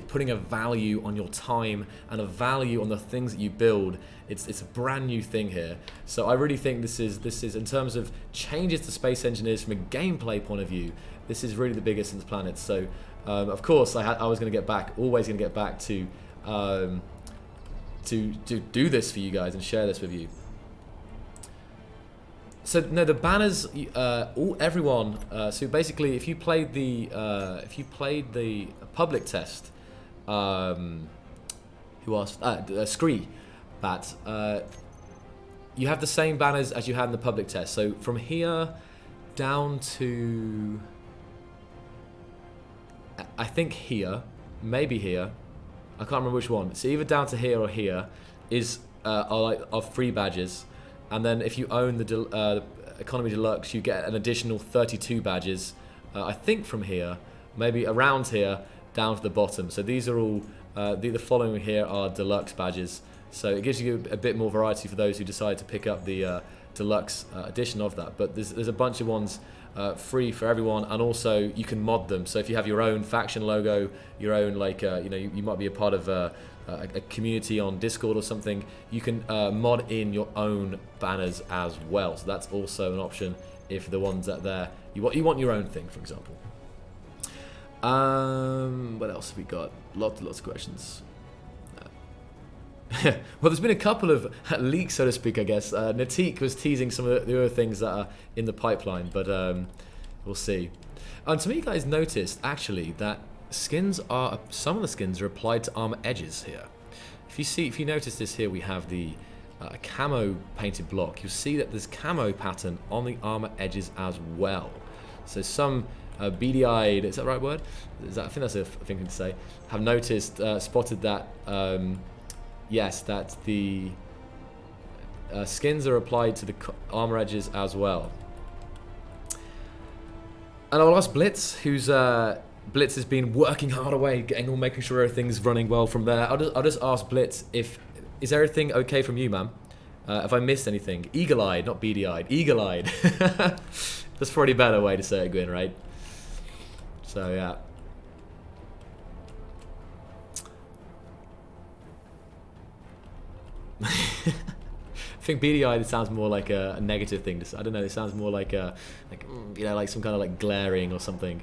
putting a value on your time and a value on the things that you build. It's a brand new thing here. So I really think this is in terms of changes to Space Engineers from a gameplay point of view, this is really the biggest since Planets. So of course I was going to get back, always going to get back to do this for you guys and share this with you. So no, the banners, everyone. So basically, if you played the public test, who asked? Scree, Bat. You have the same banners as you had in the public test. So from here down to, I think here, maybe here. I can't remember which one. So either down to here or here is are free badges. And then if you own the Economy Deluxe, you get an additional 32 badges, I think from here, maybe around here, down to the bottom. So these are all, the following here are Deluxe badges. So it gives you a bit more variety for those who decide to pick up the Deluxe edition of that. But there's a bunch of ones free for everyone, and also you can mod them. So if you have your own faction logo, your own, like, you might be a part of a community on Discord or something, you can mod in your own banners as well. So that's also an option if the ones that there you want your own thing, for example. What else have we got? Lots of questions. Well, there's been a couple of leaks, so to speak, I guess. Natik was teasing some of the other things that are in the pipeline, but we'll see. And some of you guys noticed actually that some of the skins are applied to armor edges here. If you notice this here, we have the camo painted block. You'll see that there's camo pattern on the armor edges as well. So some beady-eyed, is that the right word? I think that's a thing to say. Have noticed, spotted that. Yes, that the skins are applied to the armor edges as well. And I'll ask Blitz, who's Blitz has been working hard away, making sure everything's running well from there. I'll just ask Blitz, is everything okay from you, man? Have I missed anything? Eagle-eyed, not beady-eyed. Eagle-eyed. That's probably a better way to say it, Gwyn, right? So yeah. I think beady-eyed sounds more like a negative thing to say. I don't know. It sounds more like like some kind of like glaring or something.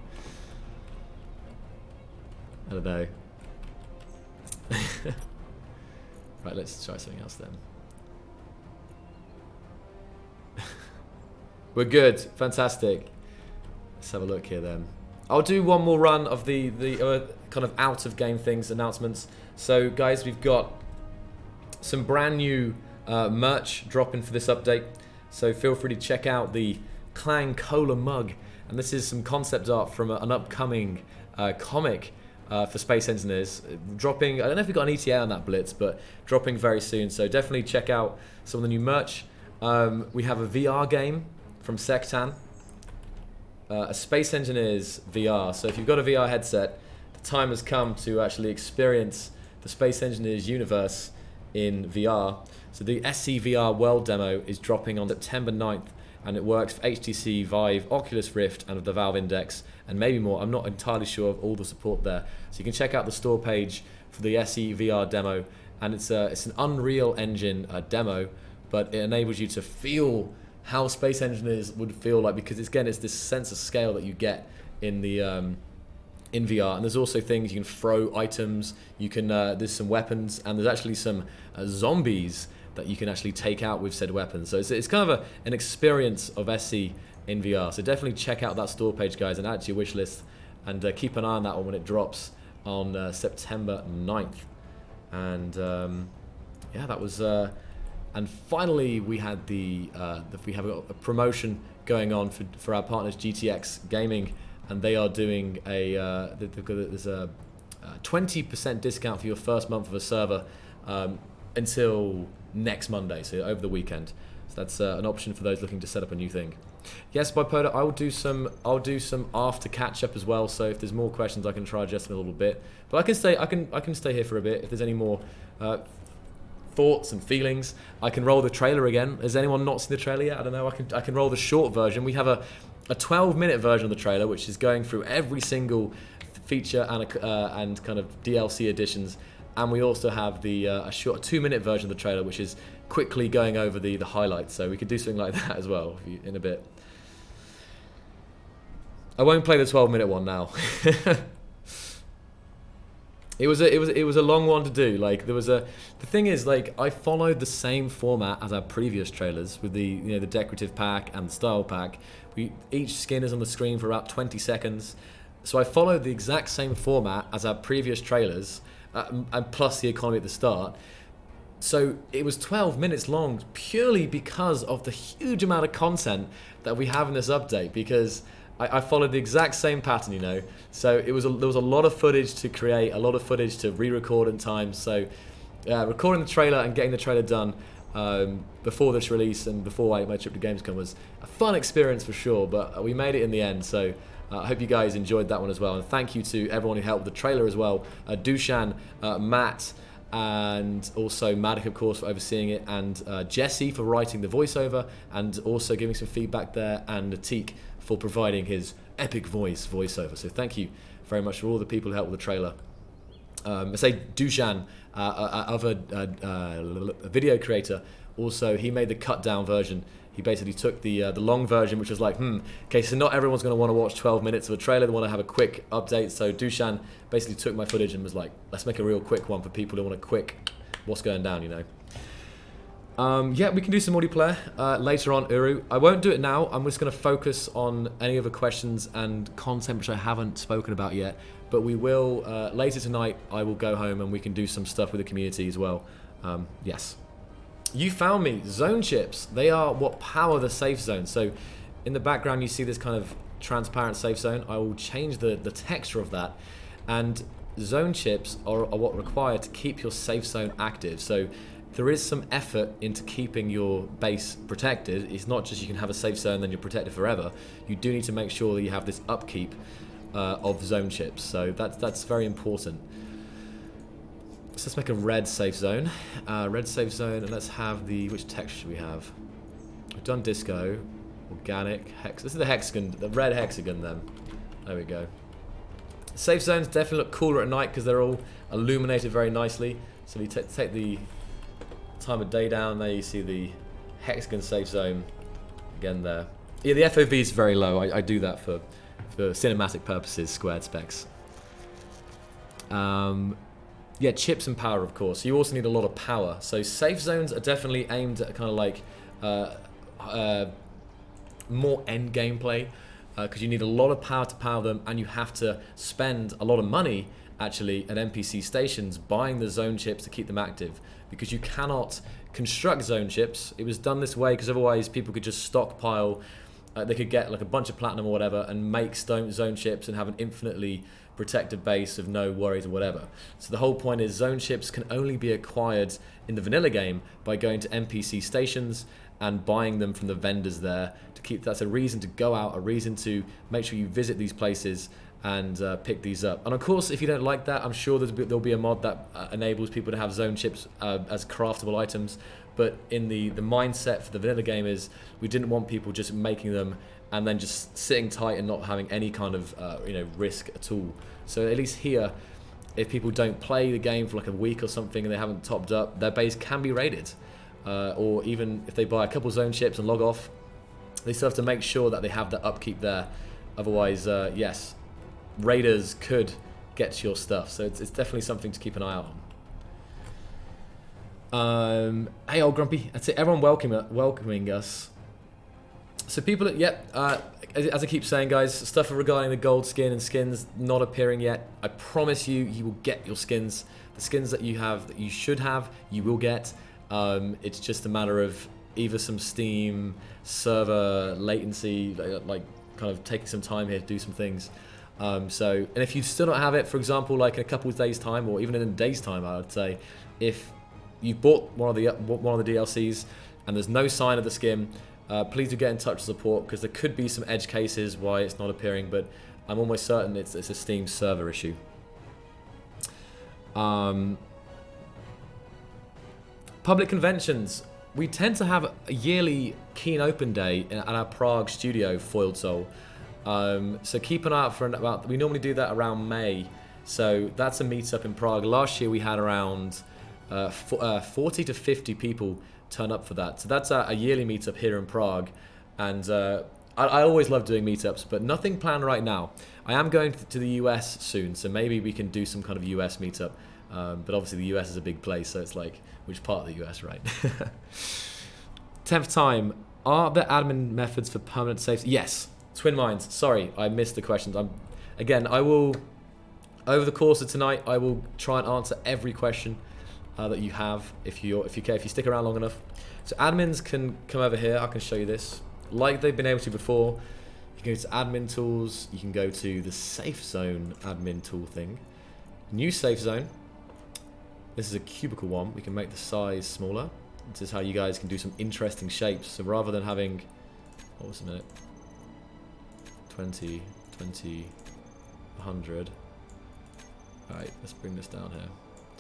I don't know. Right, let's try something else then. We're good. Fantastic. Let's have a look here then. I'll do one more run of the kind of out of game things announcements. So guys, we've got some brand new merch dropping for this update. So feel free to check out the Clang Cola mug. And this is some concept art from an upcoming comic for Space Engineers. Dropping, I don't know if we got an ETA on that, Blitz, but dropping very soon. So definitely check out some of the new merch. We have a VR game from Sectan. A Space Engineers VR. So if you've got a VR headset, the time has come to actually experience the Space Engineers universe in VR. So the SCVR World demo is dropping on September 9th, and it works for HTC Vive, Oculus Rift, and the Valve Index, and maybe more. I'm not entirely sure of all the support there. So you can check out the store page for the SCVR demo, and it's an Unreal Engine demo, but it enables you to feel how Space Engineers would feel like, because it's this sense of scale that you get in the in VR. And there's also things you can throw items, you can there's some weapons, and there's actually some zombies that you can actually take out with said weapons. So it's kind of an experience of SC in VR. So definitely check out that store page, guys, and add it to your wish list, and keep an eye on that one when it drops on September 9th. and yeah, that was. And finally, we had we have a promotion going on for our partners GTX Gaming, and they are doing there's a 20% discount for your first month of a server until next Monday, so over the weekend. So that's an option for those looking to set up a new thing. Yes, Bipolar, I'll do some after catch up as well. So if there's more questions, I can try adjusting a little bit. But I can stay here for a bit if there's any more thoughts and feelings. I can roll the trailer again. Has anyone not seen the trailer yet? I don't know. I can roll the short version. We have a 12-minute version of the trailer, which is going through every single feature and kind of DLC additions. And we also have a short 2-minute version of the trailer, which is quickly going over the highlights. So we could do something like that as well in a bit. I won't play the 12-minute one now. It was a long one to do. Like the thing is, like, I followed the same format as our previous trailers with the the decorative pack and the style pack. Each skin is on the screen for about 20 seconds. So I followed the exact same format as our previous trailers, and plus the economy at the start. So it was 12 minutes long purely because of the huge amount of content that we have in this update, because I followed the exact same pattern, So there was a lot of footage to create, a lot of footage to re-record in time. So recording the trailer and getting the trailer done before this release and before my trip to Gamescom was a fun experience for sure, but we made it in the end. So I hope you guys enjoyed that one as well. And thank you to everyone who helped with the trailer as well. Dushan, Matt, and also Madik, of course, for overseeing it, and Jesse for writing the voiceover and also giving some feedback there, and Atik for providing his epic voiceover. So thank you very much for all the people who helped with the trailer. I say Dushan, a video creator, also he made the cut down version. He basically took the long version, which was like, okay, so not everyone's going to want to watch 12 minutes of a trailer. They want to have a quick update. So Dushan basically took my footage and was like, let's make a real quick one for people who want a quick what's going down, Yeah, we can do some multiplayer later on, Uru. I won't do it now. I'm just going to focus on any other questions and content which I haven't spoken about yet. But we will, later tonight, I will go home and we can do some stuff with the community as well. Yes. You found me. Zone chips. They are what power the safe zone. So in the background, you see this kind of transparent safe zone. I will change the texture of that. And zone chips are what require to keep your safe zone active. So there is some effort into keeping your base protected. It's not just you can have a safe zone and then you're protected forever. You do need to make sure that you have this upkeep of zone chips. So that's very important. So let's make a red safe zone. Red safe zone, and let's have which texture should we have? We've done disco, organic, hex. This is the hexagon, the red hexagon then. There we go. Safe zones definitely look cooler at night because they're all illuminated very nicely. So we take the time of day down, there you see the hexagon safe zone again there. Yeah, the FOV is very low. I do that for cinematic purposes, squared specs. Yeah, chips and power, of course. You also need a lot of power. So safe zones are definitely aimed at kind of like more end gameplay, because you need a lot of power to power them, and you have to spend a lot of money actually at NPC stations buying the zone chips to keep them active, because you cannot construct zone chips. It was done this way because otherwise people could just stockpile. They could get like a bunch of platinum or whatever and make zone chips and have an infinitely protected base of no worries or whatever. So the whole point is zone chips can only be acquired in the vanilla game by going to NPC stations and buying them from the vendors there to keep. That's a reason to go out, a reason to make sure you visit these places and pick these up. And of course, if you don't like that, I'm sure there'll be a mod that enables people to have zone chips as craftable items. But in the mindset for the vanilla game is we didn't want people just making them and then just sitting tight and not having any kind of risk at all. So at least here, if people don't play the game for like a week or something and they haven't topped up, their base can be raided. Or even if they buy a couple zone chips and log off, they still have to make sure that they have that upkeep there. Otherwise, yes, raiders could get to your stuff. So it's definitely something to keep an eye out on. Hey, old Grumpy. That's it. Everyone welcoming us. So people, as I keep saying, guys, stuff regarding the gold skin and skins not appearing yet. I promise you, you will get your skins. The skins that you have, that you should have, you will get. It's just a matter of either some Steam server latency, like kind of taking some time here to do some things. And if you still don't have it, for example, like in a couple of days' time, or even in a day's time, I would say, if you bought one of the DLCs and there's no sign of the skin, please do get in touch with support, because there could be some edge cases why it's not appearing, but I'm almost certain it's a Steam server issue. Public conventions. We tend to have a yearly Keen Open Day at our Prague studio, Foiled Soul. So keep an eye out for about. We normally do that around May. So that's a meetup in Prague. Last year we had around 40 to 50 people turn up for that. So that's a yearly meetup here in Prague. And I always love doing meetups, but nothing planned right now. I am going to the US soon, so maybe we can do some kind of US meetup. But obviously the US is a big place, so it's like, which part of the US, right? 10th time. Are there admin methods for permanent saves? Yes. Twin Minds. Sorry, I missed the questions. I will, over the course of tonight, I will try and answer every question that you have, if you stick around long enough. So admins can come over here. I can show you this, like they've been able to before. You can go to admin tools. You can go to the safe zone admin tool thing. New safe zone. This is a cubicle one. We can make the size smaller. This is how you guys can do some interesting shapes. So rather than having, what was a minute? 20, 20, 100. Alright, let's bring this down here.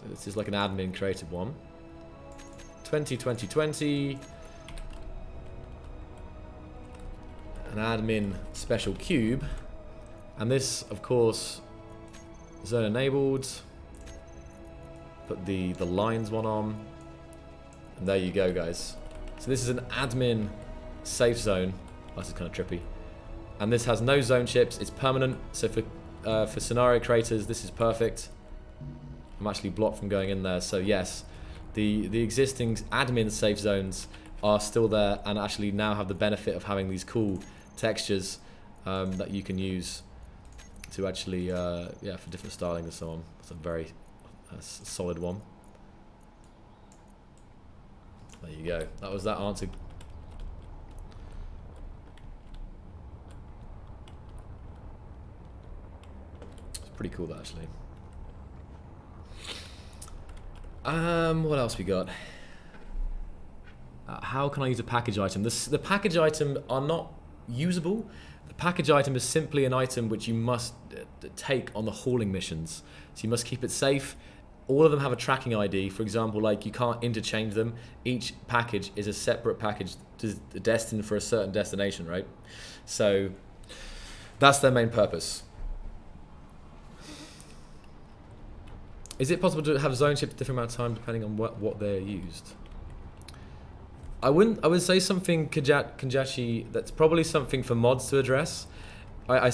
So this is like an admin created one. 20, 20, 20. An admin special cube. And this, of course, zone enabled. Put the lines one on. And there you go, guys. So this is an admin safe zone. Oh, this is kind of trippy. And this has no zone chips. It's permanent. So for scenario creators, this is perfect. I'm actually blocked from going in there. So yes, the existing admin safe zones are still there, and actually now have the benefit of having these cool textures that you can use to actually, yeah, for different styling and so on. It's a very solid one. There you go. That was that answer. It's pretty cool, that, actually. What else we got? How can I use a package item? The package item are not usable. The package item is simply an item which you must take on the hauling missions. So you must keep it safe. All of them have a tracking ID. For example, like you can't interchange them. Each package is a separate package destined for a certain destination, right? So that's their main purpose. Is it possible to have zone chips a different amount of time depending on what they're used? I would say something Kajachi, that's probably something for mods to address. I'm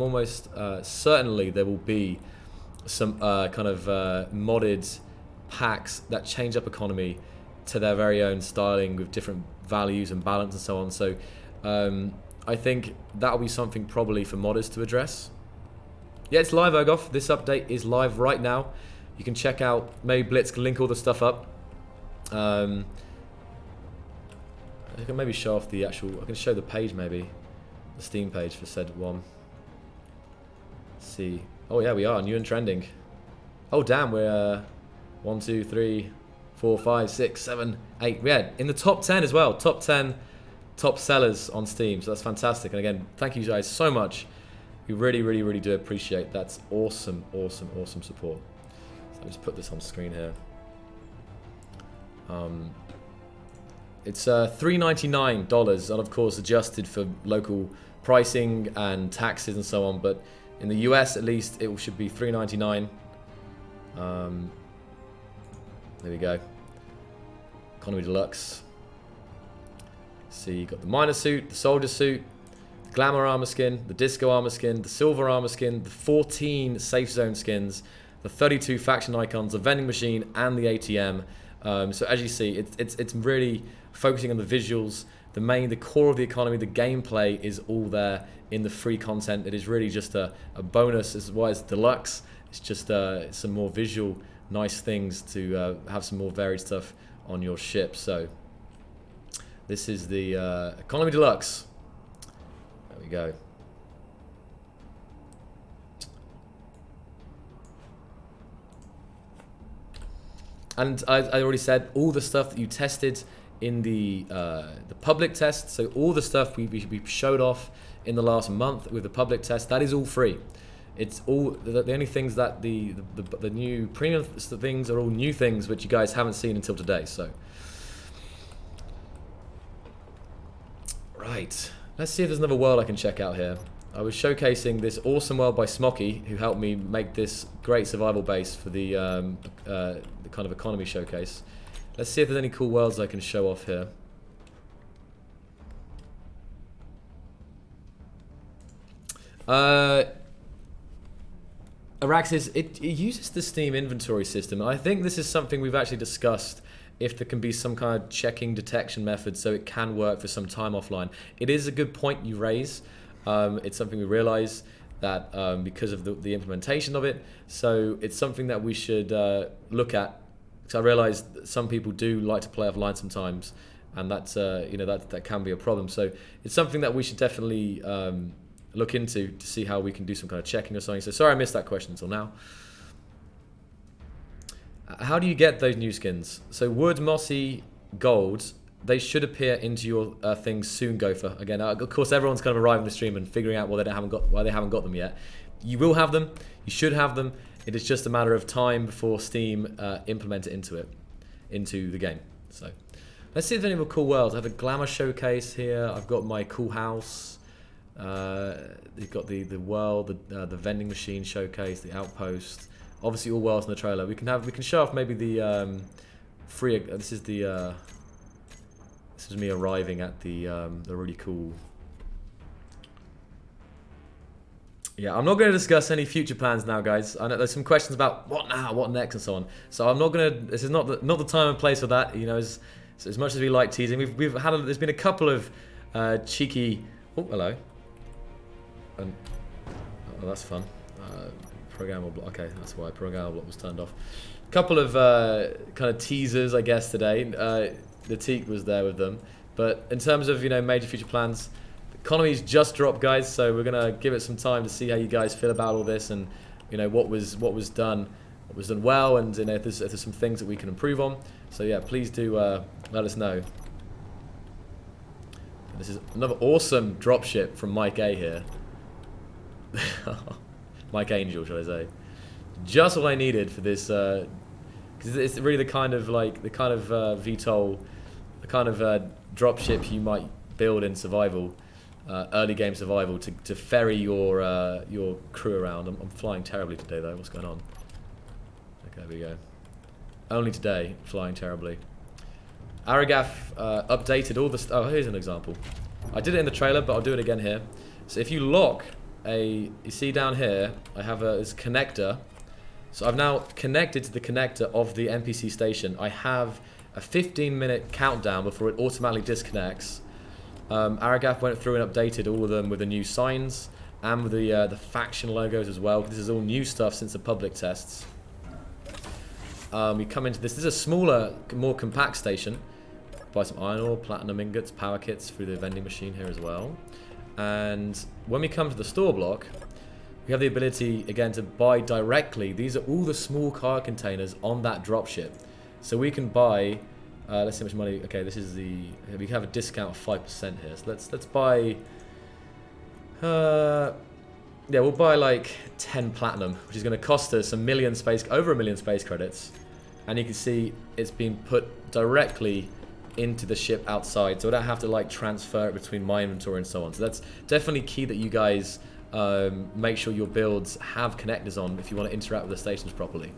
almost certainly there will be some kind of modded packs that change up economy to their very own styling with different values and balance and so on. So I think that'll be something probably for modders to address. Yeah, it's live, Ergoff. This update is live right now. You can check out, maybe Blitz can link all the stuff up. I can maybe show off the actual, I can show the page maybe, the Steam page for said one. Let's see. Oh yeah, we are new and trending. Oh damn, we're 1, 2, 3, 4, 5, 6, 7, 8. Yeah, in the top 10 as well. Top 10 top sellers on Steam. So that's fantastic. And again, thank you guys so much. We really, really, really do appreciate. That's awesome, awesome, awesome support. So I'll just put this on screen here. It's $3.99, and of course adjusted for local pricing and taxes and so on. But in the US, at least, it should be $3.99. There we go. Economy Deluxe. See, you got the miner suit, the soldier suit, the glamour armor skin, the disco armor skin, the silver armor skin, the 14 safe zone skins, the 32 faction icons, the vending machine, and the ATM. So as you see, it's really focusing on the visuals, the core of the economy, the gameplay is all there in the free content. It is really just a bonus. This is why it's deluxe. It's just some more visual, nice things to have some more varied stuff on your ship. So this is the Economy Deluxe. There we go. And I already said all the stuff that you tested in the public test. So all the stuff we showed off in the last month with the public test, that is all free. It's all the only things that the new premium things are all new things which you guys haven't seen until today. So right, let's see if there's another world I can check out here. I was showcasing this awesome world by Smocky, who helped me make this great survival base for the kind of economy showcase. Let's see if there's any cool worlds I can show off here. Araxis, it uses the Steam inventory system. I think this is something we've actually discussed, if there can be some kind of checking detection method so it can work for some time offline. It is a good point you raise. It's something we realize that because of the implementation of it. So it's something that we should look at. Because I realize that some people do like to play offline sometimes, and that's that can be a problem. So it's something that we should definitely look into to see how we can do some kind of checking or something. So sorry I missed that question until now. How do you get those new skins? So wood, mossy, gold, they should appear into your things soon, Gopher. Again, of course, everyone's kind of arriving the stream and figuring out why they haven't got them yet. You will have them. You should have them. It is just a matter of time before Steam implement it into the game. So let's see if there's any more cool worlds. I have a glamour showcase here. I've got my cool house. You've got the world, the vending machine showcase, the outpost. Obviously, all worlds in the trailer. We can show off maybe the free. This is me arriving at the really cool. Yeah, I'm not going to discuss any future plans now, guys. I know there's some questions about what now, what next, and so on. So I'm not going to. This is not the time and place for that. You know, as much as we like teasing, there's been a couple of cheeky. Oh, hello. Oh, that's fun. Programmable block. Okay, that's why programmable block was turned off. A couple of kind of teasers, I guess, today. The Teak was there with them, but in terms of major future plans, the economy's just dropped, guys. So we're gonna give it some time to see how you guys feel about all this, and what was done well, and if there's some things that we can improve on. So yeah, please do let us know. This is another awesome dropship from Mike A here. Mike Angel, shall I say? Just what I needed for this, because it's really the kind of VTOL, the kind of dropship you might build in survival, early game survival, to ferry your crew around. I'm flying terribly today though. What's going on? Okay, there we go. Only today, flying terribly. Aragaf updated all the. Oh, here's an example. I did it in the trailer, but I'll do it again here. So if you lock you see down here, I have this connector. So I've now connected to the connector of the NPC station. I have a 15-minute countdown before it automatically disconnects. Aragaf went through and updated all of them with the new signs and with the faction logos as well. This is all new stuff since the public tests. We come into this. This is a smaller, more compact station. Buy some iron ore, platinum ingots, power kits through the vending machine here as well. And when we come to the store block, we have the ability again to buy directly. These are all the small car containers on that dropship. So we can buy. Let's see how much money. Okay, this is the. We have a discount of 5% here. So let's buy. Yeah, we'll buy like 10 platinum, which is going to cost us over a million space credits. And you can see it's been put directly into the ship outside, so I don't have to transfer it between my inventory and so on. So that's definitely key that you guys make sure your builds have connectors on if you want to interact with the stations properly.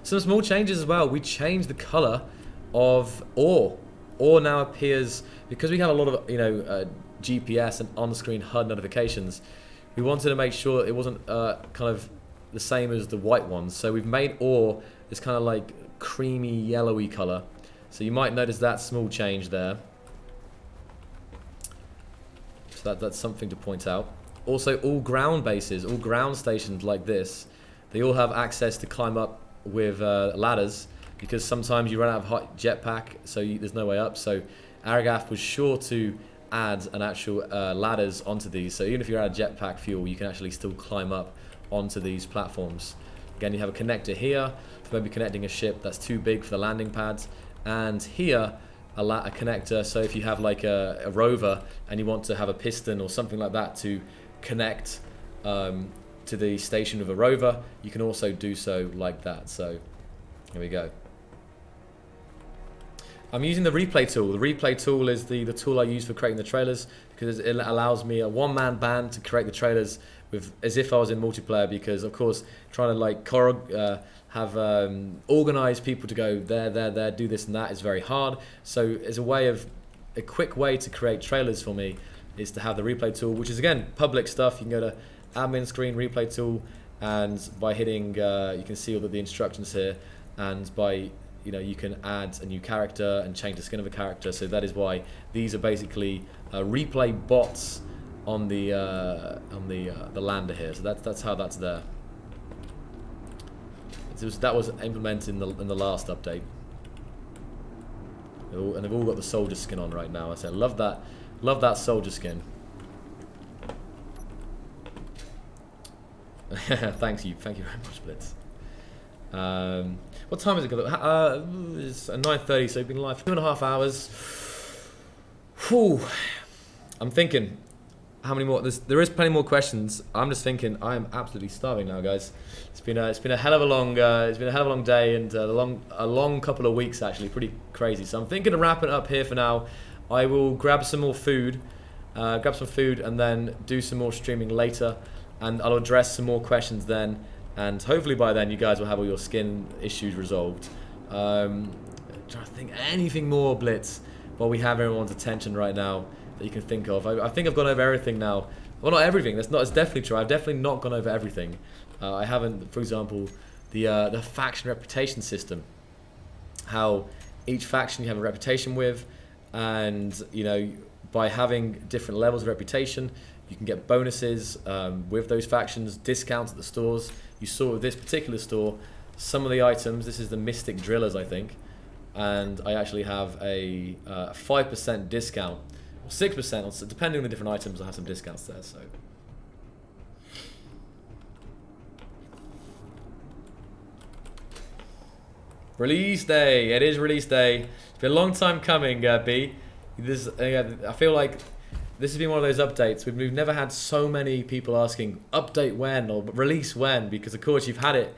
Some small changes as well. We changed the color of ore. Ore now appears, because we have a lot of GPS and on-screen HUD notifications. We wanted to make sure it wasn't kind of the same as the white ones. So we've made ore this kind of creamy yellowy color. So you might notice that small change there. So that's something to point out. Also, all ground bases, all ground stations like this, they all have access to climb up with ladders, because sometimes you run out of hot jetpack, so there's no way up. So Aragath was sure to add an actual ladders onto these. So even if you're out of jetpack fuel, you can actually still climb up onto these platforms. Again, you have a connector here for maybe connecting a ship that's too big for the landing pads, and here a connector, so if you have like a rover and you want to have a piston or something like that to connect to the station of a rover, you can also do so like that. So here we go. I'm using the replay tool. The replay tool is the tool I use for creating the trailers, because it allows me a one-man band to create the trailers with as if I was in multiplayer, because of course trying to like have organize people to go there, do this and that is very hard. So as a quick way to create trailers for me is to have the replay tool, which is again public stuff. You can go to admin screen, replay tool, and by hitting you can see all of the instructions here, and by you can add a new character and change the skin of a character. So that is why these are basically replay bots on the lander here. So that's how that's there. That was implemented in the last update. And they've all got the soldier skin on right now. I said, love that soldier skin. Thank you very much, Blitz. What time is it? It's 9:30, so we've been live for 2.5 hours. Whew. I'm thinking, how many more? There is plenty more questions. I'm just thinking, I am absolutely starving now, guys. It's been a hell of a long day, and a long couple of weeks actually, pretty crazy. So I'm thinking of wrapping it up here for now. I will grab some more food, and then do some more streaming later, and I'll address some more questions then. And hopefully by then you guys will have all your skin issues resolved. Trying to think anything more, Blitz, while we have everyone's attention right now that you can think of. I think I've gone over everything now. Well, not everything. That's definitely true. I've definitely not gone over everything. I haven't, for example, the faction reputation system. How each faction you have a reputation with, and by having different levels of reputation, you can get bonuses with those factions, discounts at the stores. You saw with this particular store, some of the items, this is the Mystic Drillers, I think, and I actually have a 5% discount, or 6%, depending on the different items, I have some discounts there, so. Release day, it is release day. It's been a long time coming, B. I feel like this has been one of those updates. We've never had so many people asking update when or release when, because of course you've had it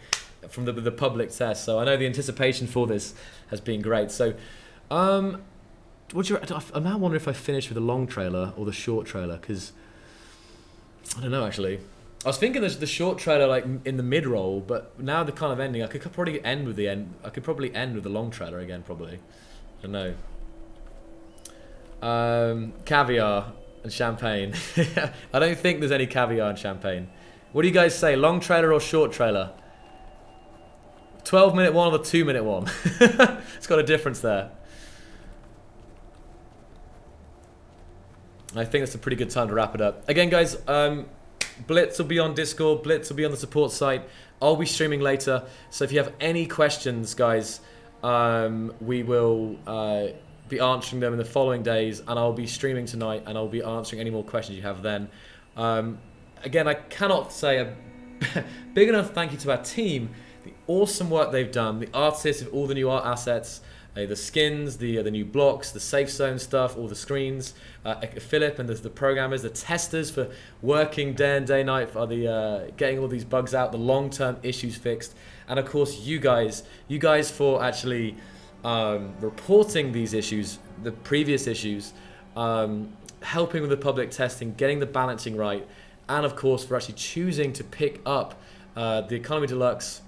from the public test. So I know the anticipation for this has been great. So, I'm now wondering if I finished with the long trailer or the short trailer, because I don't know actually. I was thinking the short trailer like in the mid roll, but now the kind of ending, I could probably end with the end. I could probably end with the long trailer again, probably. I don't know. Caviar and champagne. I don't think there's any caviar and champagne. What do you guys say? Long trailer or short trailer? 12-minute one or the 2-minute one? It's got a difference there. I think that's a pretty good time to wrap it up. Again, guys, Blitz will be on Discord. Blitz will be on the support site. I'll be streaming later. So if you have any questions, guys, we will be answering them in the following days, and I'll be streaming tonight, and I'll be answering any more questions you have then. Again, I cannot say a big enough thank you to our team, the awesome work they've done, the artists of all the new art assets, the skins, the new blocks, the safe zone stuff, all the screens, Philip and the programmers, the testers for working day and day night for getting all these bugs out, the long-term issues fixed, and of course you guys for actually reporting these issues, the previous issues, helping with the public testing, getting the balancing right, and of course for actually choosing to pick up the Economy Deluxe.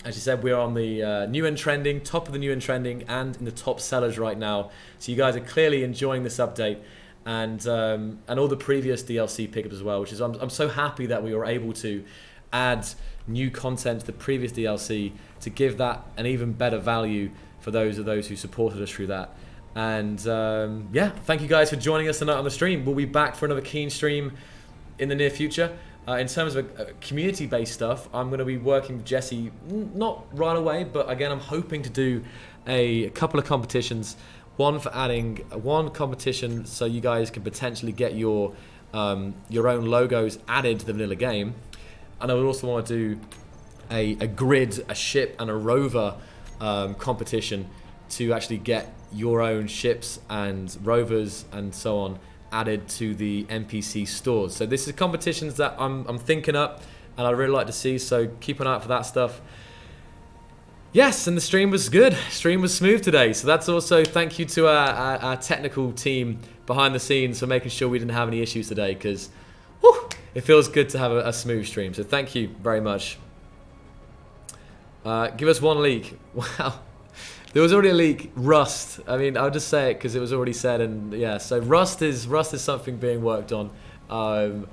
As you said, we're on the new and trending, top of the new and trending, and in the top sellers right now. So you guys are clearly enjoying this update, and all the previous DLC pickups as well. Which is I'm so happy that we were able to add new content to the previous DLC to give that an even better value for those who supported us through that. And thank you guys for joining us tonight on the stream. We'll be back for another Keen stream in the near future. In terms of community-based stuff, I'm going to be working with Jesse, not right away, but again, I'm hoping to do a couple of competitions. One for adding one competition so you guys can potentially get your own logos added to the vanilla game. And I would also want to do a grid, a ship, and a rover competition to actually get your own ships and rovers and so on added to the NPC stores. So this is competitions that I'm thinking up and I'd really like to see, so keep an eye out for that stuff. Yes, and the stream was good. Stream was smooth today. So that's also thank you to our technical team behind the scenes for making sure we didn't have any issues today, because it feels good to have a smooth stream. So thank you very much. Give us one leak. Wow. There was already a leak. Rust. I mean, I'll just say it because it was already said, and yeah. So Rust is something being worked on, and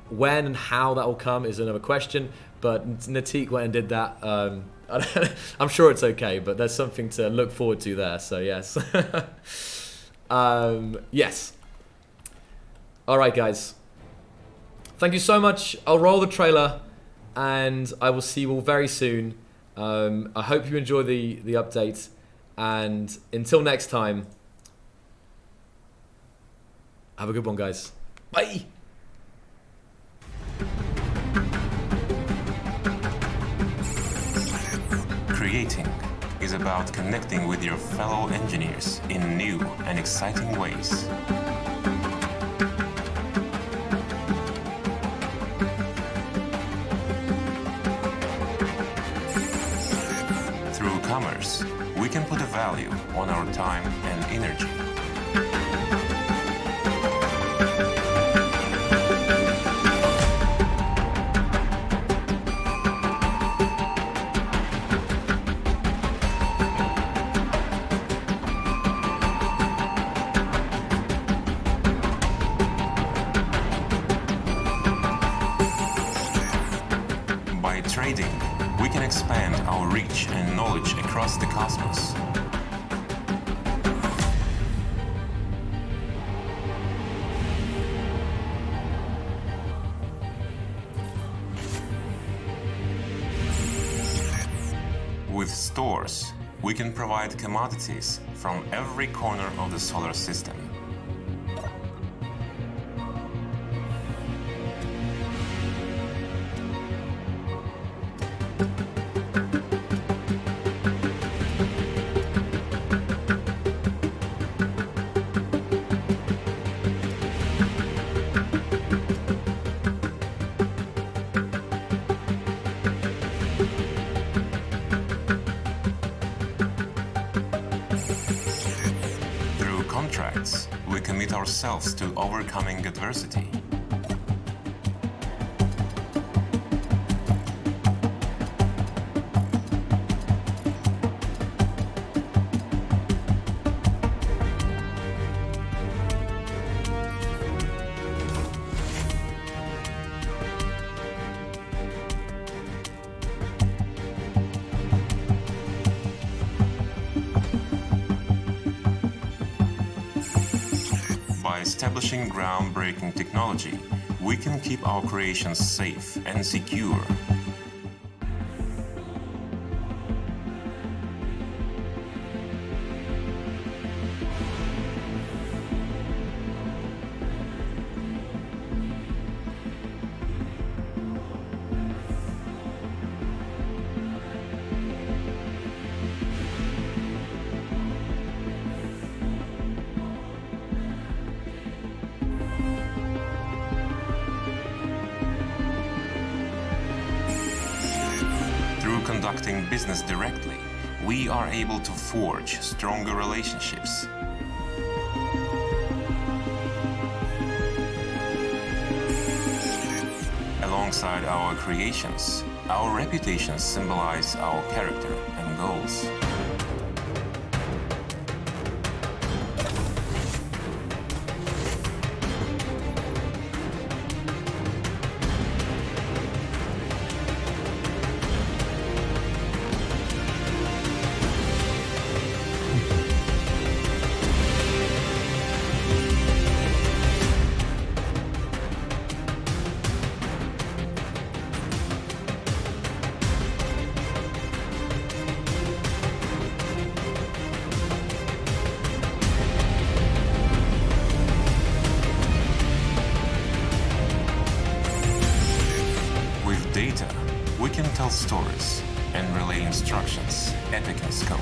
when and how that will come is another question. But Natik went and did that. I'm sure it's okay, but there's something to look forward to there. So yes, yes. All right, guys. Thank you so much. I'll roll the trailer, and I will see you all very soon. I hope you enjoy the update, and until next time, have a good one, guys. Bye. Creating is about connecting with your fellow engineers in new and exciting ways. Through commerce, we can put a value on our time and energy. By trading, we can expand our reach and knowledge across the cosmos. With stores, we can provide commodities from every corner of the solar system. Through contracts, we commit ourselves to overcoming adversity. By establishing groundbreaking technology, we can keep our creations safe and secure. Through conducting business directly, we are able to forge stronger relationships. Alongside our creations, our reputations symbolize our character and goals. We can tell stories and relay instructions, epic in scope.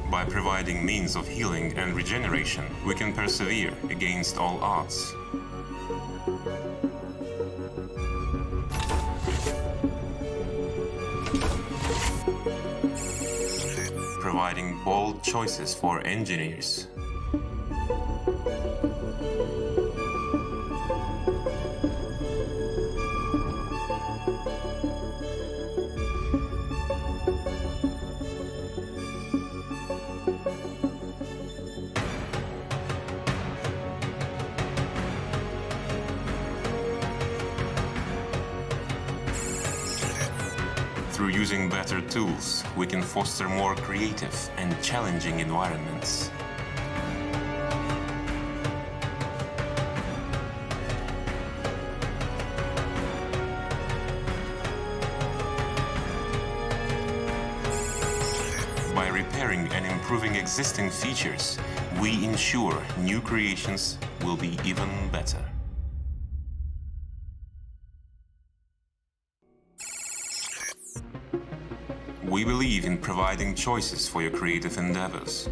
By providing means of healing and regeneration, we can persevere against all odds. Providing bold choices for engineers. Through using better tools, we can foster more creative and challenging environments. By repairing and improving existing features, we ensure new creations will be even better. We believe in providing choices for your creative endeavors.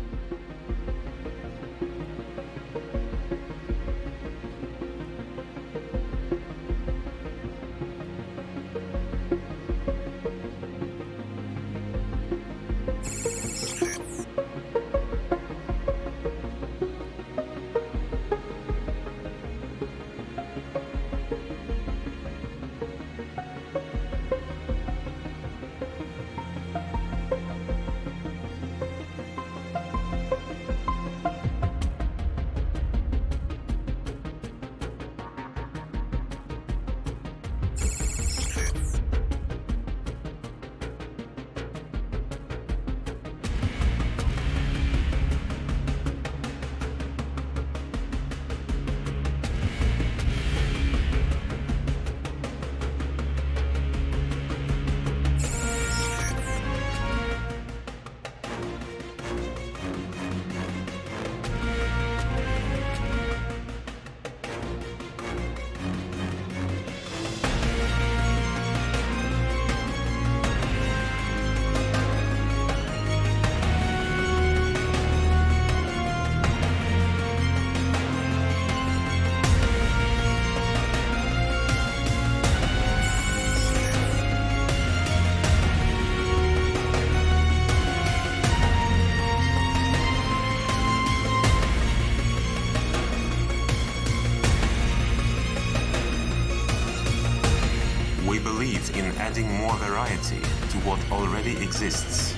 We believe in adding more variety to what already exists.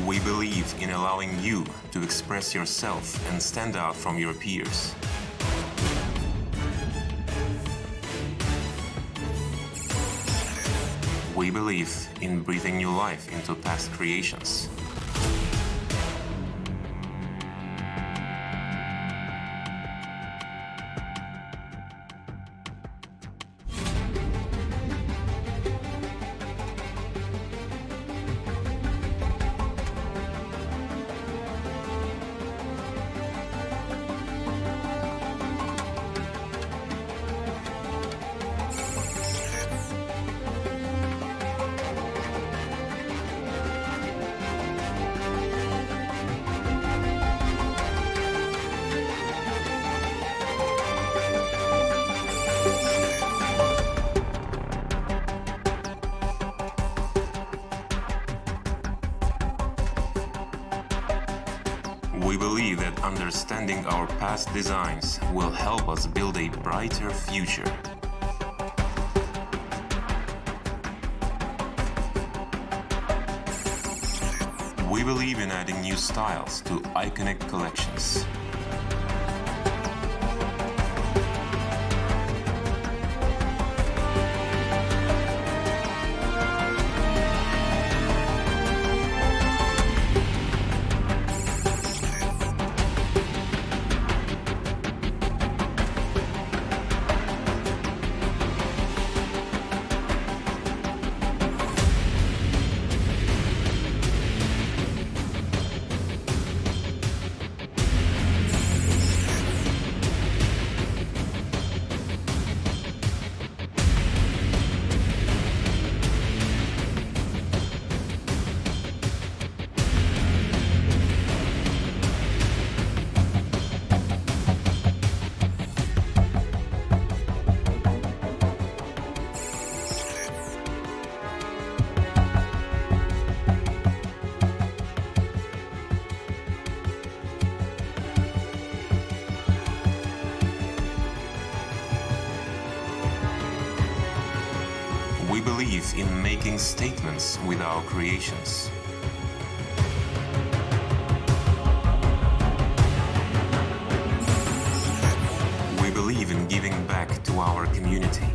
We believe in allowing you to express yourself and stand out from your peers. We believe in breathing new life into past creations. We believe that understanding our past designs will help us build a brighter future. We believe in adding new styles to iconic collections. We believe in making statements with our creations. We believe in giving back to our community.